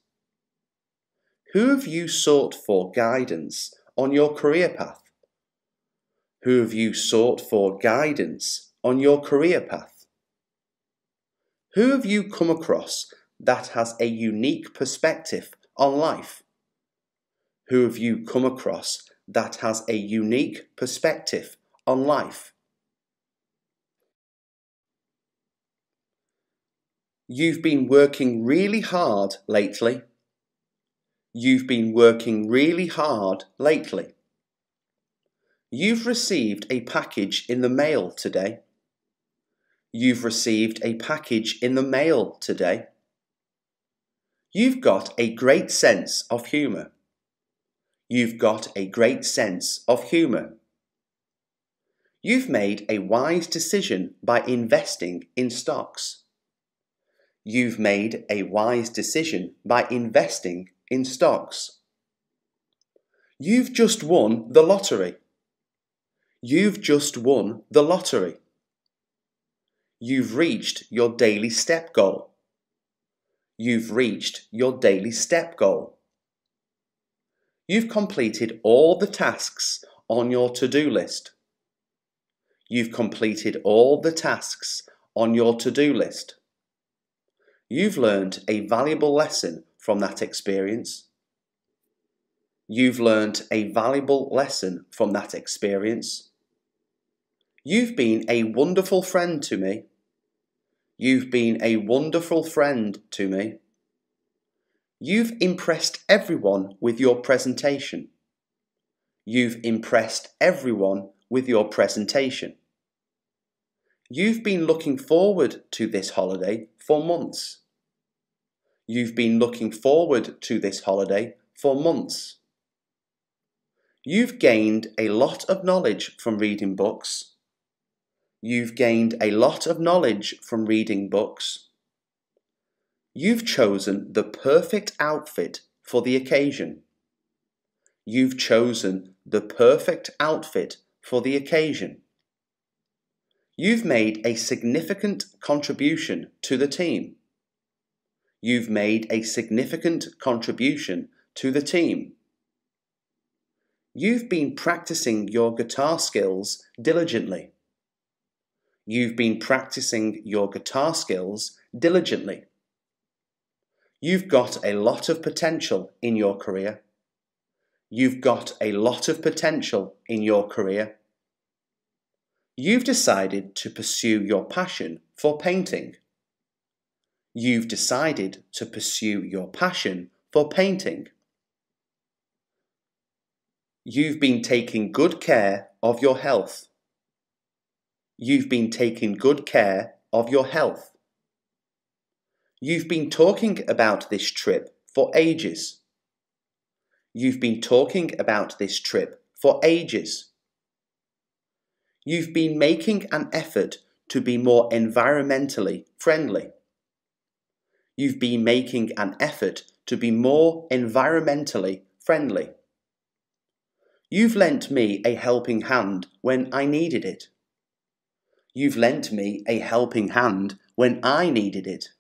Who have you sought for guidance on your career path? Who have you sought for guidance on your career path? Who have you come across that has a unique perspective on life? Who have you come across that has a unique perspective on life? You've been working really hard lately. You've been working really hard lately. You've received a package in the mail today. You've received a package in the mail today. You've got a great sense of humour. You've got a great sense of humour. You've made a wise decision by investing in stocks. You've made a wise decision by investing in stocks. You've just won the lottery. You've just won the lottery. You've reached your daily step goal. You've reached your daily step goal. You've completed all the tasks on your to-do list. You've completed all the tasks on your to-do list. You've learned a valuable lesson from that experience. You've learned a valuable lesson from that experience. You've been a wonderful friend to me. You've been a wonderful friend to me. You've impressed everyone with your presentation. You've impressed everyone with your presentation. You've been looking forward to this holiday for months. You've been looking forward to this holiday for months. You've gained a lot of knowledge from reading books. You've gained a lot of knowledge from reading books. You've chosen the perfect outfit for the occasion. You've chosen the perfect outfit for the occasion. You've made a significant contribution to the team. You've made a significant contribution to the team. You've been practicing your guitar skills diligently. You've been practicing your guitar skills diligently. You've got a lot of potential in your career. You've got a lot of potential in your career. You've decided to pursue your passion for painting. You've decided to pursue your passion for painting. You've been taking good care of your health. You've been taking good care of your health. You've been talking about this trip for ages. You've been talking about this trip for ages. You've been making an effort to be more environmentally friendly. You've been making an effort to be more environmentally friendly. You've lent me a helping hand when I needed it. You've lent me a helping hand when I needed it.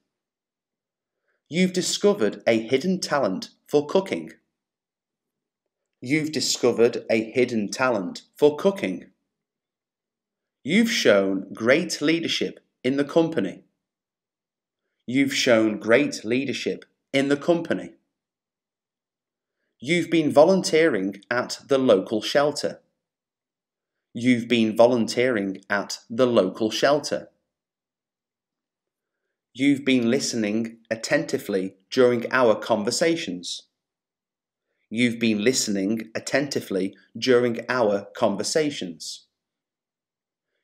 You've discovered a hidden talent for cooking. You've discovered a hidden talent for cooking. You've shown great leadership in the company. You've shown great leadership in the company. You've been volunteering at the local shelter. You've been volunteering at the local shelter. You've been listening attentively during our conversations. You've been listening attentively during our conversations.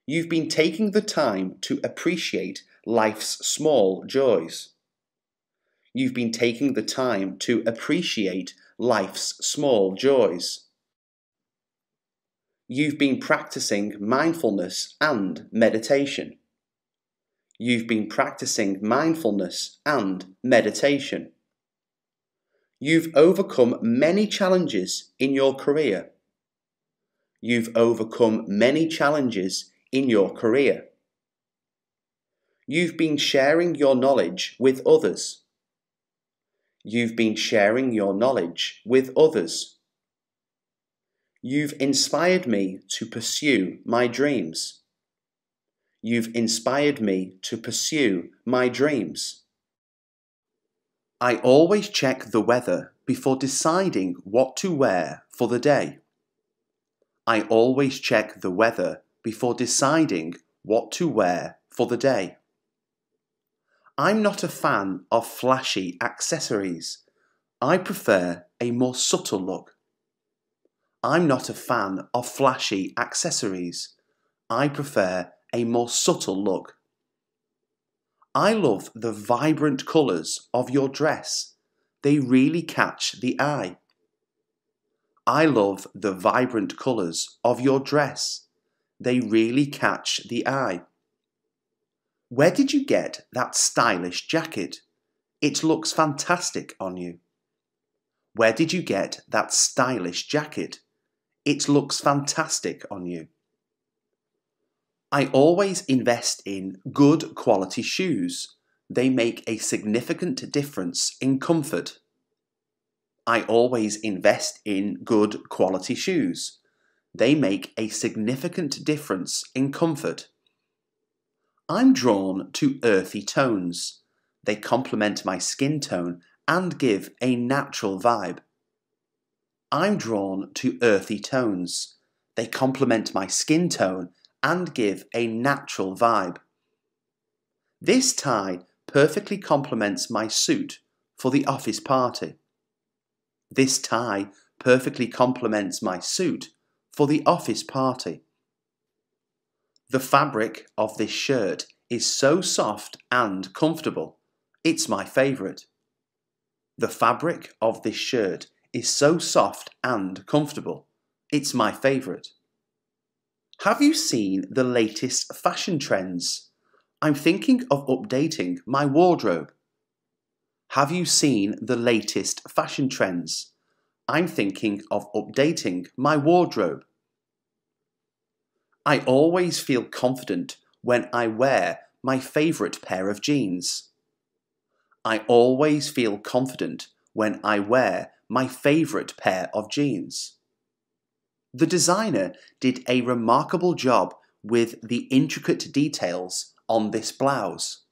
You've been taking the time to appreciate life's small joys. You've been taking the time to appreciate life's small joys. You've been practicing mindfulness and meditation. You've been practicing mindfulness and meditation. You've overcome many challenges in your career. You've overcome many challenges in your career. You've been sharing your knowledge with others. You've been sharing your knowledge with others. You've inspired me to pursue my dreams. You've inspired me to pursue my dreams. I always check the weather before deciding what to wear for the day. I always check the weather before deciding what to wear for the day. I'm not a fan of flashy accessories. I prefer a more subtle look. I'm not a fan of flashy accessories. I prefer a more subtle look. I love the vibrant colours of your dress. They really catch the eye. I love the vibrant colours of your dress. They really catch the eye. Where did you get that stylish jacket? It looks fantastic on you. Where did you get that stylish jacket? It looks fantastic on you. I always invest in good quality shoes. They make a significant difference in comfort. I always invest in good quality shoes. They make a significant difference in comfort. I'm drawn to earthy tones. They complement my skin tone and give a natural vibe. I'm drawn to earthy tones. They complement my skin tone and give a natural vibe. This tie perfectly complements my suit for the office party. This tie perfectly complements my suit for the office party. The fabric of this shirt is so soft and comfortable. It's my favourite. The fabric of this shirt is so soft and comfortable. It's my favourite. Have you seen the latest fashion trends? I'm thinking of updating my wardrobe. Have you seen the latest fashion trends? I'm thinking of updating my wardrobe. I always feel confident when I wear my favourite pair of jeans. I always feel confident when I wear my favourite pair of jeans. The designer did a remarkable job with the intricate details on this blouse.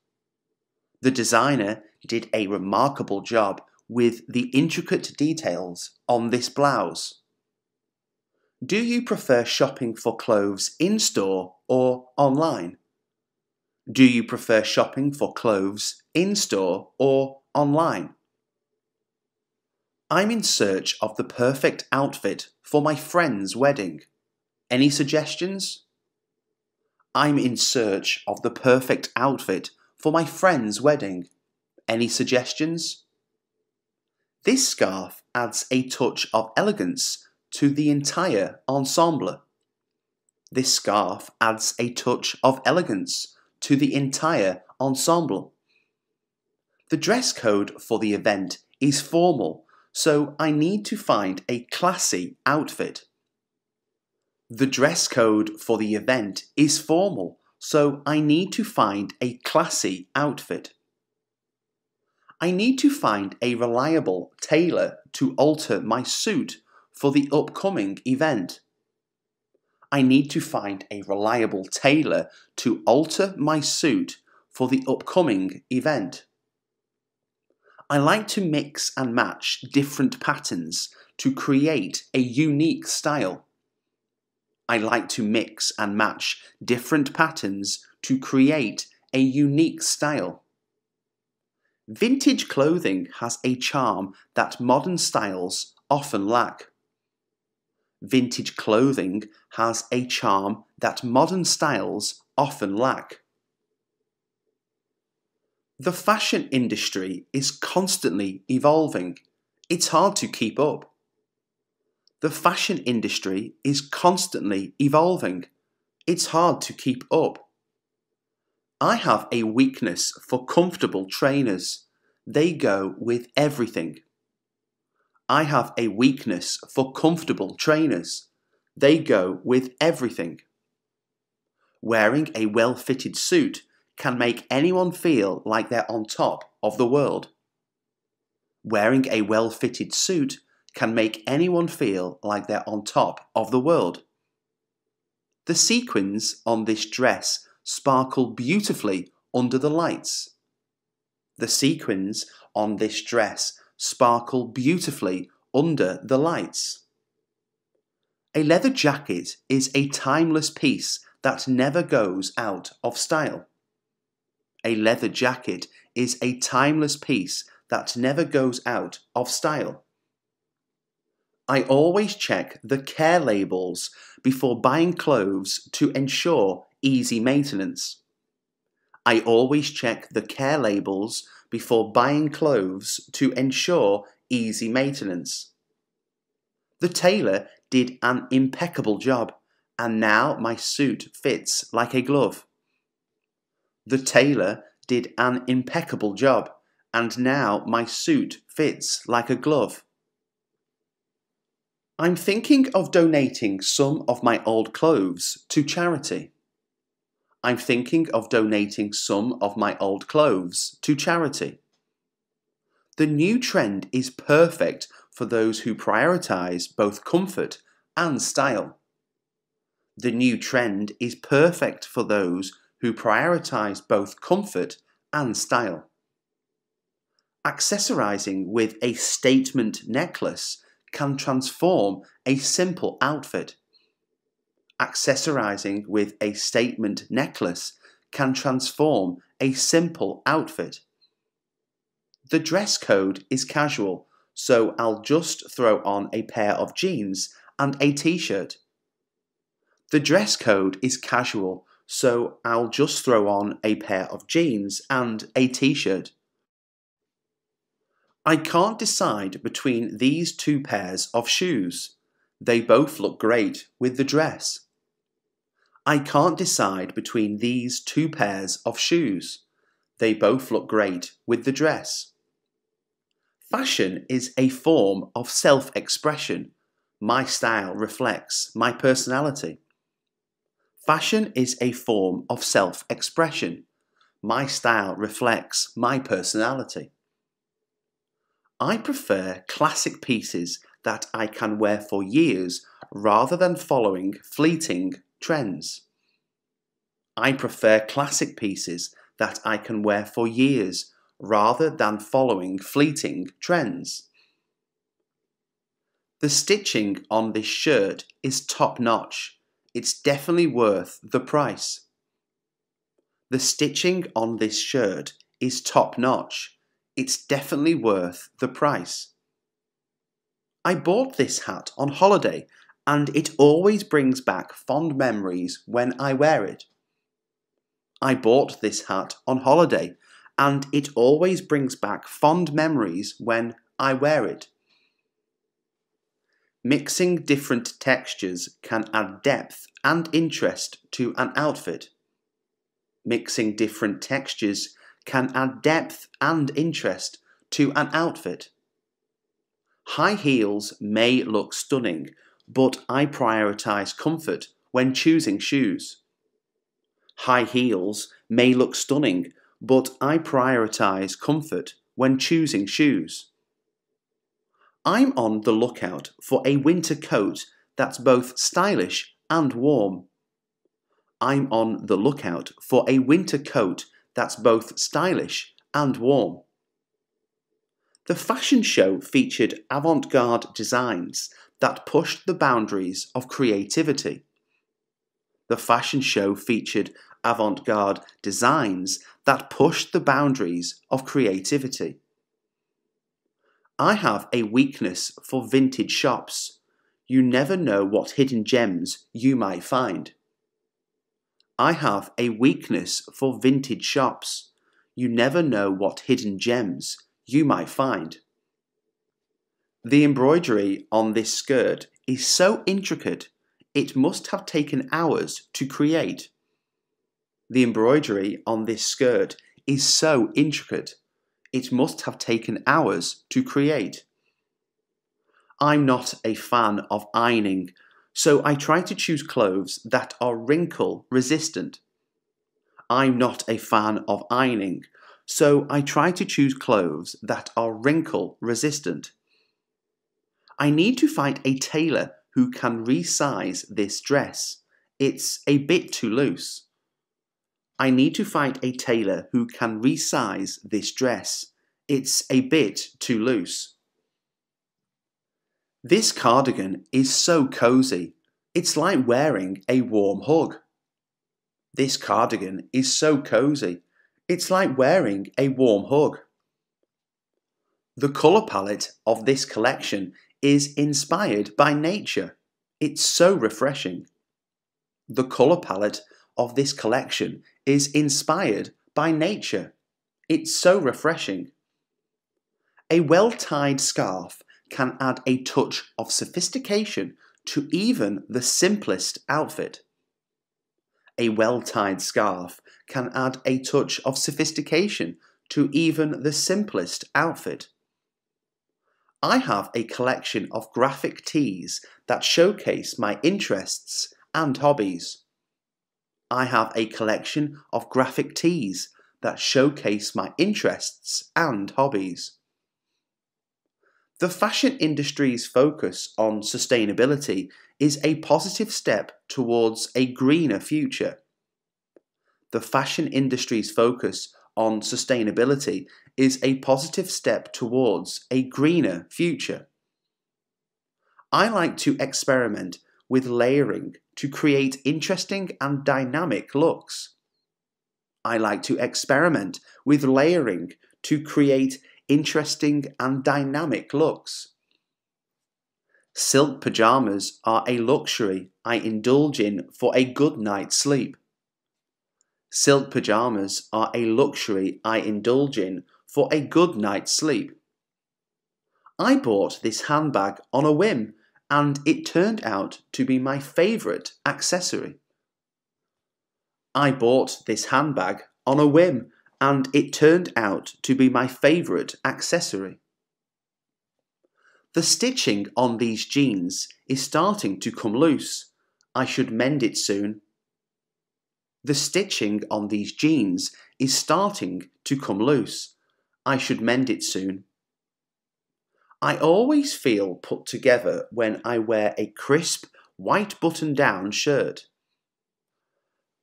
The designer did a remarkable job with the intricate details on this blouse. Do you prefer shopping for clothes in-store or online? Do you prefer shopping for clothes in-store or online? I'm in search of the perfect outfit for my friend's wedding. Any suggestions? I'm in search of the perfect outfit for my friend's wedding. Any suggestions? This scarf adds a touch of elegance to the entire ensemble. This scarf adds a touch of elegance to the entire ensemble. The dress code for the event is formal, so I need to find a classy outfit. The dress code for the event is formal, so I need to find a classy outfit. I need to find a reliable tailor to alter my suit for the upcoming event. I need to find a reliable tailor to alter my suit for the upcoming event. I like to mix and match different patterns to create a unique style. I like to mix and match different patterns to create a unique style. Vintage clothing has a charm that modern styles often lack. Vintage clothing has a charm that modern styles often lack. The fashion industry is constantly evolving. It's hard to keep up. The fashion industry is constantly evolving. It's hard to keep up. I have a weakness for comfortable trainers. They go with everything. I have a weakness for comfortable trainers. They go with everything. Wearing a well-fitted suit can make anyone feel like they're on top of the world. Wearing a well-fitted suit can make anyone feel like they're on top of the world. The sequins on this dress sparkle beautifully under the lights. The sequins on this dress sparkle beautifully under the lights. A leather jacket is a timeless piece that never goes out of style. A leather jacket is a timeless piece that never goes out of style. I always check the care labels before buying clothes to ensure easy maintenance. I always check the care labels before buying clothes to ensure easy maintenance. The tailor did an impeccable job, and now my suit fits like a glove. The tailor did an impeccable job, and now my suit fits like a glove. I'm thinking of donating some of my old clothes to charity. I'm thinking of donating some of my old clothes to charity. The new trend is perfect for those who prioritize both comfort and style. The new trend is perfect for those who prioritize both comfort and style. Accessorizing with a statement necklace can transform a simple outfit. Accessorizing with a statement necklace can transform a simple outfit. The dress code is casual, so I'll just throw on a pair of jeans and a t-shirt. The dress code is casual, so I'll just throw on a pair of jeans and a t-shirt. I can't decide between these two pairs of shoes. They both look great with the dress. I can't decide between these two pairs of shoes. They both look great with the dress. Fashion is a form of self-expression. My style reflects my personality. Fashion is a form of self-expression. My style reflects my personality. I prefer classic pieces that I can wear for years rather than following fleeting trends. I prefer classic pieces that I can wear for years rather than following fleeting trends. The stitching on this shirt is top-notch. It's definitely worth the price. The stitching on this shirt is top-notch. It's definitely worth the price. I bought this hat on holiday, and it always brings back fond memories when I wear it. I bought this hat on holiday, and it always brings back fond memories when I wear it. Mixing different textures can add depth and interest to an outfit. Mixing different textures can add depth and interest to an outfit. High heels may look stunning, but I prioritize comfort when choosing shoes. High heels may look stunning, but I prioritize comfort when choosing shoes. I'm on the lookout for a winter coat that's both stylish and warm. I'm on the lookout for a winter coat that's both stylish and warm. The fashion show featured avant-garde designs that pushed the boundaries of creativity. The fashion show featured avant-garde designs that pushed the boundaries of creativity. I have a weakness for vintage shops. You never know what hidden gems you might find. I have a weakness for vintage shops. You never know what hidden gems you might find. The embroidery on this skirt is so intricate, it must have taken hours to create. The embroidery on this skirt is so intricate, it must have taken hours to create. I'm not a fan of ironing, so I try to choose clothes that are wrinkle resistant. I'm not a fan of ironing, so I try to choose clothes that are wrinkle resistant. I need to find a tailor who can resize this dress. It's a bit too loose. I need to find a tailor who can resize this dress. It's a bit too loose. This cardigan is so cozy. It's like wearing a warm hug. This cardigan is so cozy. It's like wearing a warm hug. The colour palette of this collection is inspired by nature. It's so refreshing. The colour palette of this collection is inspired by nature. It's so refreshing. A well-tied scarf can add a touch of sophistication to even the simplest outfit. A well-tied scarf can add a touch of sophistication to even the simplest outfit. I have a collection of graphic tees that showcase my interests and hobbies. I have a collection of graphic tees that showcase my interests and hobbies. The fashion industry's focus on sustainability is a positive step towards a greener future. The fashion industry's focus on sustainability is a positive step towards a greener future. I like to experiment with layering to create interesting and dynamic looks. I like to experiment with layering to create interesting and dynamic looks. Silk pajamas are a luxury I indulge in for a good night's sleep. Silk pajamas are a luxury I indulge in for a good night's sleep. I bought this handbag on a whim, and it turned out to be my favourite accessory. I bought this handbag on a whim, and it turned out to be my favourite accessory. The stitching on these jeans is starting to come loose. I should mend it soon. The stitching on these jeans is starting to come loose. I should mend it soon. I always feel put together when I wear a crisp, white button-down shirt.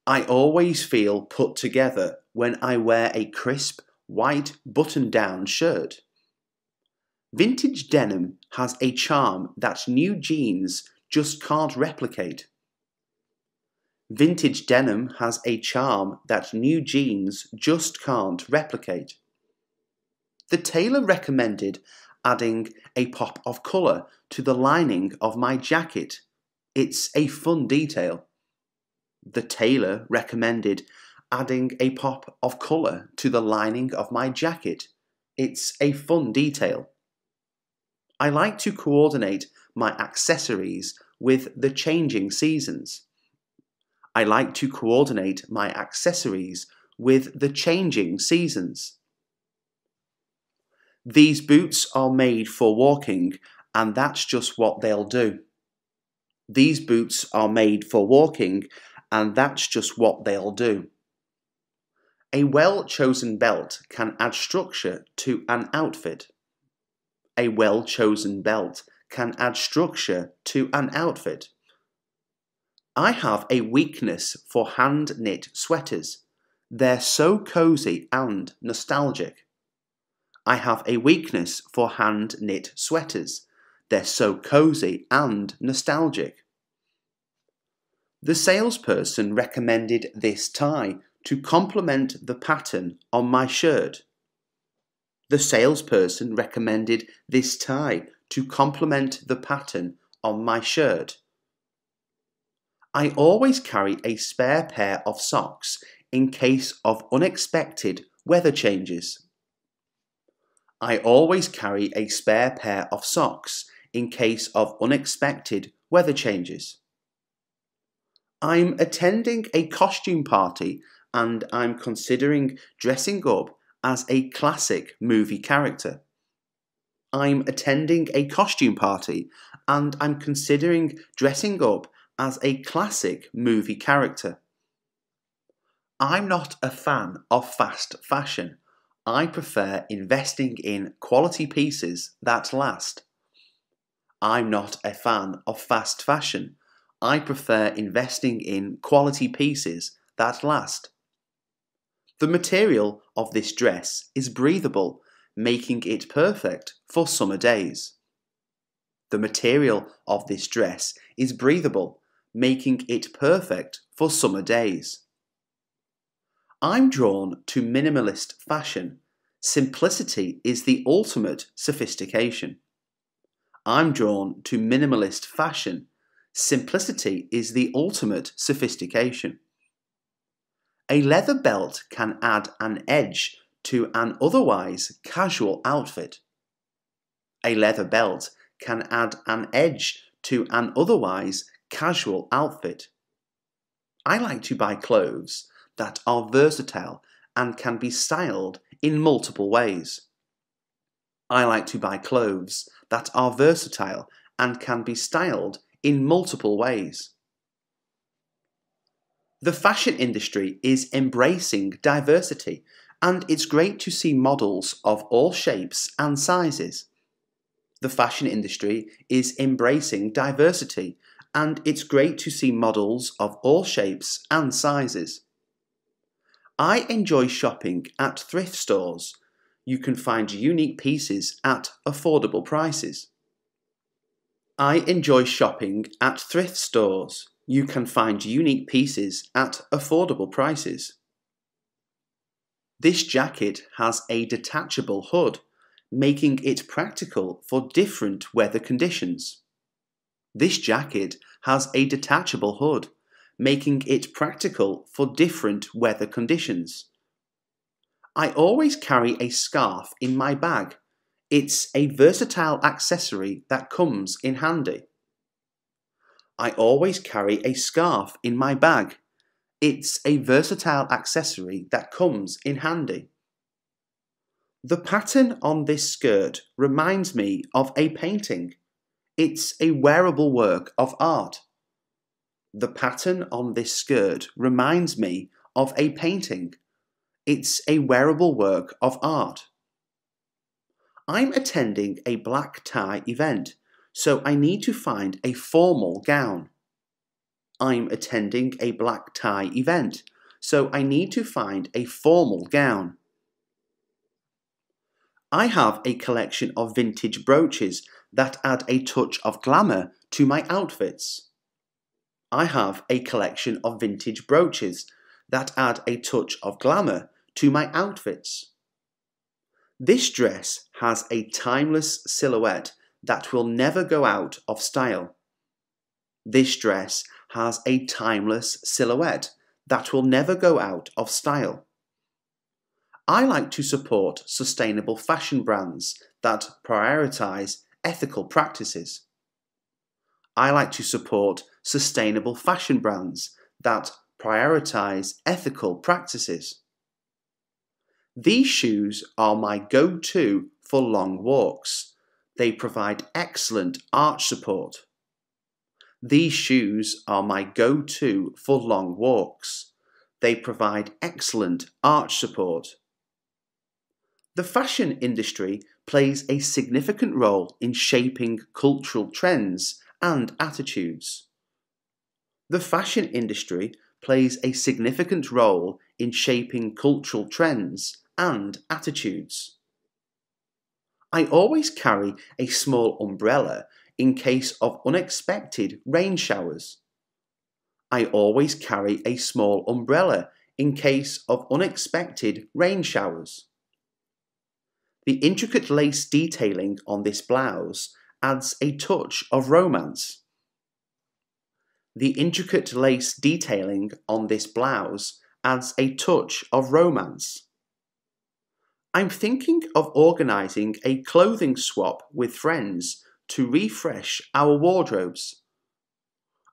I always feel put together when I wear a crisp, white button-down shirt. Vintage denim has a charm that new jeans just can't replicate. Vintage denim has a charm that new jeans just can't replicate. The tailor recommended adding a pop of colour to the lining of my jacket. It's a fun detail. The tailor recommended adding a pop of colour to the lining of my jacket. It's a fun detail. I like to coordinate my accessories with the changing seasons. I like to coordinate my accessories with the changing seasons. These boots are made for walking, and that's just what they'll do. These boots are made for walking, and that's just what they'll do. A well-chosen belt can add structure to an outfit. A well-chosen belt can add structure to an outfit. I have a weakness for hand-knit sweaters. They're so cozy and nostalgic. I have a weakness for hand-knit sweaters. They're so cozy and nostalgic. The salesperson recommended this tie to complement the pattern on my shirt. The salesperson recommended this tie to complement the pattern on my shirt. I always carry a spare pair of socks in case of unexpected weather changes. I always carry a spare pair of socks in case of unexpected weather changes. I'm attending a costume party and I'm considering dressing up as a classic movie character. I'm attending a costume party and I'm considering dressing up as a classic movie character. I'm not a fan of fast fashion. I prefer investing in quality pieces that last. I'm not a fan of fast fashion. I prefer investing in quality pieces that last. The material of this dress is breathable, making it perfect for summer days. The material of this dress is breathable, making it perfect for summer days. I'm drawn to minimalist fashion. Simplicity is the ultimate sophistication. I'm drawn to minimalist fashion. Simplicity is the ultimate sophistication. A leather belt can add an edge to an otherwise casual outfit. A leather belt can add an edge to an otherwise casual outfit. I like to buy clothes that are versatile and can be styled in multiple ways. I like to buy clothes that are versatile and can be styled in multiple ways. The fashion industry is embracing diversity, and it's great to see models of all shapes and sizes. The fashion industry is embracing diversity, and it's great to see models of all shapes and sizes. I enjoy shopping at thrift stores. You can find unique pieces at affordable prices. I enjoy shopping at thrift stores. You can find unique pieces at affordable prices. This jacket has a detachable hood, making it practical for different weather conditions. This jacket has a detachable hood, making it practical for different weather conditions. I always carry a scarf in my bag. It's a versatile accessory that comes in handy. I always carry a scarf in my bag. It's a versatile accessory that comes in handy. The pattern on this skirt reminds me of a painting. It's a wearable work of art. The pattern on this skirt reminds me of a painting. It's a wearable work of art. I'm attending a black tie event, so I need to find a formal gown. I'm attending a black tie event, so I need to find a formal gown. I have a collection of vintage brooches that add a touch of glamour to my outfits. I have a collection of vintage brooches that add a touch of glamour to my outfits. This dress has a timeless silhouette that will never go out of style. This dress has a timeless silhouette that will never go out of style. I like to support sustainable fashion brands that prioritize ethical practices. I like to support sustainable fashion brands that prioritize ethical practices. These shoes are my go-to for long walks. They provide excellent arch support. These shoes are my go-to for long walks. They provide excellent arch support. The fashion industry plays a significant role in shaping cultural trends and attitudes. The fashion industry plays a significant role in shaping cultural trends and attitudes. I always carry a small umbrella in case of unexpected rain showers. I always carry a small umbrella in case of unexpected rain showers. The intricate lace detailing on this blouse adds a touch of romance. The intricate lace detailing on this blouse adds a touch of romance. I'm thinking of organising a clothing swap with friends to refresh our wardrobes.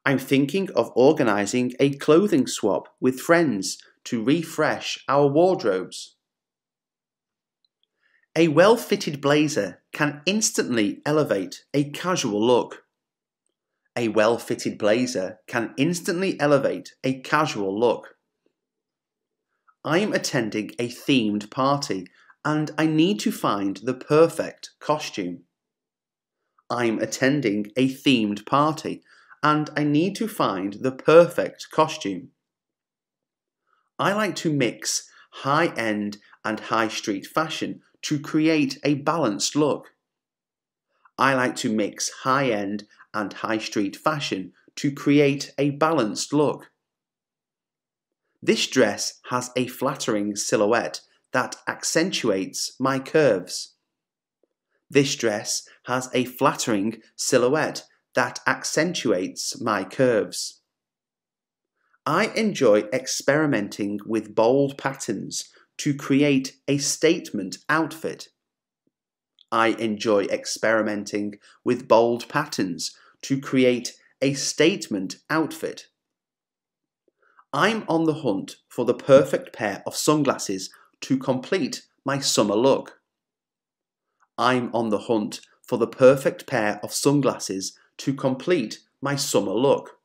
I'm thinking of organising a clothing swap with friends to refresh our wardrobes. A well-fitted blazer can instantly elevate a casual look. A well-fitted blazer can instantly elevate a casual look. I am attending a themed party and I need to find the perfect costume. I'm attending a themed party and I need to find the perfect costume. I like to mix high-end and high street fashion to create a balanced look. I like to mix high-end and high street fashion to create a balanced look. This dress has a flattering silhouette that accentuates my curves. This dress has a flattering silhouette that accentuates my curves. I enjoy experimenting with bold patterns to create a statement outfit. I enjoy experimenting with bold patterns to create a statement outfit. I'm on the hunt for the perfect pair of sunglasses to complete my summer look. I'm on the hunt for the perfect pair of sunglasses to complete my summer look.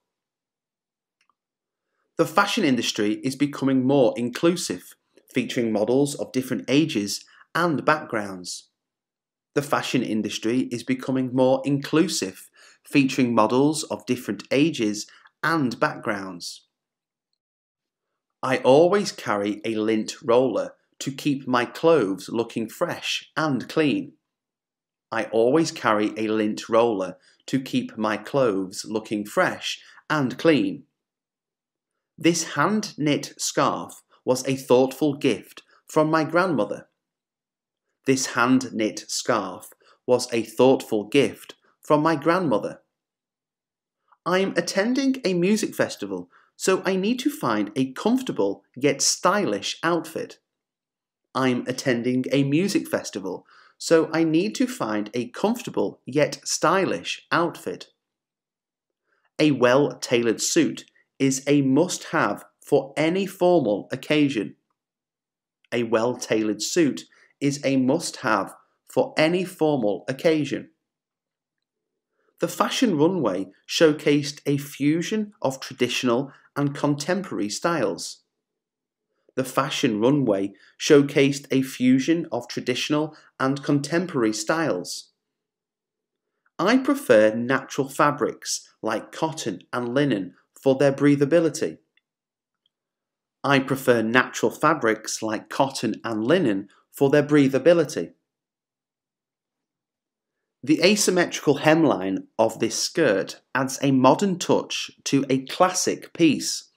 The fashion industry is becoming more inclusive, featuring models of different ages and backgrounds. The fashion industry is becoming more inclusive, featuring models of different ages and backgrounds. I always carry a lint roller to keep my clothes looking fresh and clean. I always carry a lint roller to keep my clothes looking fresh and clean. This hand-knit scarf was a thoughtful gift from my grandmother. This hand-knit scarf was a thoughtful gift from my grandmother. I am attending a music festival, so I need to find a comfortable yet stylish outfit. I'm attending a music festival, so I need to find a comfortable yet stylish outfit. A well-tailored suit is a must-have for any formal occasion. A well-tailored suit is a must-have for any formal occasion. The fashion runway showcased a fusion of traditional and contemporary styles. The fashion runway showcased a fusion of traditional and contemporary styles. I prefer natural fabrics like cotton and linen for their breathability. I prefer natural fabrics like cotton and linen for their breathability. The asymmetrical hemline of this skirt adds a modern touch to a classic piece.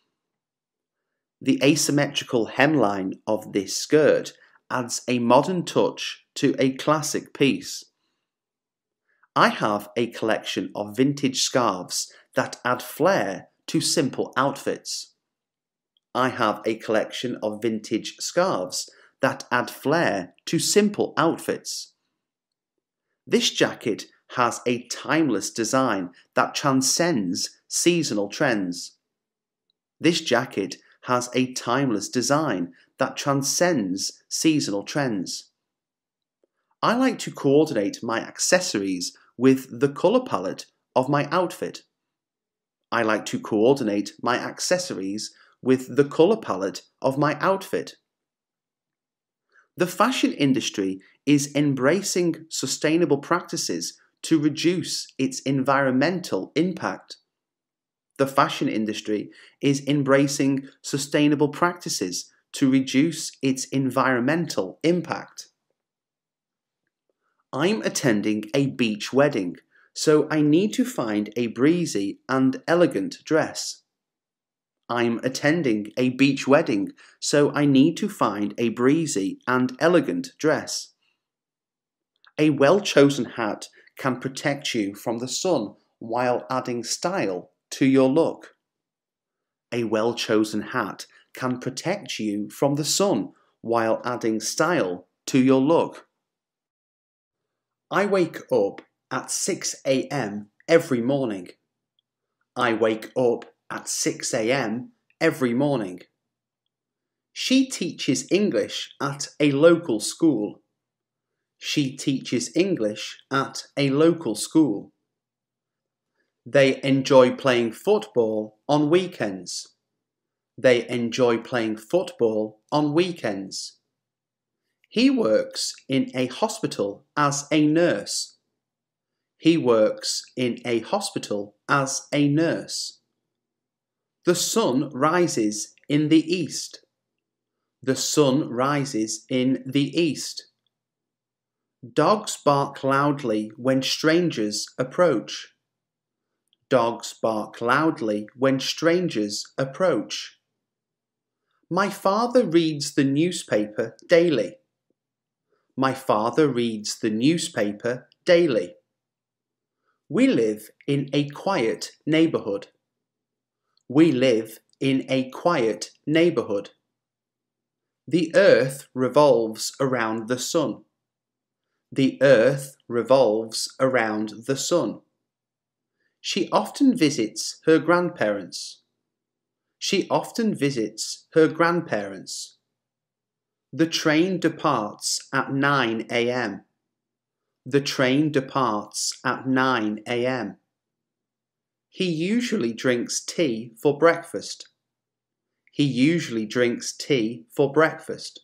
The asymmetrical hemline of this skirt adds a modern touch to a classic piece. I have a collection of vintage scarves that add flair to simple outfits. I have a collection of vintage scarves that add flair to simple outfits. This jacket has a timeless design that transcends seasonal trends. This jacket has a timeless design that transcends seasonal trends. I like to coordinate my accessories with the colour palette of my outfit. I like to coordinate my accessories with the colour palette of my outfit. The fashion industry is embracing sustainable practices to reduce its environmental impact. The fashion industry is embracing sustainable practices to reduce its environmental impact. I'm attending a beach wedding, so I need to find a breezy and elegant dress. I'm attending a beach wedding, so I need to find a breezy and elegant dress. A well-chosen hat can protect you from the sun while adding style to your look. A well-chosen hat can protect you from the sun while adding style to your look. I wake up at 6 a.m. every morning. I wake up at 6 a.m. every morning. She teaches English at a local school. She teaches English at a local school. They enjoy playing football on weekends. They enjoy playing football on weekends. He works in a hospital as a nurse. He works in a hospital as a nurse. The sun rises in the east. The sun rises in the east. Dogs bark loudly when strangers approach. Dogs bark loudly when strangers approach. My father reads the newspaper daily. My father reads the newspaper daily. We live in a quiet neighbourhood. We live in a quiet neighbourhood. The earth revolves around the sun. The earth revolves around the sun. She often visits her grandparents. She often visits her grandparents. The train departs at 9 a.m. The train departs at 9 a.m. He usually drinks tea for breakfast. He usually drinks tea for breakfast.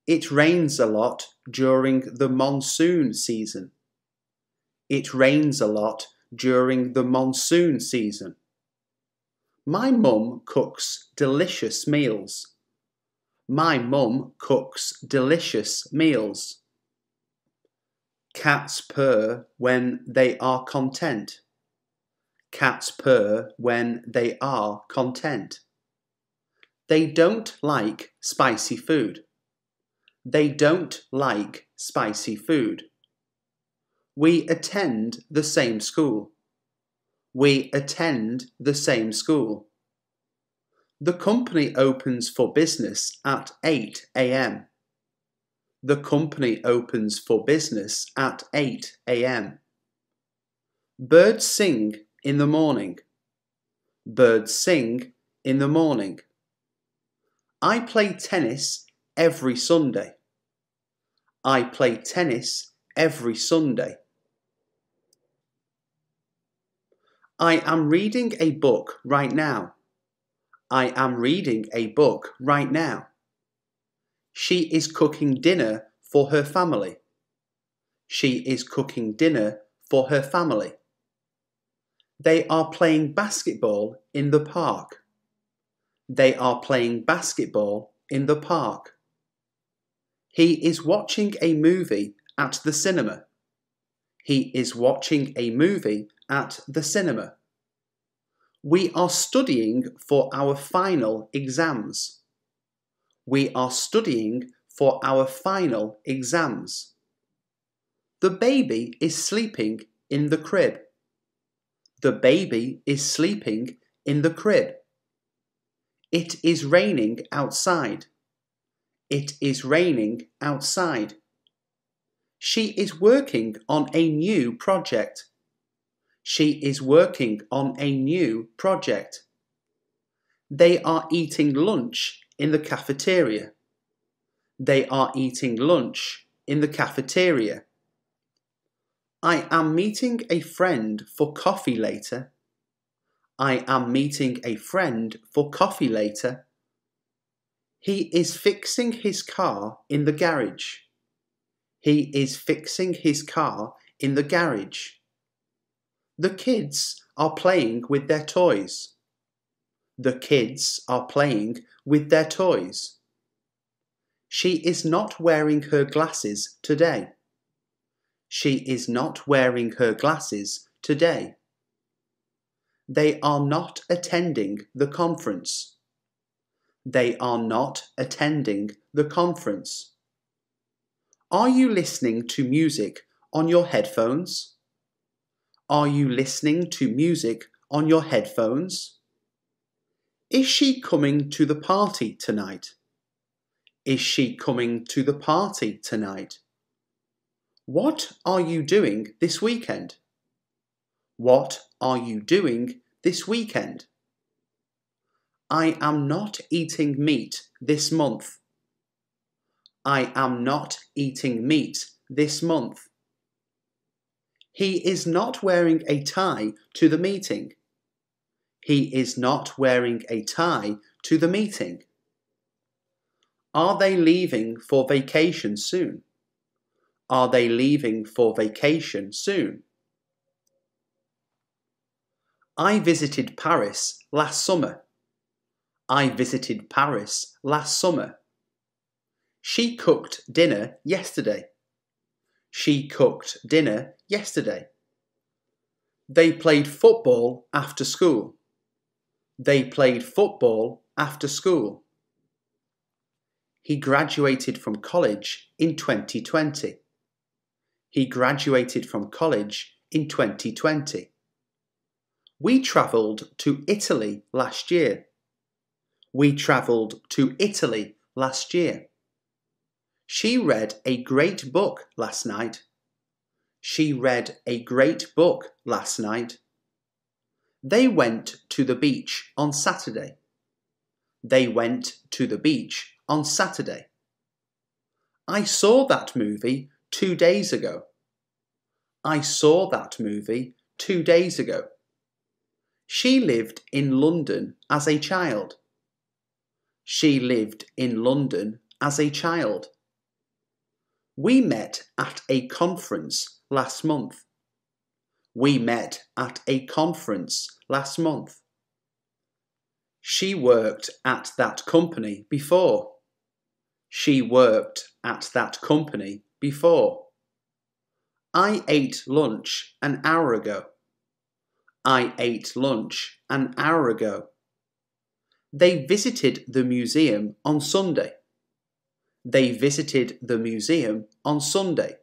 It rains a lot during the monsoon season. It rains a lot during the monsoon season. My mum cooks delicious meals. My mum cooks delicious meals. Cats purr when they are content. Cats purr when they are content. They don't like spicy food. They don't like spicy food. We attend the same school. We attend the same school. The company opens for business at 8 a.m. The company opens for business at 8 a.m. Birds sing in the morning. Birds sing in the morning. I play tennis every Sunday. I play tennis every Sunday. I am reading a book right now. I am reading a book right now. She is cooking dinner for her family. She is cooking dinner for her family. They are playing basketball in the park. They are playing basketball in the park. He is watching a movie at the cinema. He is watching a movie at the cinema. We are studying for our final exams. We are studying for our final exams. The baby is sleeping in the crib. The baby is sleeping in the crib. It is raining outside. It is raining outside. She is working on a new project. She is working on a new project. They are eating lunch in the cafeteria. They are eating lunch in the cafeteria. I am meeting a friend for coffee later. I am meeting a friend for coffee later. He is fixing his car in the garage. He is fixing his car in the garage. The kids are playing with their toys. The kids are playing with their toys. She is not wearing her glasses today. She is not wearing her glasses today. They are not attending the conference. They are not attending the conference. Are you listening to music on your headphones? Are you listening to music on your headphones? Is she coming to the party tonight? Is she coming to the party tonight? What are you doing this weekend? What are you doing this weekend? I am not eating meat this month. I am not eating meat this month. He is not wearing a tie to the meeting. He is not wearing a tie to the meeting. Are they leaving for vacation soon? Are they leaving for vacation soon? I visited Paris last summer. I visited Paris last summer. She cooked dinner yesterday. She cooked dinner yesterday. They played football after school. They played football after school. He graduated from college in 2020. He graduated from college in 2020. We travelled to Italy last year. We travelled to Italy last year. She read a great book last night. She read a great book last night. They went to the beach on Saturday. They went to the beach on Saturday. I saw that movie 2 days ago. I saw that movie 2 days ago. She lived in London as a child. She lived in London as a child. We met at a conference last month. We met at a conference last month. She worked at that company before. She worked at that company before. I ate lunch an hour ago. I ate lunch an hour ago. They visited the museum on Sunday. They visited the museum on Sunday.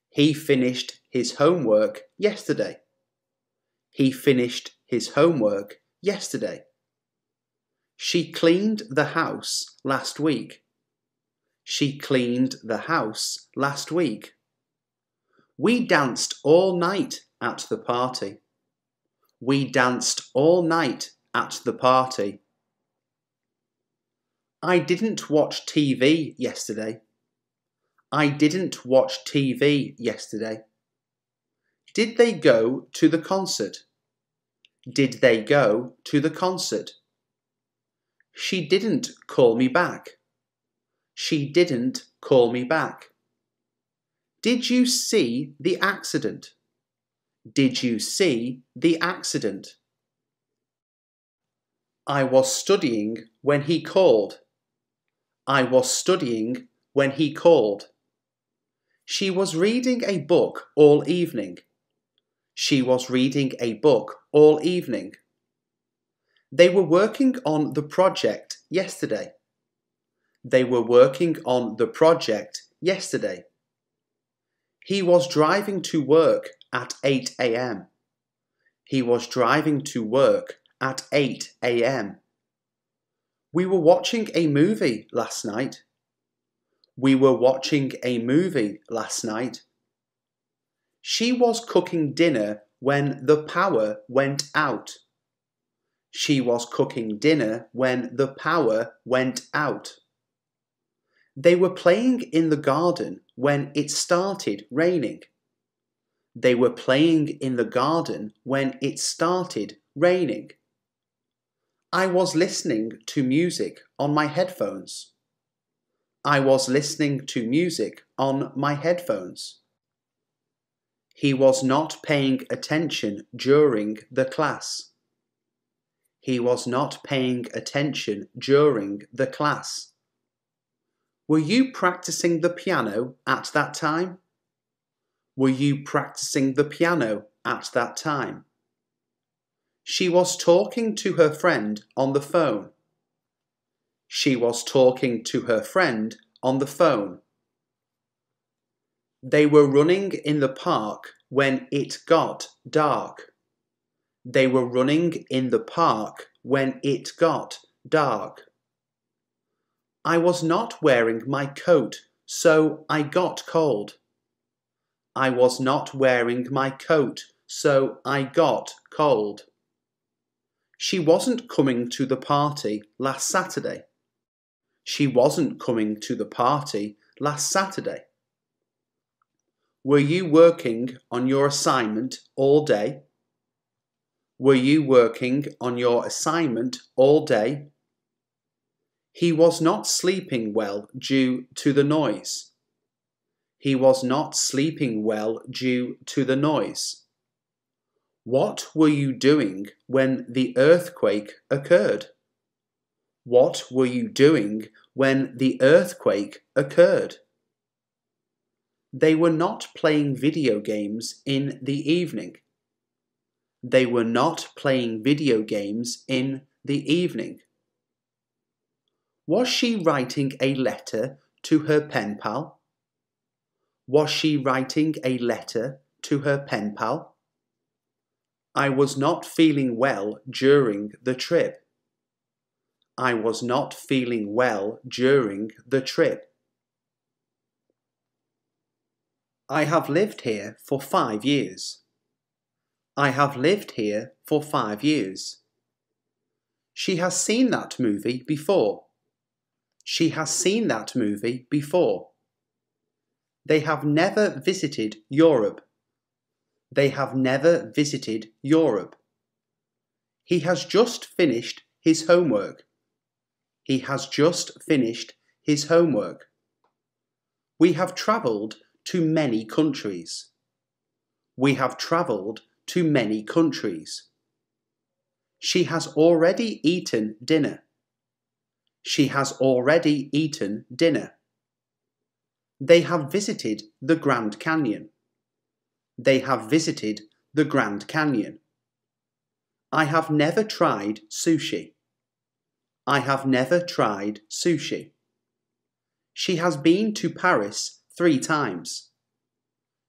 He finished his homework yesterday. He finished his homework yesterday. She cleaned the house last week. She cleaned the house last week. We danced all night at the party. We danced all night at the party. I didn't watch TV yesterday. I didn't watch TV yesterday. Did they go to the concert? Did they go to the concert? She didn't call me back. She didn't call me back. Did you see the accident? Did you see the accident? I was studying when he called. I was studying when he called. She was reading a book all evening. She was reading a book all evening. They were working on the project yesterday. They were working on the project yesterday. He was driving to work at 8 a.m. He was driving to work at 8 a.m. We were watching a movie last night. We were watching a movie last night. She was cooking dinner when the power went out. She was cooking dinner when the power went out. They were playing in the garden when it started raining. They were playing in the garden when it started raining. I was listening to music on my headphones. I was listening to music on my headphones. He was not paying attention during the class. He was not paying attention during the class. Were you practicing the piano at that time? Were you practicing the piano at that time? She was talking to her friend on the phone. She was talking to her friend on the phone. They were running in the park when it got dark. They were running in the park when it got dark. I was not wearing my coat, so I got cold. I was not wearing my coat, so I got cold. She wasn't coming to the party last Saturday. She wasn't coming to the party last Saturday. Were you working on your assignment all day? Were you working on your assignment all day? He was not sleeping well due to the noise. He was not sleeping well due to the noise. What were you doing when the earthquake occurred? What were you doing when the earthquake occurred? They were not playing video games in the evening. They were not playing video games in the evening. Was she writing a letter to her pen pal? Was she writing a letter to her pen pal? I was not feeling well during the trip. I was not feeling well during the trip. I have lived here for 5 years. I have lived here for 5 years. She has seen that movie before. She has seen that movie before. They have never visited Europe. They have never visited Europe. He has just finished his homework. He has just finished his homework. We have travelled to many countries. We have travelled to many countries. She has already eaten dinner. She has already eaten dinner. They have visited the Grand Canyon. They have visited the Grand Canyon. I have never tried sushi. I have never tried sushi. She has been to Paris 3 times.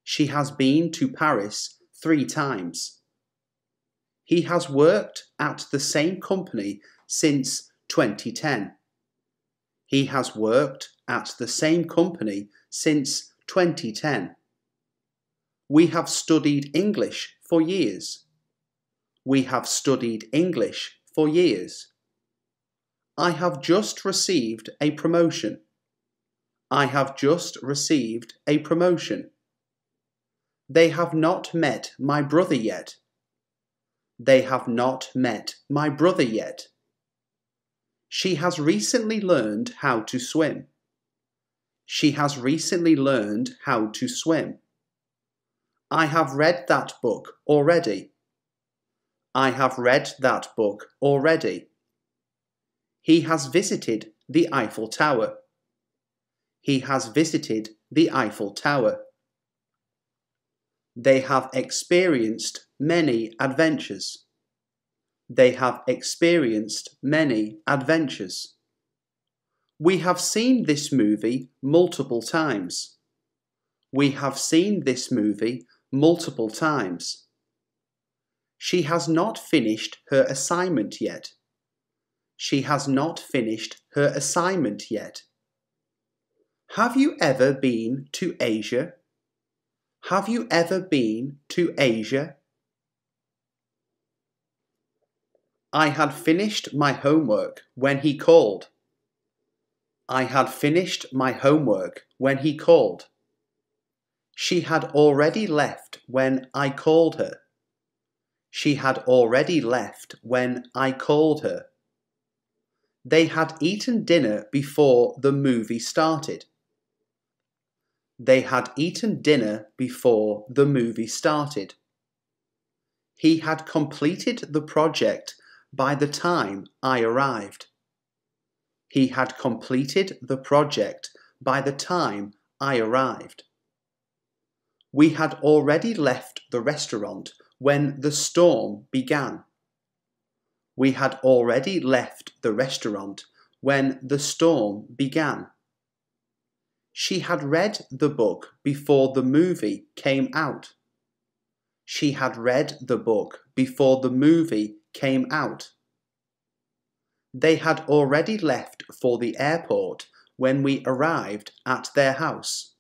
She has been to Paris 3 times. He has worked at the same company since 2010. He has worked at the same company since 2010. We have studied English for years. We have studied English for years. I have just received a promotion. I have just received a promotion. They have not met my brother yet. They have not met my brother yet. She has recently learned how to swim. She has recently learned how to swim. I have read that book already. I have read that book already. He has visited the Eiffel Tower. He has visited the Eiffel Tower. They have experienced many adventures. They have experienced many adventures. We have seen this movie multiple times. We have seen this movie multiple times. She has not finished her assignment yet. She has not finished her assignment yet. Have you ever been to Asia? Have you ever been to Asia? I had finished my homework when he called. I had finished my homework when he called. She had already left when I called her. She had already left when I called her. They had eaten dinner before the movie started. They had eaten dinner before the movie started. He had completed the project by the time I arrived. He had completed the project by the time I arrived. We had already left the restaurant when the storm began. We had already left the restaurant when the storm began. She had read the book before the movie came out. She had read the book before the movie came out. They had already left for the airport when we arrived at their house.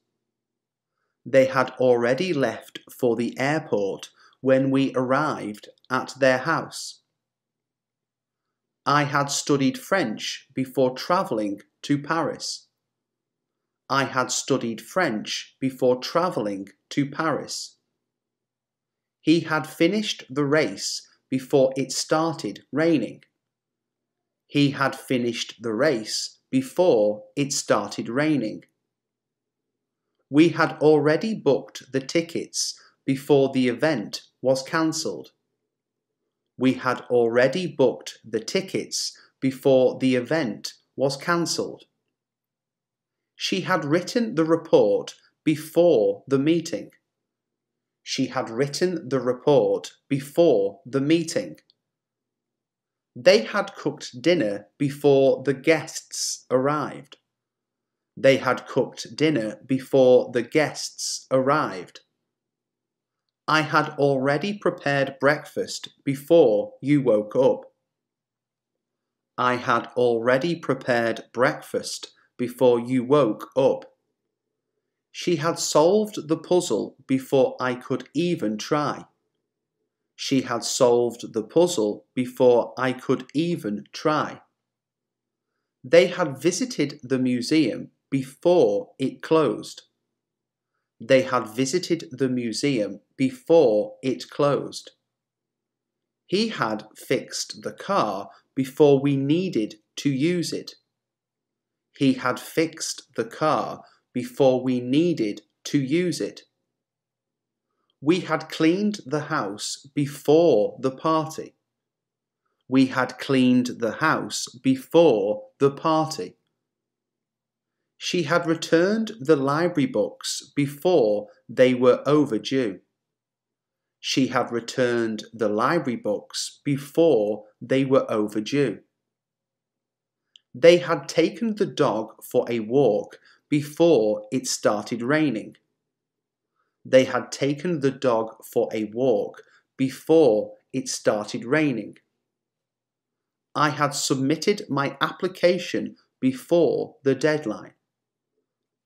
They had already left for the airport when we arrived at their house. I had studied French before travelling to Paris. I had studied French before travelling to Paris. He had finished the race before it started raining. He had finished the race before it started raining. We had already booked the tickets before the event was cancelled. We had already booked the tickets before the event was cancelled. She had written the report before the meeting. She had written the report before the meeting. They had cooked dinner before the guests arrived. They had cooked dinner before the guests arrived. I had already prepared breakfast before you woke up. I had already prepared breakfast before you woke up. She had solved the puzzle before I could even try. She had solved the puzzle before I could even try. They had visited the museum before it closed. They had visited the museum before it closed. He had fixed the car before we needed to use it. He had fixed the car before we needed to use it. We had cleaned the house before the party. We had cleaned the house before the party. She had returned the library books before they were overdue. She had returned the library books before they were overdue. They had taken the dog for a walk before it started raining. They had taken the dog for a walk before it started raining. I had submitted my application before the deadline.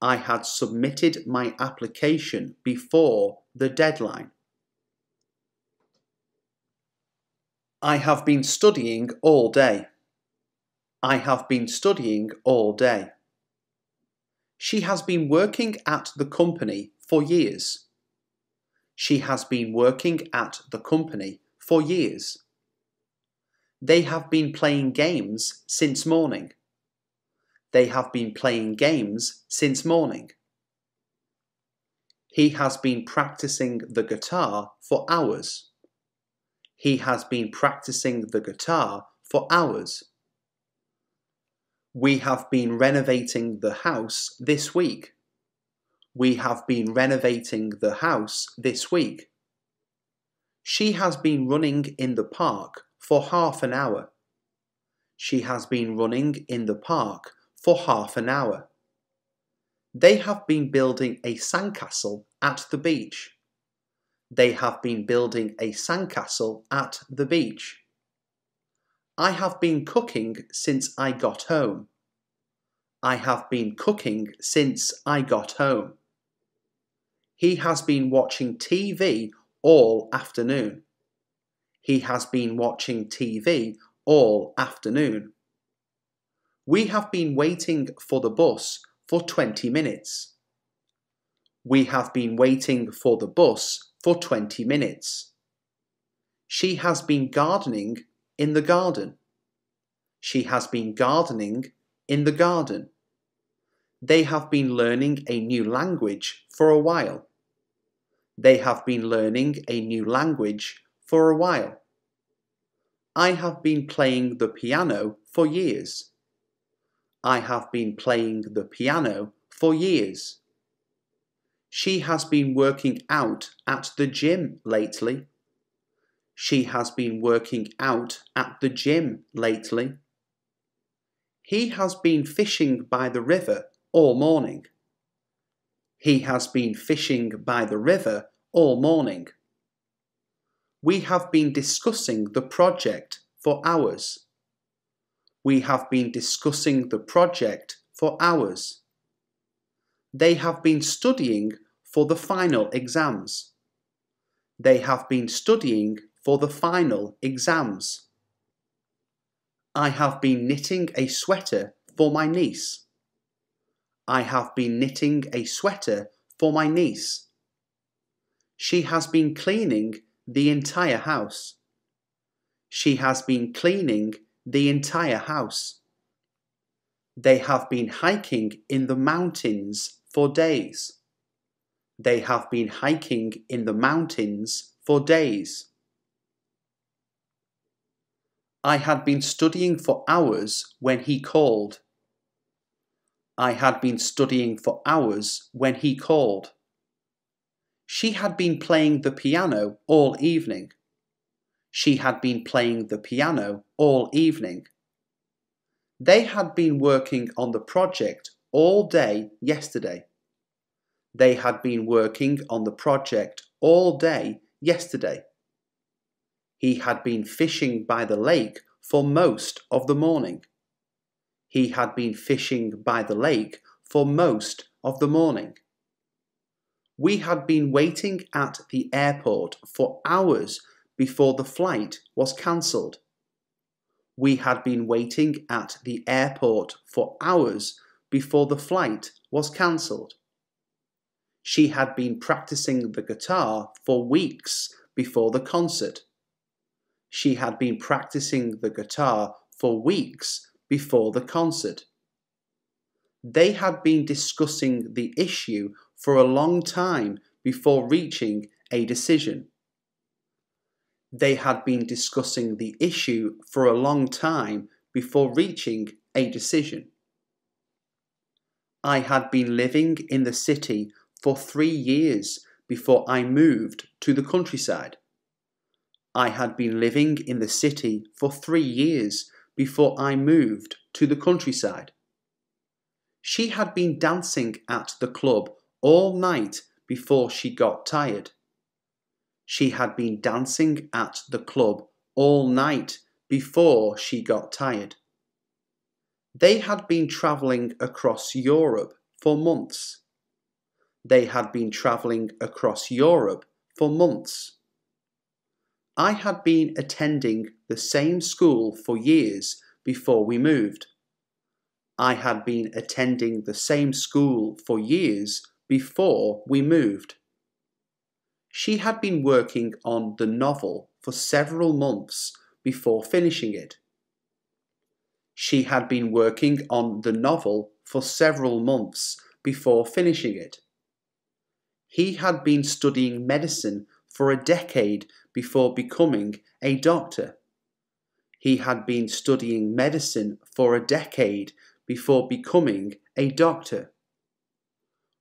I had submitted my application before the deadline. I have been studying all day. I have been studying all day. She has been working at the company for years. She has been working at the company for years. They have been playing games since morning. They have been playing games since morning. He has been practicing the guitar for hours. He has been practicing the guitar for hours. We have been renovating the house this week. We have been renovating the house this week. She has been running in the park for half an hour. She has been running in the park for half an hour. They have been building a sandcastle at the beach. They have been building a sandcastle at the beach. I have been cooking since I got home. I have been cooking since I got home. He has been watching TV all afternoon. He has been watching TV all afternoon. We have been waiting for the bus for 20 minutes. We have been waiting for the bus for 20 minutes. She has been gardening in the garden. She has been gardening in the garden. They have been learning a new language for a while. They have been learning a new language for a while. I have been playing the piano for years. I have been playing the piano for years. She has been working out at the gym lately. She has been working out at the gym lately. He has been fishing by the river all morning. He has been fishing by the river all morning. We have been discussing the project for hours. We have been discussing the project for hours. They have been studying for the final exams. They have been studying for the final exams. I have been knitting a sweater for my niece. I have been knitting a sweater for my niece. She has been cleaning the entire house. She has been cleaning the entire house. They have been hiking in the mountains for days. They have been hiking in the mountains for days. I had been studying for hours when he called. I had been studying for hours when he called. She had been playing the piano all evening. She had been playing the piano all evening. They had been working on the project all day yesterday. They had been working on the project all day yesterday. He had been fishing by the lake for most of the morning. He had been fishing by the lake for most of the morning. We had been waiting at the airport for hours before the flight was cancelled. We had been waiting at the airport for hours before the flight was cancelled. She had been practicing the guitar for weeks before the concert. She had been practicing the guitar for weeks before the concert. They had been discussing the issue for a long time before reaching a decision. They had been discussing the issue for a long time before reaching a decision. I had been living in the city for 3 years before I moved to the countryside. I had been living in the city for 3 years before I moved to the countryside. She had been dancing at the club all night before she got tired. She had been dancing at the club all night before she got tired. They had been travelling across Europe for months. They had been travelling across Europe for months. I had been attending the same school for years before we moved. I had been attending the same school for years before we moved. She had been working on the novel for several months before finishing it. She had been working on the novel for several months before finishing it. He had been studying medicine for a decade before becoming a doctor. He had been studying medicine for a decade before becoming a doctor.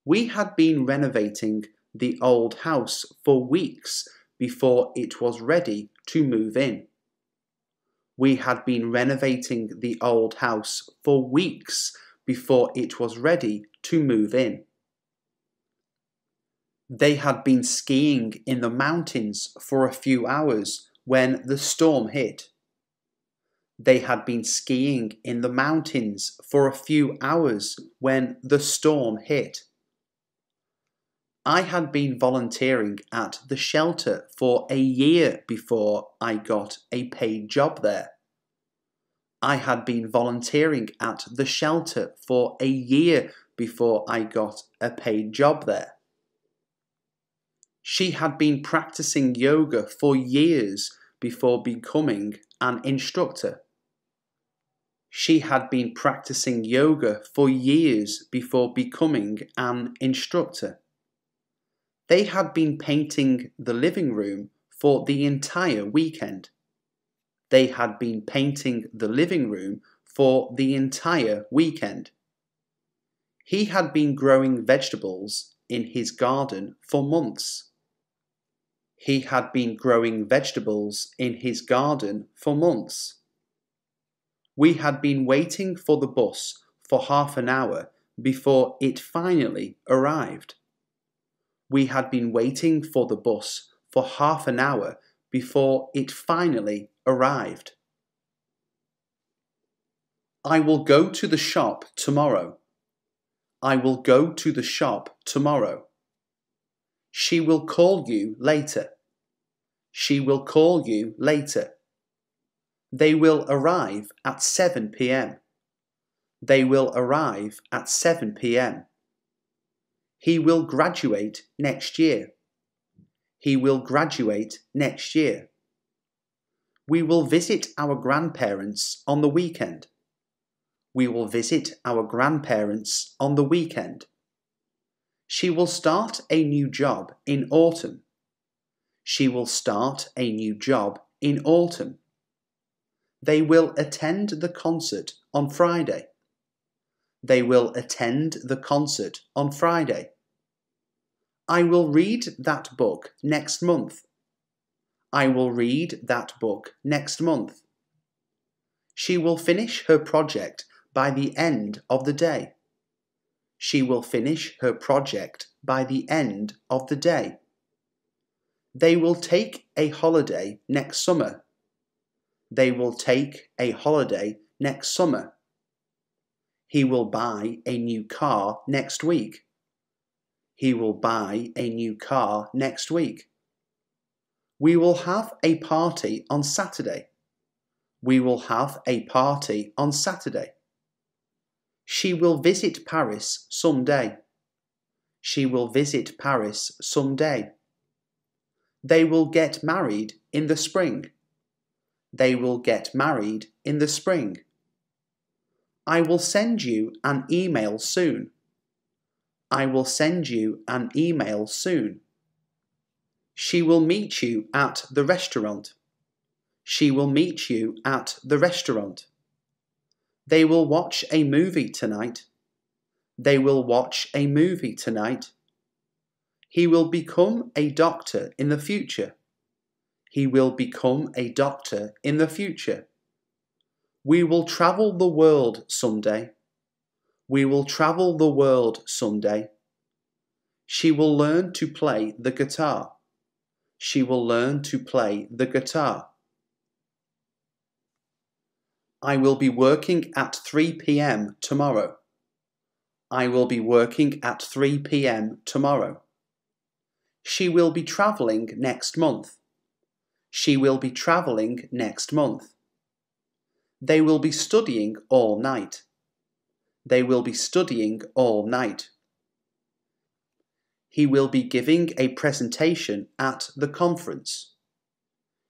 We had been renovating the old house for weeks before it was ready to move in. We had been renovating the old house for weeks before it was ready to move in. They had been skiing in the mountains for a few hours when the storm hit. They had been skiing in the mountains for a few hours when the storm hit. I had been volunteering at the shelter for a year before I got a paid job there. I had been volunteering at the shelter for a year before I got a paid job there. She had been practicing yoga for years before becoming an instructor. She had been practicing yoga for years before becoming an instructor. They had been painting the living room for the entire weekend. They had been painting the living room for the entire weekend. He had been growing vegetables in his garden for months. He had been growing vegetables in his garden for months. We had been waiting for the bus for half an hour before it finally arrived. We had been waiting for the bus for half an hour before it finally arrived. I will go to the shop tomorrow. I will go to the shop tomorrow. She will call you later. She will call you later. They will arrive at 7 p.m. They will arrive at 7 p.m. He will graduate next year. He will graduate next year. We will visit our grandparents on the weekend. We will visit our grandparents on the weekend. She will start a new job in autumn. She will start a new job in autumn. They will attend the concert on Friday. They will attend the concert on Friday. I will read that book next month. I will read that book next month. She will finish her project by the end of the day. She will finish her project by the end of the day. They will take a holiday next summer. They will take a holiday next summer. He will buy a new car next week. He will buy a new car next week. We will have a party on Saturday. We will have a party on Saturday. She will visit Paris someday. She will visit Paris someday. They will get married in the spring. They will get married in the spring. I will send you an email soon. I will send you an email soon. She will meet you at the restaurant. She will meet you at the restaurant. They will watch a movie tonight. They will watch a movie tonight. He will become a doctor in the future. He will become a doctor in the future. We will travel the world someday. We will travel the world someday. She will learn to play the guitar. She will learn to play the guitar. I will be working at 3 p.m. tomorrow. I will be working at 3 p.m. tomorrow. She will be travelling next month. She will be travelling next month. They will be studying all night. They will be studying all night. He will be giving a presentation at the conference.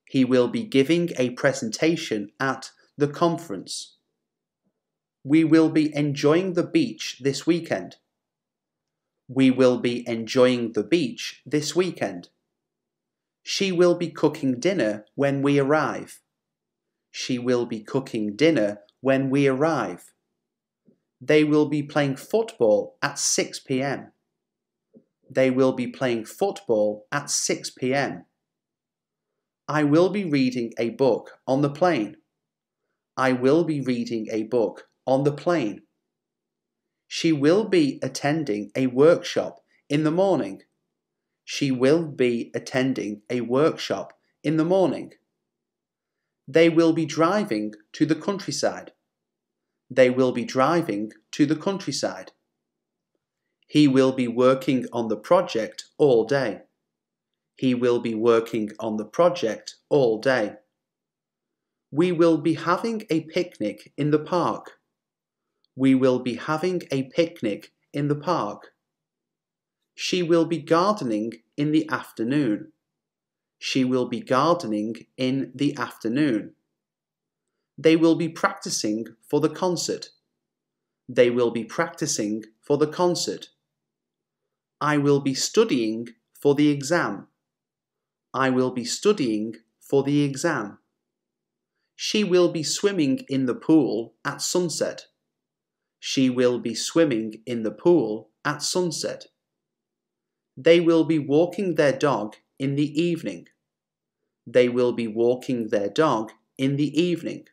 He will be giving a presentation at the conference. We will be enjoying the beach this weekend. We will be enjoying the beach this weekend. She will be cooking dinner when we arrive. She will be cooking dinner when we arrive. They will be playing football at 6 p.m. They will be playing football at 6 p.m. I will be reading a book on the plane. I will be reading a book on the plane. She will be attending a workshop in the morning. She will be attending a workshop in the morning. They will be driving to the countryside. They will be driving to the countryside. He will be working on the project all day. He will be working on the project all day. We will be having a picnic in the park. We will be having a picnic in the park. She will be gardening in the afternoon. She will be gardening in the afternoon. They will be practicing for the concert. They will be practicing for the concert. I will be studying for the exam. I will be studying for the exam. She will be swimming in the pool at sunset. She will be swimming in the pool at sunset. They will be walking their dog in the evening. They will be walking their dog in the evening.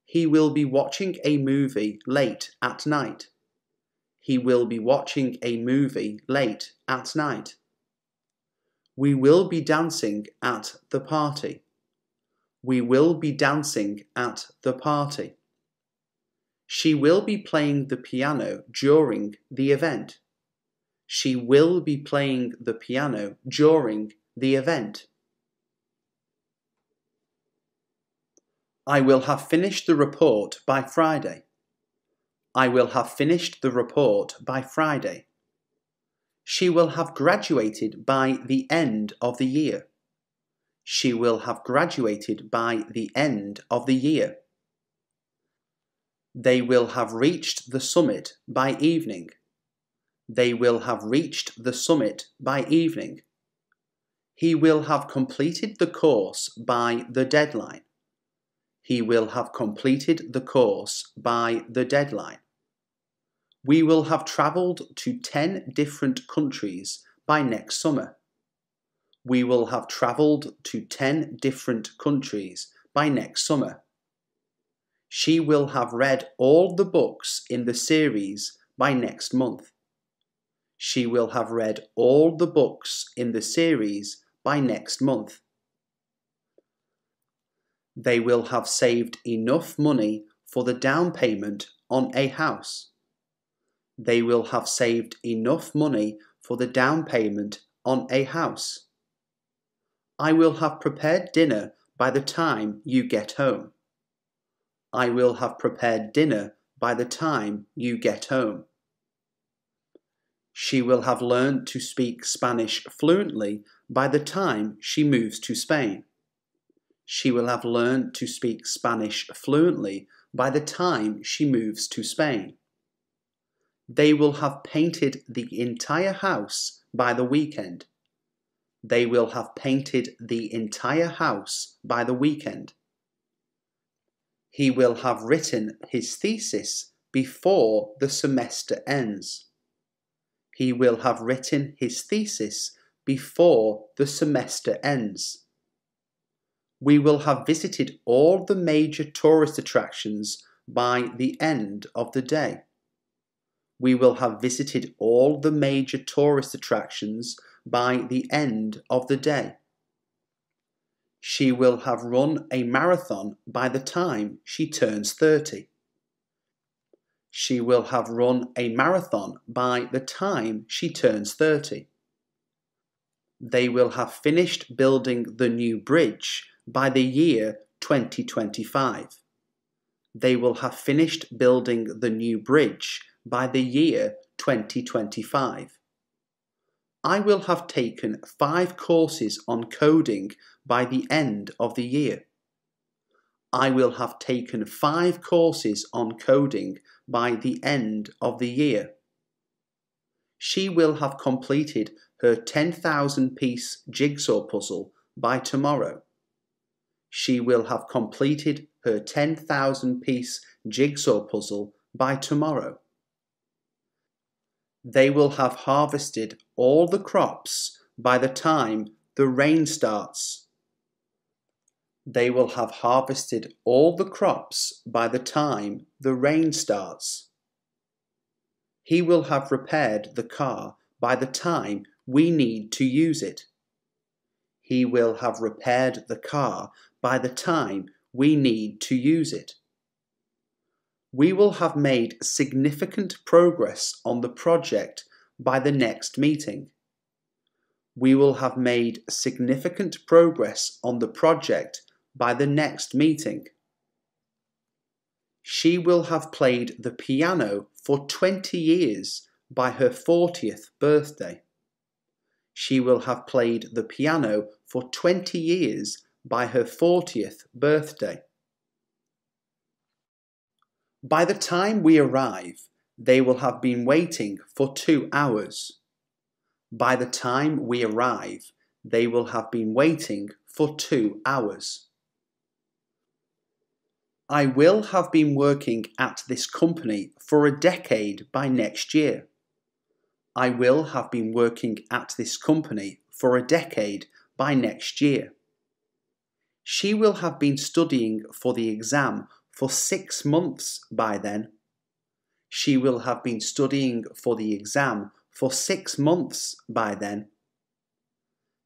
He will be watching a movie late at night. He will be watching a movie late at night. We will be dancing at the party. We will be dancing at the party. She will be playing the piano during the event. She will be playing the piano during the event. I will have finished the report by Friday. I will have finished the report by Friday. She will have graduated by the end of the year. She will have graduated by the end of the year. They will have reached the summit by evening. They will have reached the summit by evening. He will have completed the course by the deadline. He will have completed the course by the deadline. We will have travelled to 10 different countries by next summer. We will have travelled to 10 different countries by next summer. She will have read all the books in the series by next month. She will have read all the books in the series by next month. They will have saved enough money for the down payment on a house. They will have saved enough money for the down payment on a house. I will have prepared dinner by the time you get home. I will have prepared dinner by the time you get home. She will have learned to speak Spanish fluently by the time she moves to Spain. She will have learned to speak Spanish fluently by the time she moves to Spain. They will have painted the entire house by the weekend. They will have painted the entire house by the weekend. He will have written his thesis before the semester ends. He will have written his thesis before the semester ends. We will have visited all the major tourist attractions by the end of the day. We will have visited all the major tourist attractions by the end of the day. She will have run a marathon by the time she turns 30. She will have run a marathon by the time she turns 30. They will have finished building the new bridge by the year 2025. They will have finished building the new bridge by the year 2025. I will have taken 5 courses on coding by the end of the year. I will have taken 5 courses on coding by the end of the year. She will have completed her 10,000-piece jigsaw puzzle by tomorrow. She will have completed her 10,000-piece jigsaw puzzle by tomorrow. They will have harvested all the crops by the time the rain starts. They will have harvested all the crops by the time the rain starts. He will have repaired the car by the time we need to use it. He will have repaired the car by the time we need to use it. We will have made significant progress on the project by the next meeting. We will have made significant progress on the project by the next meeting. She will have played the piano for 20 years by her 40th birthday. She will have played the piano for 20 years by her 40th birthday. By the time we arrive, they will have been waiting for 2 hours. By the time we arrive, they will have been waiting for 2 hours. I will have been working at this company for a decade by next year. I will have been working at this company for a decade by next year. She will have been studying for the exam for 6 months by then. She will have been studying for the exam for 6 months by then.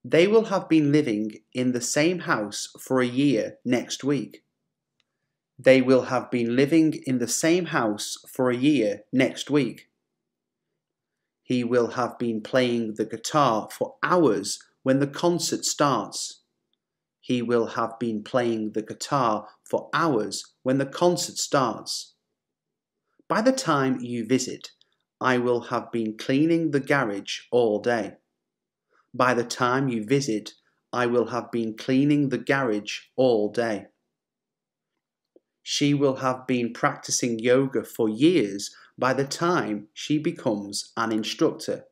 They will have been living in the same house for a year next week. They will have been living in the same house for a year next week. He will have been playing the guitar for hours when the concert starts. He will have been playing the guitar for hours when the concert starts. By the time you visit, I will have been cleaning the garage all day. By the time you visit, I will have been cleaning the garage all day. She will have been practicing yoga for years by the time she becomes an instructor.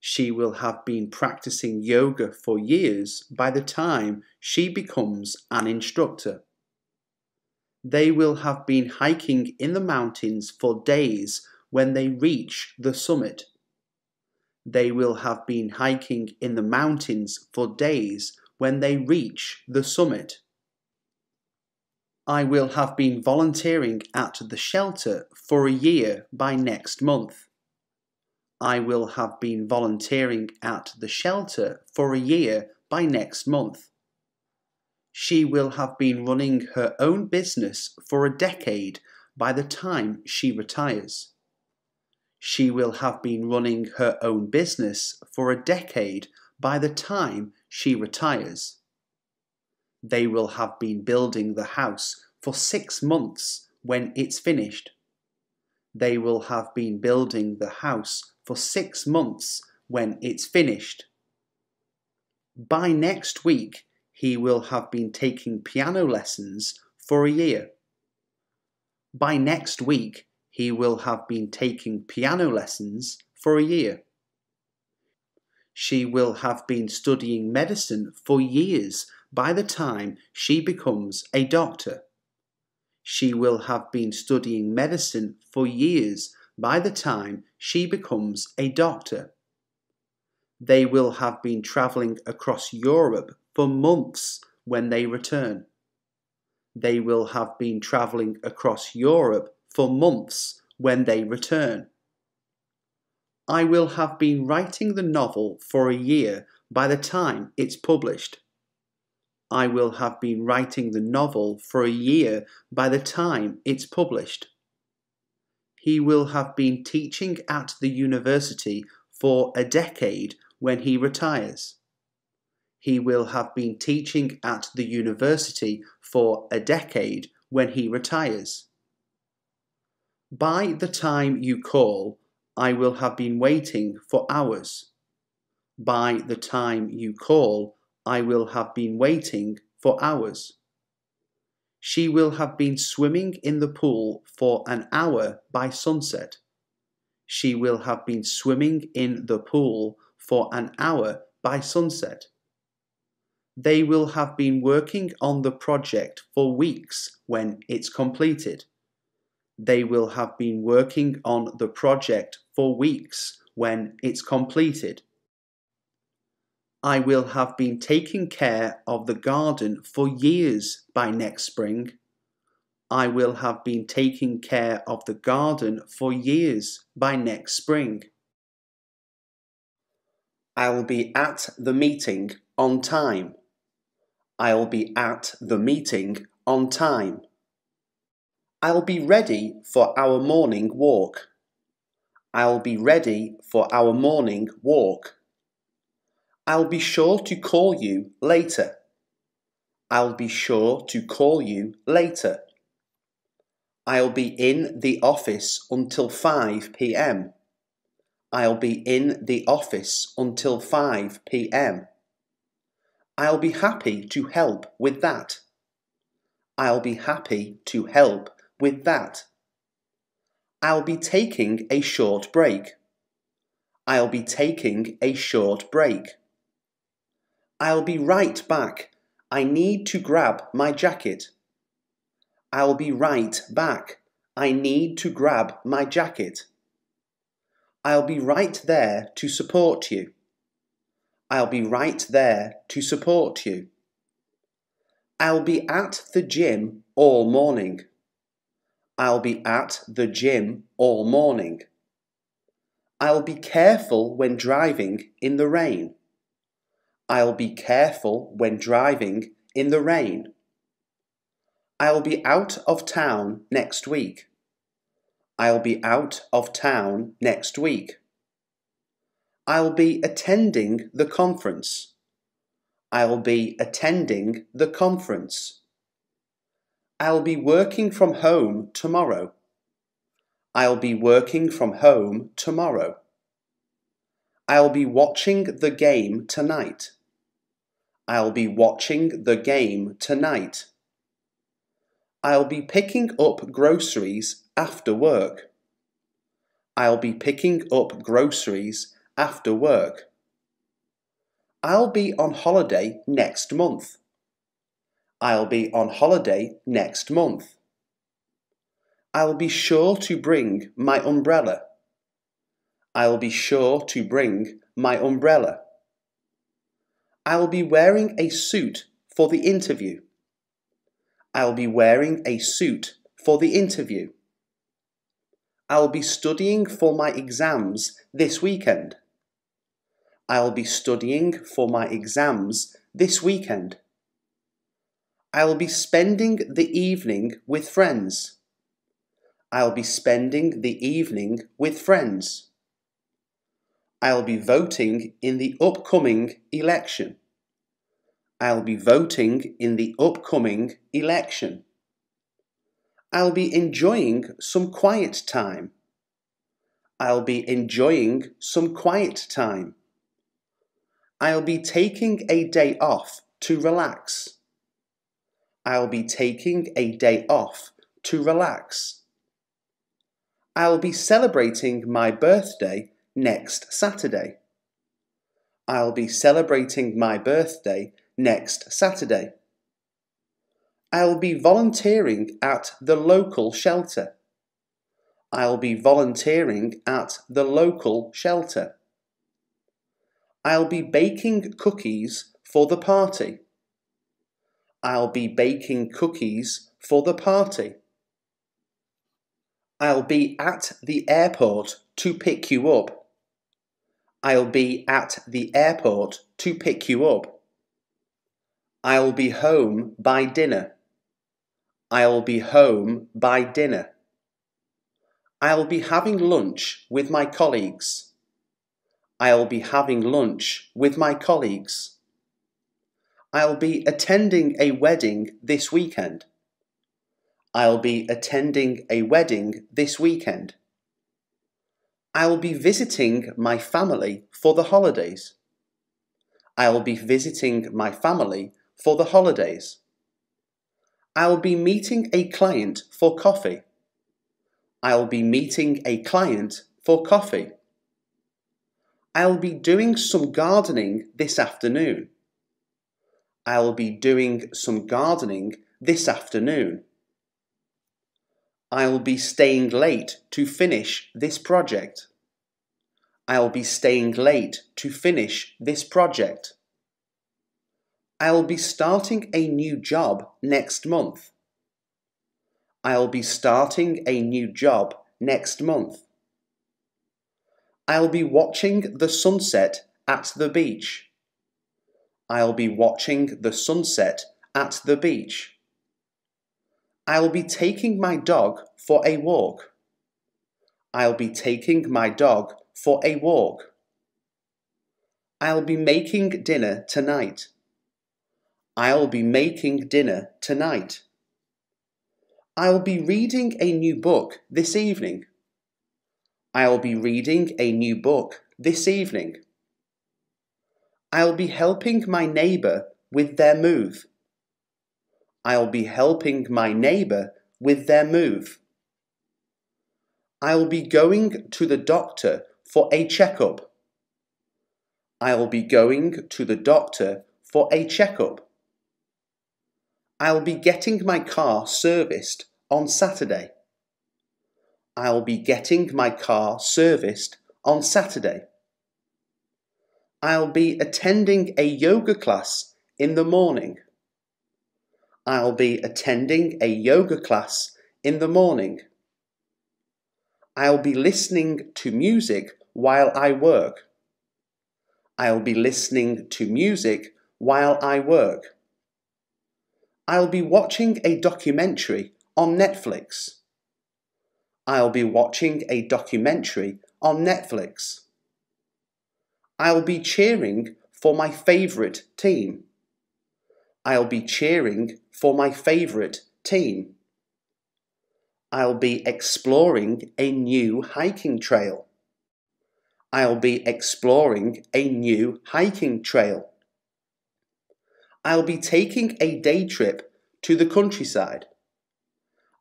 She will have been practicing yoga for years by the time she becomes an instructor. They will have been hiking in the mountains for days when they reach the summit. They will have been hiking in the mountains for days when they reach the summit. I will have been volunteering at the shelter for a year by next month. I will have been volunteering at the shelter for a year by next month. She will have been running her own business for a decade by the time she retires. She will have been running her own business for a decade by the time she retires. They will have been building the house for 6 months when it's finished. They will have been building the house for 6 months when it's finished. By next week, he will have been taking piano lessons for a year. By next week, he will have been taking piano lessons for a year. She will have been studying medicine for years by the time she becomes a doctor. She will have been studying medicine for years by the time she becomes a doctor. They will have been travelling across Europe for months when they return. They will have been travelling across Europe for months when they return. I will have been writing the novel for a year by the time it's published. I will have been writing the novel for a year by the time it's published. He will have been teaching at the university for a decade when he retires. He will have been teaching at the university for a decade when he retires. By the time you call, I will have been waiting for hours. By the time you call, I will have been waiting for hours. She will have been swimming in the pool for an hour by sunset. She will have been swimming in the pool for an hour by sunset. They will have been working on the project for weeks when it's completed. They will have been working on the project for weeks when it's completed. I will have been taking care of the garden for years by next spring. I will have been taking care of the garden for years by next spring. I'll be at the meeting on time. I'll be at the meeting on time. I'll be ready for our morning walk. I'll be ready for our morning walk. I'll be sure to call you later. I'll be sure to call you later. I'll be in the office until 5 p.m. I'll be in the office until 5 p.m. I'll be happy to help with that. I'll be happy to help with that. I'll be taking a short break. I'll be taking a short break. I'll be right back. I need to grab my jacket. I'll be right back. I need to grab my jacket. I'll be right there to support you. I'll be right there to support you. I'll be at the gym all morning. I'll be at the gym all morning. I'll be careful when driving in the rain. I'll be careful when driving in the rain. I'll be out of town next week. I'll be out of town next week. I'll be attending the conference. I'll be attending the conference. I'll be working from home tomorrow. I'll be working from home tomorrow. I'll be watching the game tonight. I'll be watching the game tonight. I'll be picking up groceries after work. I'll be picking up groceries after work. I'll be on holiday next month. I'll be on holiday next month. I'll be sure to bring my umbrella. I'll be sure to bring my umbrella. I'll be wearing a suit for the interview. I'll be wearing a suit for the interview. I'll be studying for my exams this weekend. I'll be studying for my exams this weekend. I'll be spending the evening with friends. I'll be spending the evening with friends. I'll be voting in the upcoming election. I'll be voting in the upcoming election. I'll be enjoying some quiet time. I'll be enjoying some quiet time. I'll be taking a day off to relax. I'll be taking a day off to relax. I'll be celebrating my birthday next Saturday. I'll be celebrating my birthday next Saturday. I'll be volunteering at the local shelter. I'll be volunteering at the local shelter. I'll be baking cookies for the party. I'll be baking cookies for the party. I'll be at the airport to pick you up. I'll be at the airport to pick you up. I'll be home by dinner. I'll be home by dinner. I'll be having lunch with my colleagues. I'll be having lunch with my colleagues. I'll be attending a wedding this weekend. I'll be attending a wedding this weekend. I'll be visiting my family for the holidays. I'll be visiting my family for the holidays. I'll be meeting a client for coffee. I'll be meeting a client for coffee. I'll be doing some gardening this afternoon. I'll be doing some gardening this afternoon. I'll be staying late to finish this project. I'll be staying late to finish this project. I'll be starting a new job next month. I'll be starting a new job next month. I'll be watching the sunset at the beach. I'll be watching the sunset at the beach. I'll be taking my dog for a walk. I'll be taking my dog for a walk. I'll be making dinner tonight. I'll be making dinner tonight. I'll be reading a new book this evening. I'll be reading a new book this evening. I'll be helping my neighbour with their move. I'll be helping my neighbour with their move. I'll be going to the doctor for a checkup. I'll be going to the doctor for a checkup. I'll be getting my car serviced on Saturday. I'll be getting my car serviced on Saturday. I'll be attending a yoga class in the morning. I'll be attending a yoga class in the morning. I'll be listening to music while I work. I'll be listening to music while I work. I'll be watching a documentary on Netflix. I'll be watching a documentary on Netflix. I'll be cheering for my favourite team. I'll be cheering for my favourite team. I'll be exploring a new hiking trail. I'll be exploring a new hiking trail. I'll be taking a day trip to the countryside.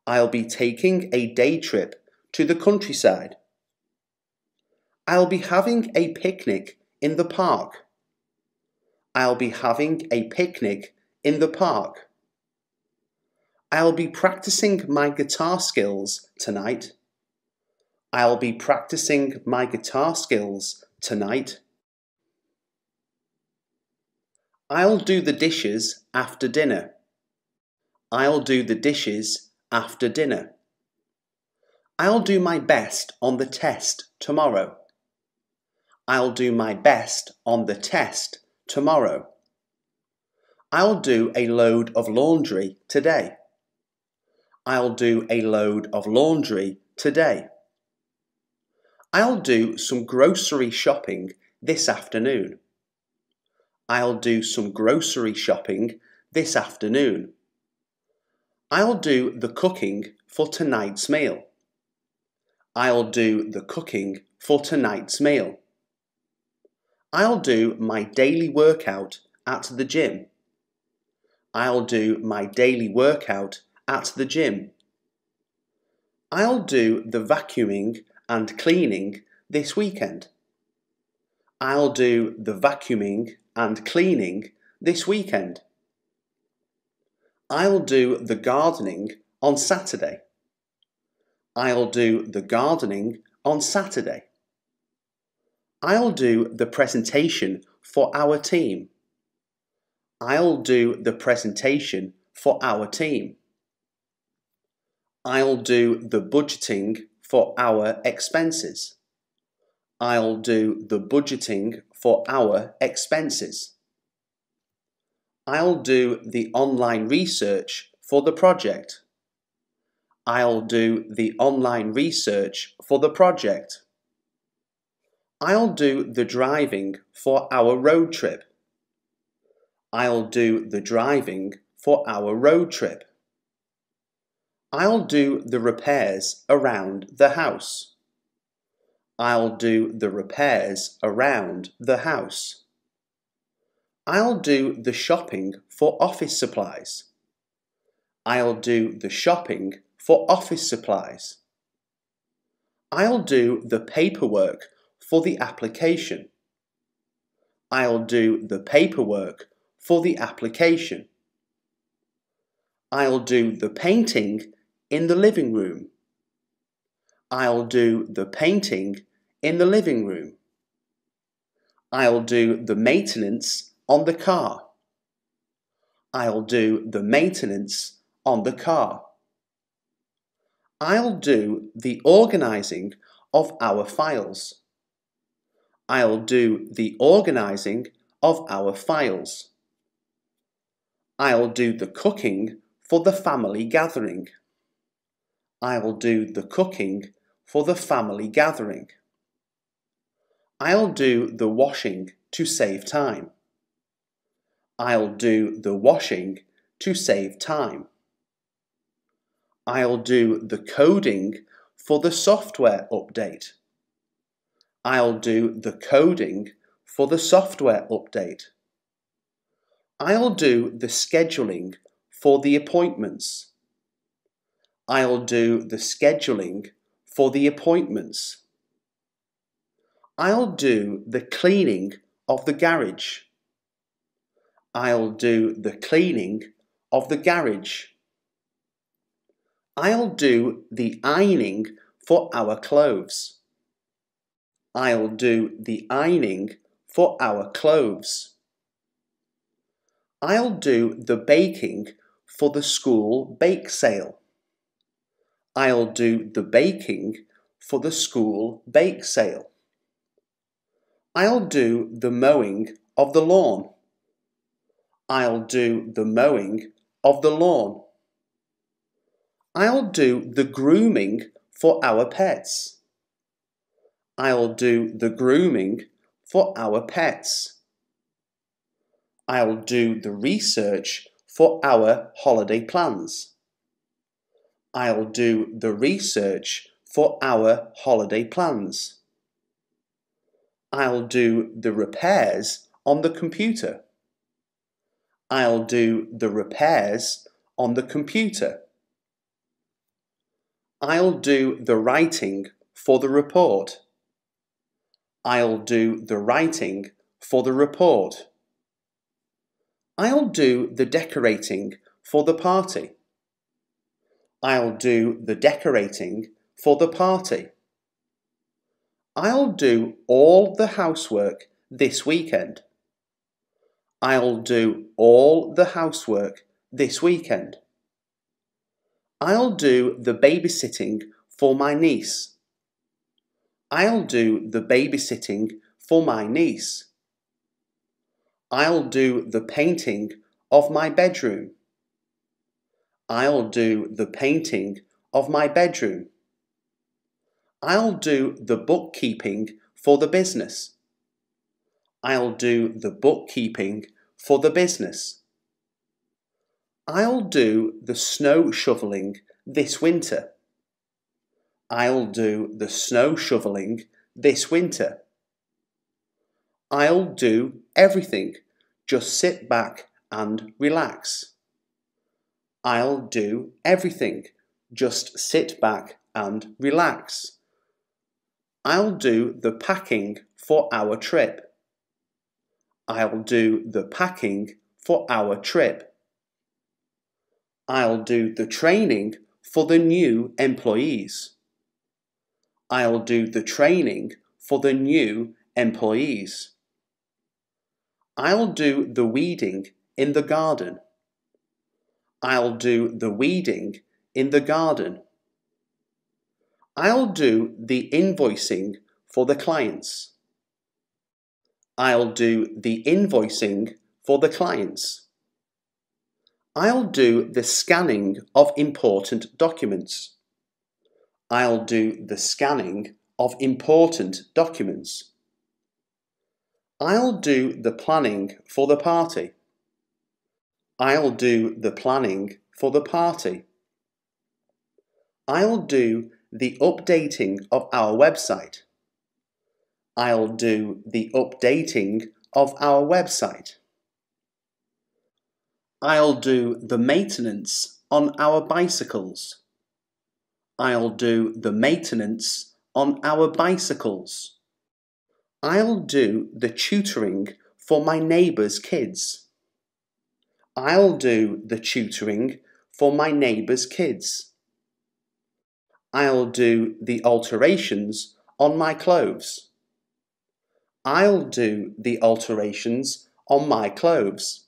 I'll be taking a day trip to the countryside. I'll be having a picnic in the park. I'll be having a picnic in the park. I'll be practicing my guitar skills tonight. I'll be practicing my guitar skills tonight. I'll do the dishes after dinner. I'll do the dishes after dinner. I'll do my best on the test tomorrow. I'll do my best on the test tomorrow. I'll do a load of laundry today. I'll do a load of laundry today. I'll do some grocery shopping this afternoon. I'll do some grocery shopping this afternoon. I'll do the cooking for tonight's meal. I'll do the cooking for tonight's meal. I'll do my daily workout at the gym. I'll do my daily workout at the gym. I'll do the vacuuming and cleaning this weekend. I'll do the vacuuming and cleaning this weekend. I'll do the gardening on Saturday. I'll do the gardening on Saturday. I'll do the presentation for our team. I'll do the presentation for our team. I'll do the budgeting for our expenses. I'll do the budgeting for our expenses. I'll do the online research for the project. I'll do the online research for the project. I'll do the driving for our road trip. I'll do the driving for our road trip. I'll do the repairs around the house. I'll do the repairs around the house. I'll do the shopping for office supplies. I'll do the shopping for office supplies. I'll do the paperwork for the application. I'll do the paperwork for the application. I'll do the painting in the living room. I'll do the painting in the living room. I'll do the maintenance on the car. I'll do the maintenance on the car. I'll do the organising of our files. I'll do the organising of our files. I'll do the cooking for the family gathering. I'll do the cooking for the family gathering. I'll do the washing to save time. I'll do the washing to save time. I'll do the coding for the software update. I'll do the coding for the software update. I'll do the scheduling for the appointments. I'll do the scheduling for the appointments. I'll do the cleaning of the garage. I'll do the cleaning of the garage. I'll do the ironing for our clothes. I'll do the ironing for our clothes. I'll do the baking for the school bake sale. I'll do the baking for the school bake sale. I'll do the mowing of the lawn. I'll do the mowing of the lawn. I'll do the grooming for our pets. I'll do the grooming for our pets. I'll do the research for our holiday plans. I'll do the research for our holiday plans. I'll do the repairs on the computer. I'll do the repairs on the computer. I'll do the writing for the report. I'll do the writing for the report. I'll do the decorating for the party. I'll do the decorating for the party. I'll do all the housework this weekend. I'll do all the housework this weekend. I'll do the babysitting for my niece. I'll do the babysitting for my niece. I'll do the painting of my bedroom. I'll do the painting of my bedroom. I'll do the bookkeeping for the business. I'll do the bookkeeping for the business. I'll do the snow shoveling this winter. I'll do the snow shoveling this winter. I'll do everything. Just sit back and relax. I'll do everything. Just sit back and relax. I'll do the packing for our trip. I'll do the packing for our trip. I'll do the training for the new employees. I'll do the training for the new employees. I'll do the weeding in the garden. I'll do the weeding in the garden. I'll do the invoicing for the clients. I'll do the invoicing for the clients. I'll do the scanning of important documents. I'll do the scanning of important documents. I'll do the planning for the party. I'll do the planning for the party. I'll do the updating of our website. I'll do the updating of our website. I'll do the maintenance on our bicycles. I'll do the maintenance on our bicycles. I'll do the tutoring for my neighbour's kids. I'll do the tutoring for my neighbour's kids. I'll do the alterations on my clothes. I'll do the alterations on my clothes.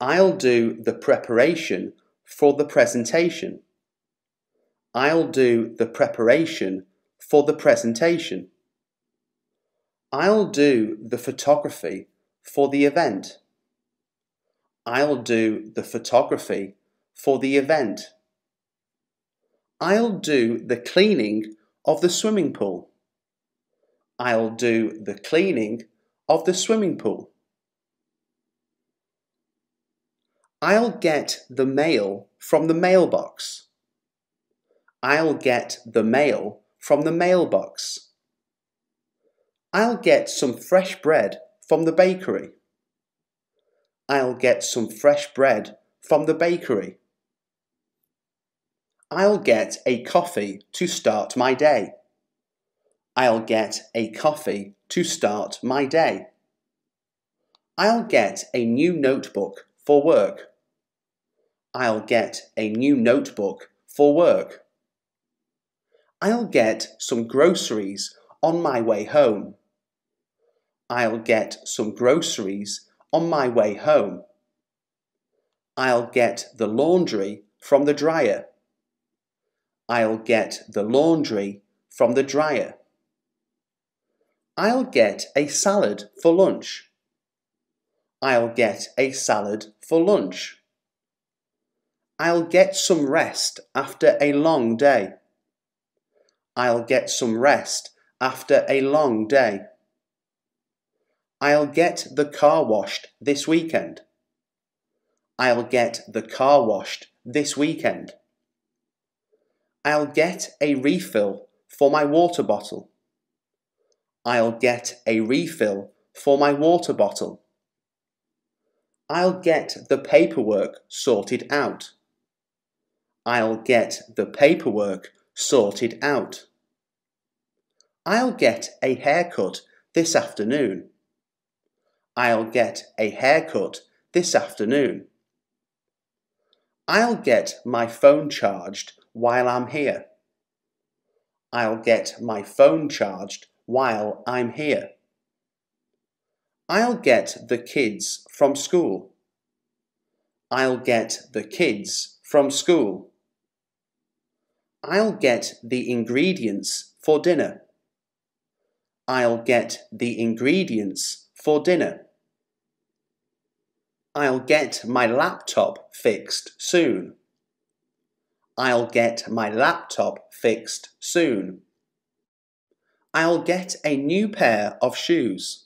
I'll do the preparation for the presentation. I'll do the preparation for the presentation. I'll do the photography for the event. I'll do the photography for the event. I'll do the cleaning of the swimming pool. I'll do the cleaning of the swimming pool. I'll get the mail from the mailbox. I'll get the mail from the mailbox. I'll get some fresh bread from the bakery. I'll get some fresh bread from the bakery. I'll get a coffee to start my day. I'll get a coffee to start my day. I'll get a new notebook for work. I'll get a new notebook for work. I'll get some groceries on my way home. I'll get some groceries on my way home. I'll get the laundry from the dryer. I'll get the laundry from the dryer. I'll get a salad for lunch. I'll get a salad for lunch. I'll get some rest after a long day. I'll get some rest after a long day. I'll get the car washed this weekend. I'll get the car washed this weekend. I'll get a refill for my water bottle. I'll get a refill for my water bottle. I'll get the paperwork sorted out. I'll get the paperwork sorted out. I'll get a haircut this afternoon. I'll get a haircut this afternoon. I'll get my phone charged while I'm here. I'll get my phone charged while I'm here. I'll get the kids from school. I'll get the kids from school. I'll get the ingredients for dinner. I'll get the ingredients for dinner. I'll get my laptop fixed soon. I'll get my laptop fixed soon. I'll get a new pair of shoes.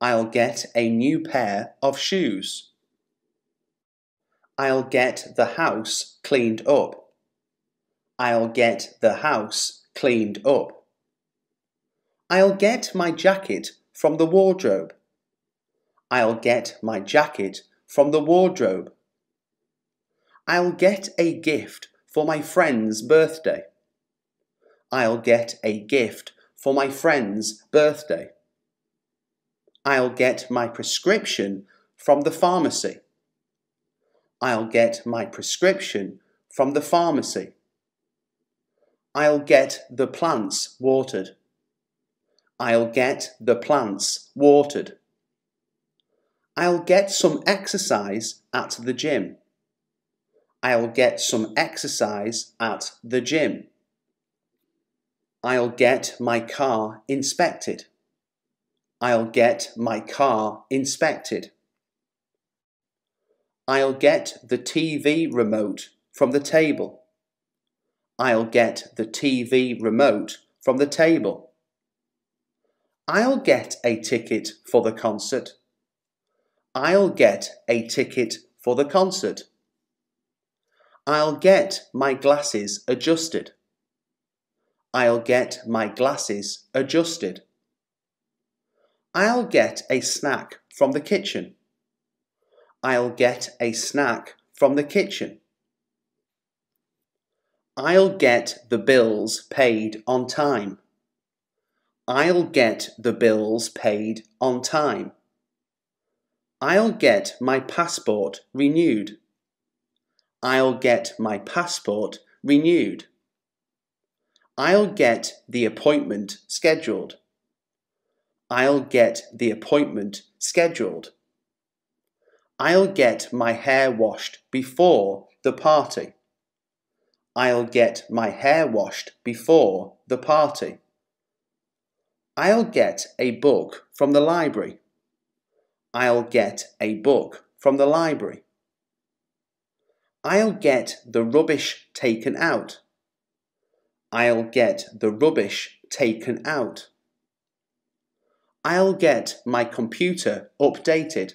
I'll get a new pair of shoes. I'll get the house cleaned up. I'll get the house cleaned up. I'll get my jacket from the wardrobe. I'll get my jacket from the wardrobe. I'll get a gift for my friend's birthday. I'll get a gift for my friend's birthday. I'll get my prescription from the pharmacy. I'll get my prescription from the pharmacy. I'll get the plants watered. I'll get the plants watered. I'll get some exercise at the gym. I'll get some exercise at the gym. I'll get my car inspected. I'll get my car inspected. I'll get the TV remote from the table. I'll get the TV remote from the table. I'll get a ticket for the concert. I'll get a ticket for the concert. I'll get my glasses adjusted. I'll get my glasses adjusted. I'll get a snack from the kitchen. I'll get a snack from the kitchen. I'll get the bills paid on time. I'll get the bills paid on time. I'll get my passport renewed. I'll get my passport renewed. I'll get the appointment scheduled. I'll get the appointment scheduled. I'll get my hair washed before the party. I'll get my hair washed before the party. I'll get a book from the library. I'll get a book from the library. I'll get the rubbish taken out. I'll get the rubbish taken out. I'll get my computer updated.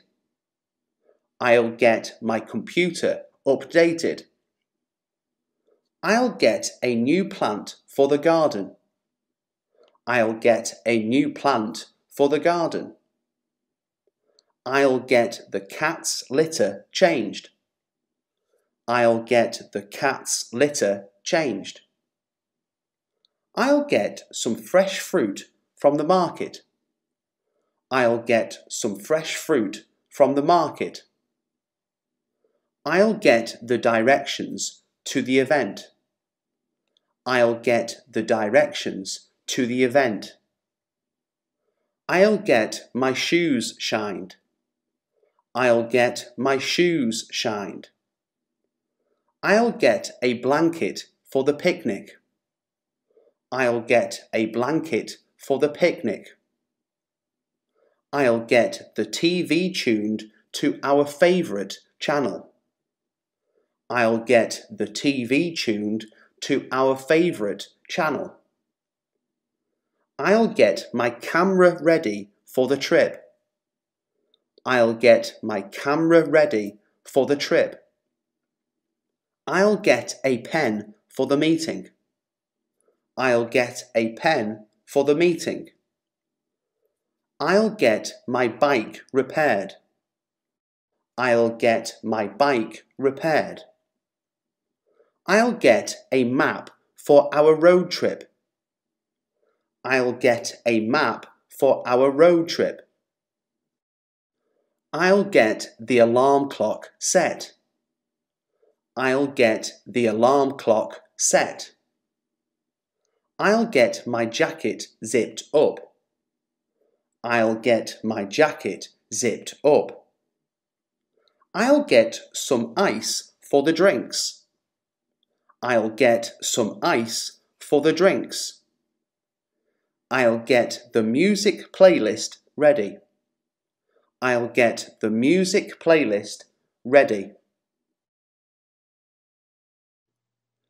I'll get my computer updated. I'll get a new plant for the garden. I'll get a new plant for the garden. I'll get the cat's litter changed. I'll get the cat's litter changed. I'll get some fresh fruit from the market. I'll get some fresh fruit from the market. I'll get the directions to the event. I'll get the directions to the event. I'll get my shoes shined. I'll get my shoes shined. I'll get a blanket for the picnic. I'll get a blanket for the picnic. I'll get the TV tuned to our favourite channel. I'll get the TV tuned to our favourite channel. I'll get my camera ready for the trip. I'll get my camera ready for the trip. I'll get a pen for the meeting. I'll get a pen for the meeting. I'll get my bike repaired. I'll get my bike repaired. I'll get a map for our road trip. I'll get a map for our road trip. I'll get the alarm clock set. I'll get the alarm clock set. I'll get my jacket zipped up. I'll get my jacket zipped up. I'll get some ice for the drinks. I'll get some ice for the drinks. I'll get the music playlist ready. I'll get the music playlist ready.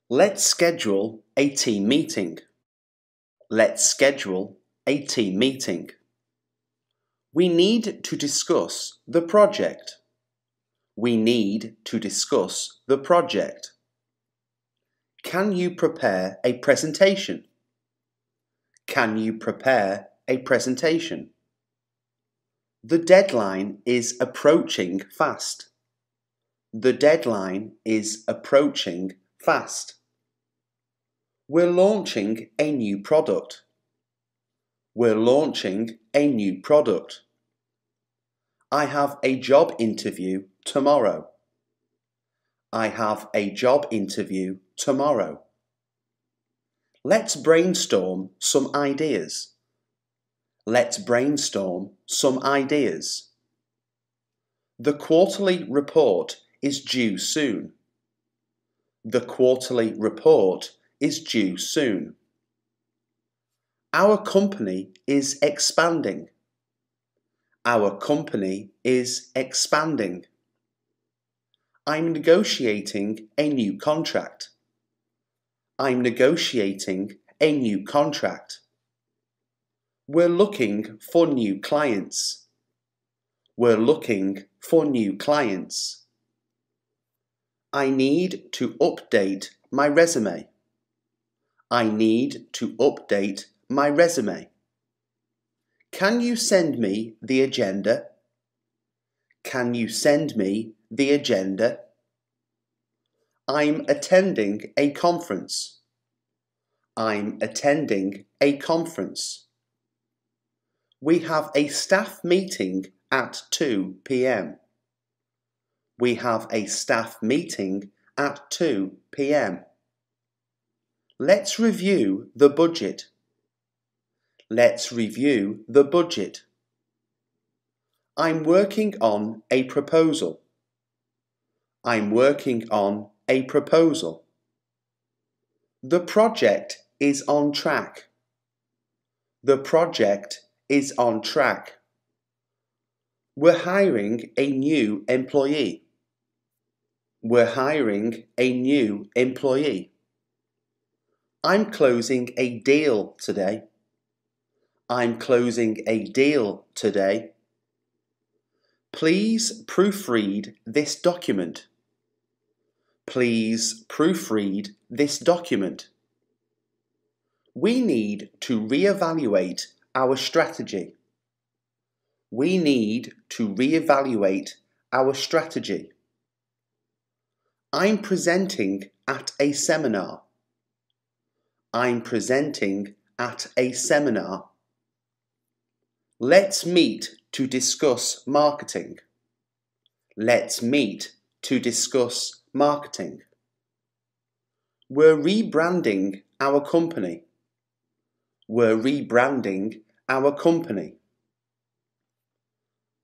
Let's schedule a team meeting. Let's schedule a team meeting. We need to discuss the project. We need to discuss the project. Can you prepare a presentation? Can you prepare a presentation? The deadline is approaching fast. The deadline is approaching fast. We're launching a new product. We're launching a new product. I have a job interview tomorrow. I have a job interview tomorrow. Let's brainstorm some ideas. Let's brainstorm some ideas. The quarterly report is due soon. The quarterly report is due soon. Our company is expanding. Our company is expanding. I'm negotiating a new contract. I'm negotiating a new contract. We're looking for new clients. We're looking for new clients. I need to update my resume. I need to update my resume. Can you send me the agenda? Can you send me the agenda? I'm attending a conference. I'm attending a conference. We have a staff meeting at 2 p.m. We have a staff meeting at 2 p.m. Let's review the budget. Let's review the budget. I'm working on a proposal. I'm working on a proposal. The project is on track. The project is on track. We're hiring a new employee. We're hiring a new employee. I'm closing a deal today. I'm closing a deal today. Please proofread this document. Please proofread this document. We need to reevaluate our strategy. We need to reevaluate our strategy. I'm presenting at a seminar. I'm presenting at a seminar. Let's meet to discuss marketing. Let's meet to discuss marketing. We're rebranding our company. We're rebranding our company.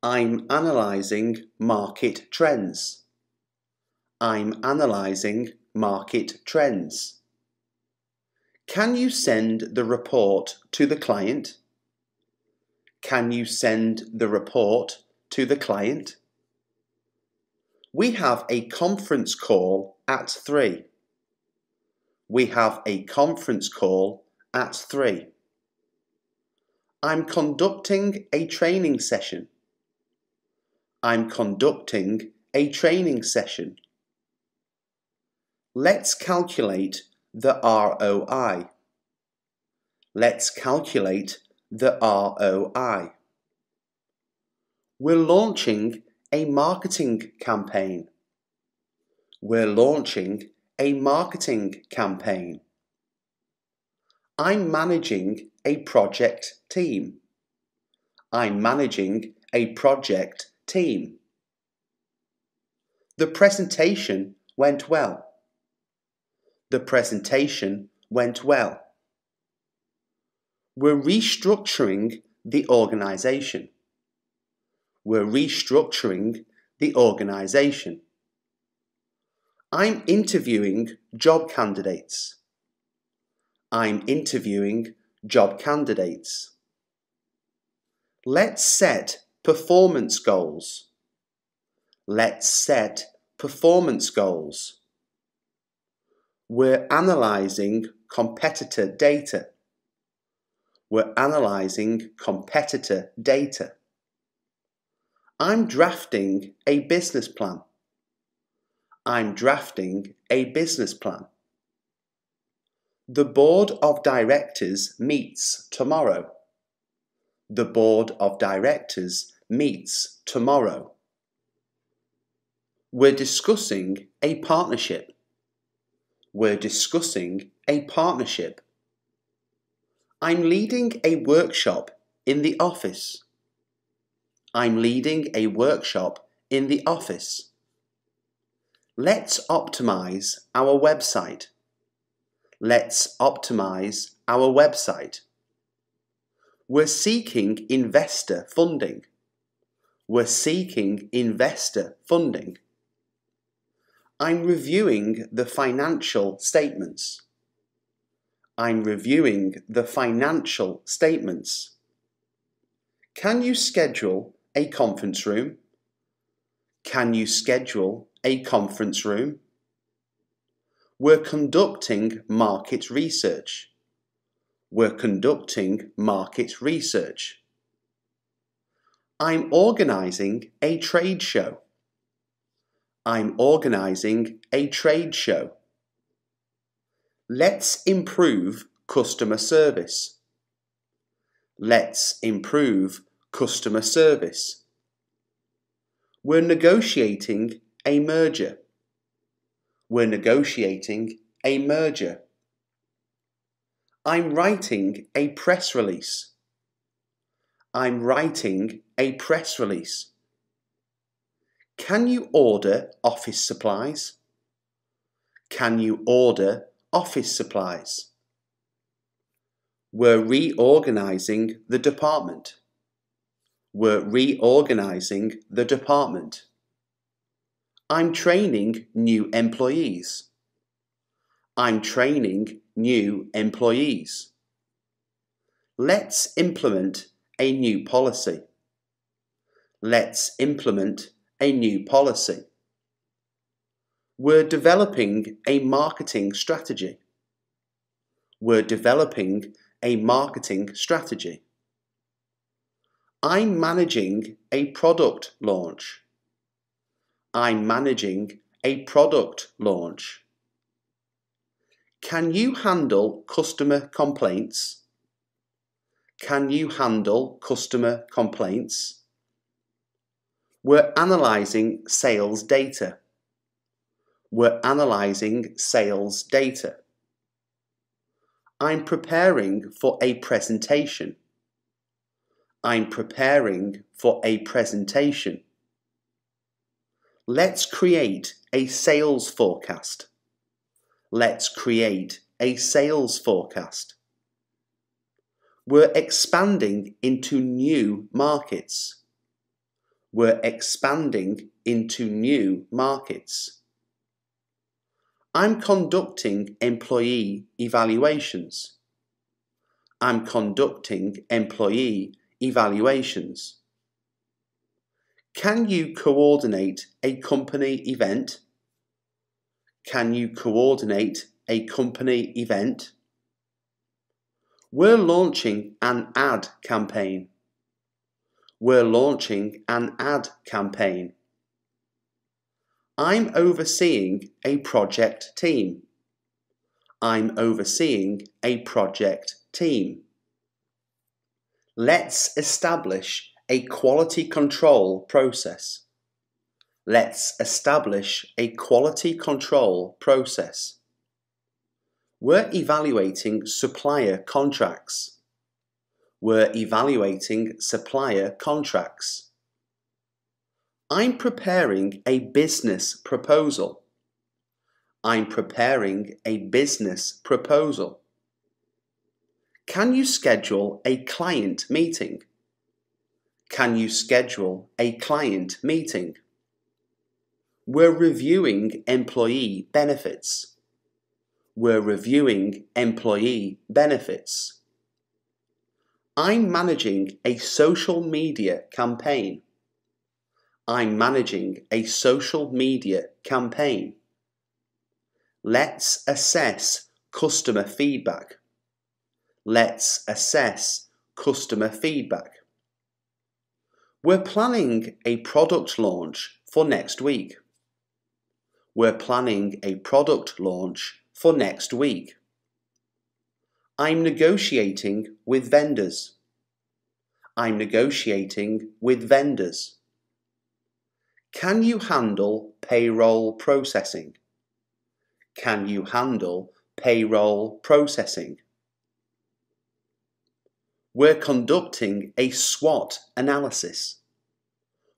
I'm analysing market trends. I'm analysing market trends. Can you send the report to the client? Can you send the report to the client? We have a conference call at 3. We have a conference call at 3. I'm conducting a training session. I'm conducting a training session. Let's calculate the ROI. Let's calculate the ROI. We're launching a marketing campaign. We're launching a marketing campaign. I'm managing a project team. I'm managing a project team. The presentation went well. The presentation went well. We're restructuring the organisation. We're restructuring the organisation. I'm interviewing job candidates. I'm interviewing job candidates. Let's set performance goals. Let's set performance goals. We're analysing competitor data. We're analysing competitor data. I'm drafting a business plan. I'm drafting a business plan. The board of directors meets tomorrow. The board of directors meets tomorrow. We're discussing a partnership. We're discussing a partnership. I'm leading a workshop in the office. I'm leading a workshop in the office. Let's optimize our website. Let's optimize our website. We're seeking investor funding. We're seeking investor funding. I'm reviewing the financial statements. I'm reviewing the financial statements. Can you schedule a conference room? Can you schedule a conference room? We're conducting market research. We're conducting market research. I'm organising a trade show. I'm organising a trade show. Let's improve customer service. Let's improve customer service. We're negotiating a merger. We're negotiating a merger. I'm writing a press release. I'm writing a press release. Can you order office supplies? Can you order office supplies? We're reorganising the department. We're reorganising the department. I'm training new employees. I'm training new employees. Let's implement a new policy. Let's implement a new policy. We're developing a marketing strategy. We're developing a marketing strategy. I'm managing a product launch. I'm managing a product launch. Can you handle customer complaints? Can you handle customer complaints? We're analysing sales data. We're analysing sales data. I'm preparing for a presentation. I'm preparing for a presentation. Let's create a sales forecast. Let's create a sales forecast. We're expanding into new markets. We're expanding into new markets. I'm conducting employee evaluations. I'm conducting employee evaluations. Can you coordinate a company event? Can you coordinate a company event? We're launching an ad campaign. We're launching an ad campaign. I'm overseeing a project team. I'm overseeing a project team. Let's establish a quality control process. Let's establish a quality control process. We're evaluating supplier contracts. We're evaluating supplier contracts. I'm preparing a business proposal. I'm preparing a business proposal. Can you schedule a client meeting? Can you schedule a client meeting? We're reviewing employee benefits. We're reviewing employee benefits. I'm managing a social media campaign. I'm managing a social media campaign. Let's assess customer feedback. Let's assess customer feedback. We're planning a product launch for next week. We're planning a product launch for next week. I'm negotiating with vendors. I'm negotiating with vendors. Can you handle payroll processing? Can you handle payroll processing? We're conducting a SWOT analysis.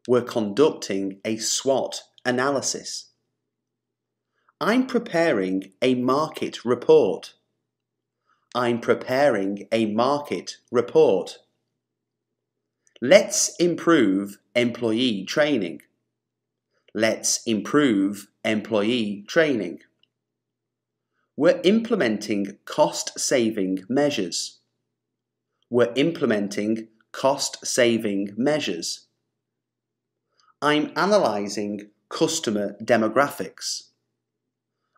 We're conducting a SWOT analysis. I'm preparing a market report. I'm preparing a market report. Let's improve employee training. Let's improve employee training. We're implementing cost-saving measures. We're implementing cost-saving measures. I'm analysing customer demographics.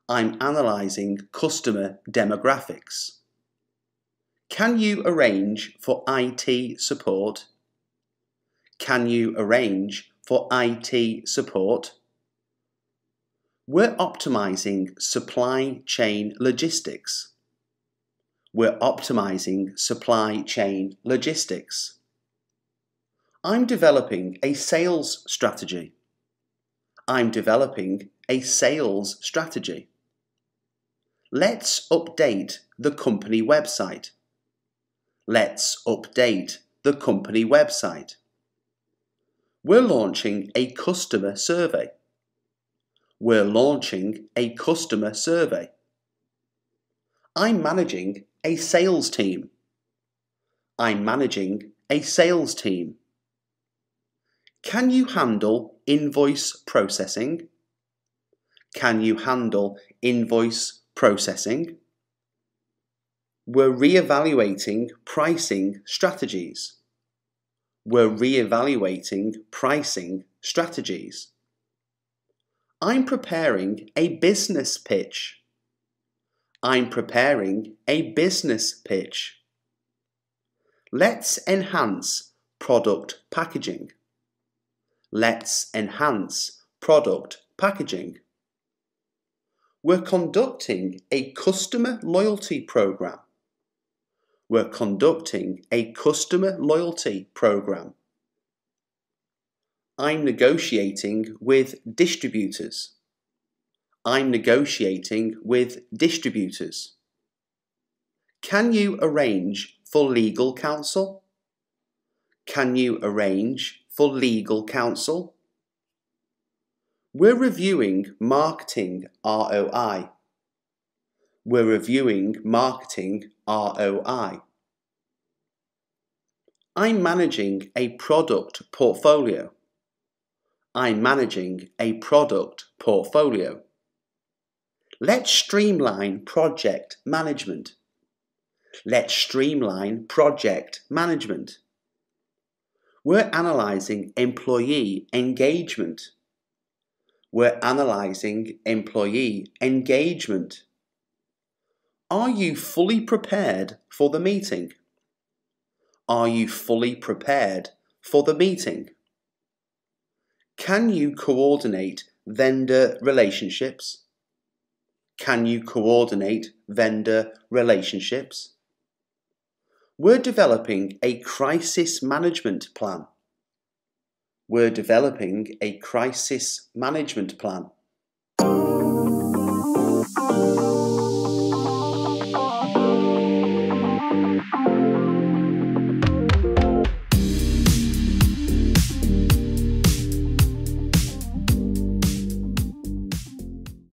I'm analysing customer demographics. Can you arrange for IT support? Can you arrange for IT support? We're optimizing supply chain logistics. We're optimizing supply chain logistics. I'm developing a sales strategy. I'm developing a sales strategy. Let's update the company website. Let's update the company website. We're launching a customer survey. We're launching a customer survey. I'm managing a sales team. I'm managing a sales team. Can you handle invoice processing? Can you handle invoice processing? We're re-evaluating pricing strategies. We're re-evaluating pricing strategies. I'm preparing a business pitch. I'm preparing a business pitch. Let's enhance product packaging. Let's enhance product packaging. We're conducting a customer loyalty program. We're conducting a customer loyalty program. I'm negotiating with distributors. I'm negotiating with distributors. Can you arrange for legal counsel? Can you arrange for legal counsel? We're reviewing marketing ROI. We're reviewing marketing ROI. I'm managing a product portfolio. I'm managing a product portfolio. Let's streamline project management. Let's streamline project management. We're analysing employee engagement. We're analysing employee engagement. Are you fully prepared for the meeting? Are you fully prepared for the meeting? Can you coordinate vendor relationships? Can you coordinate vendor relationships? We're developing a crisis management plan. We're developing a crisis management plan.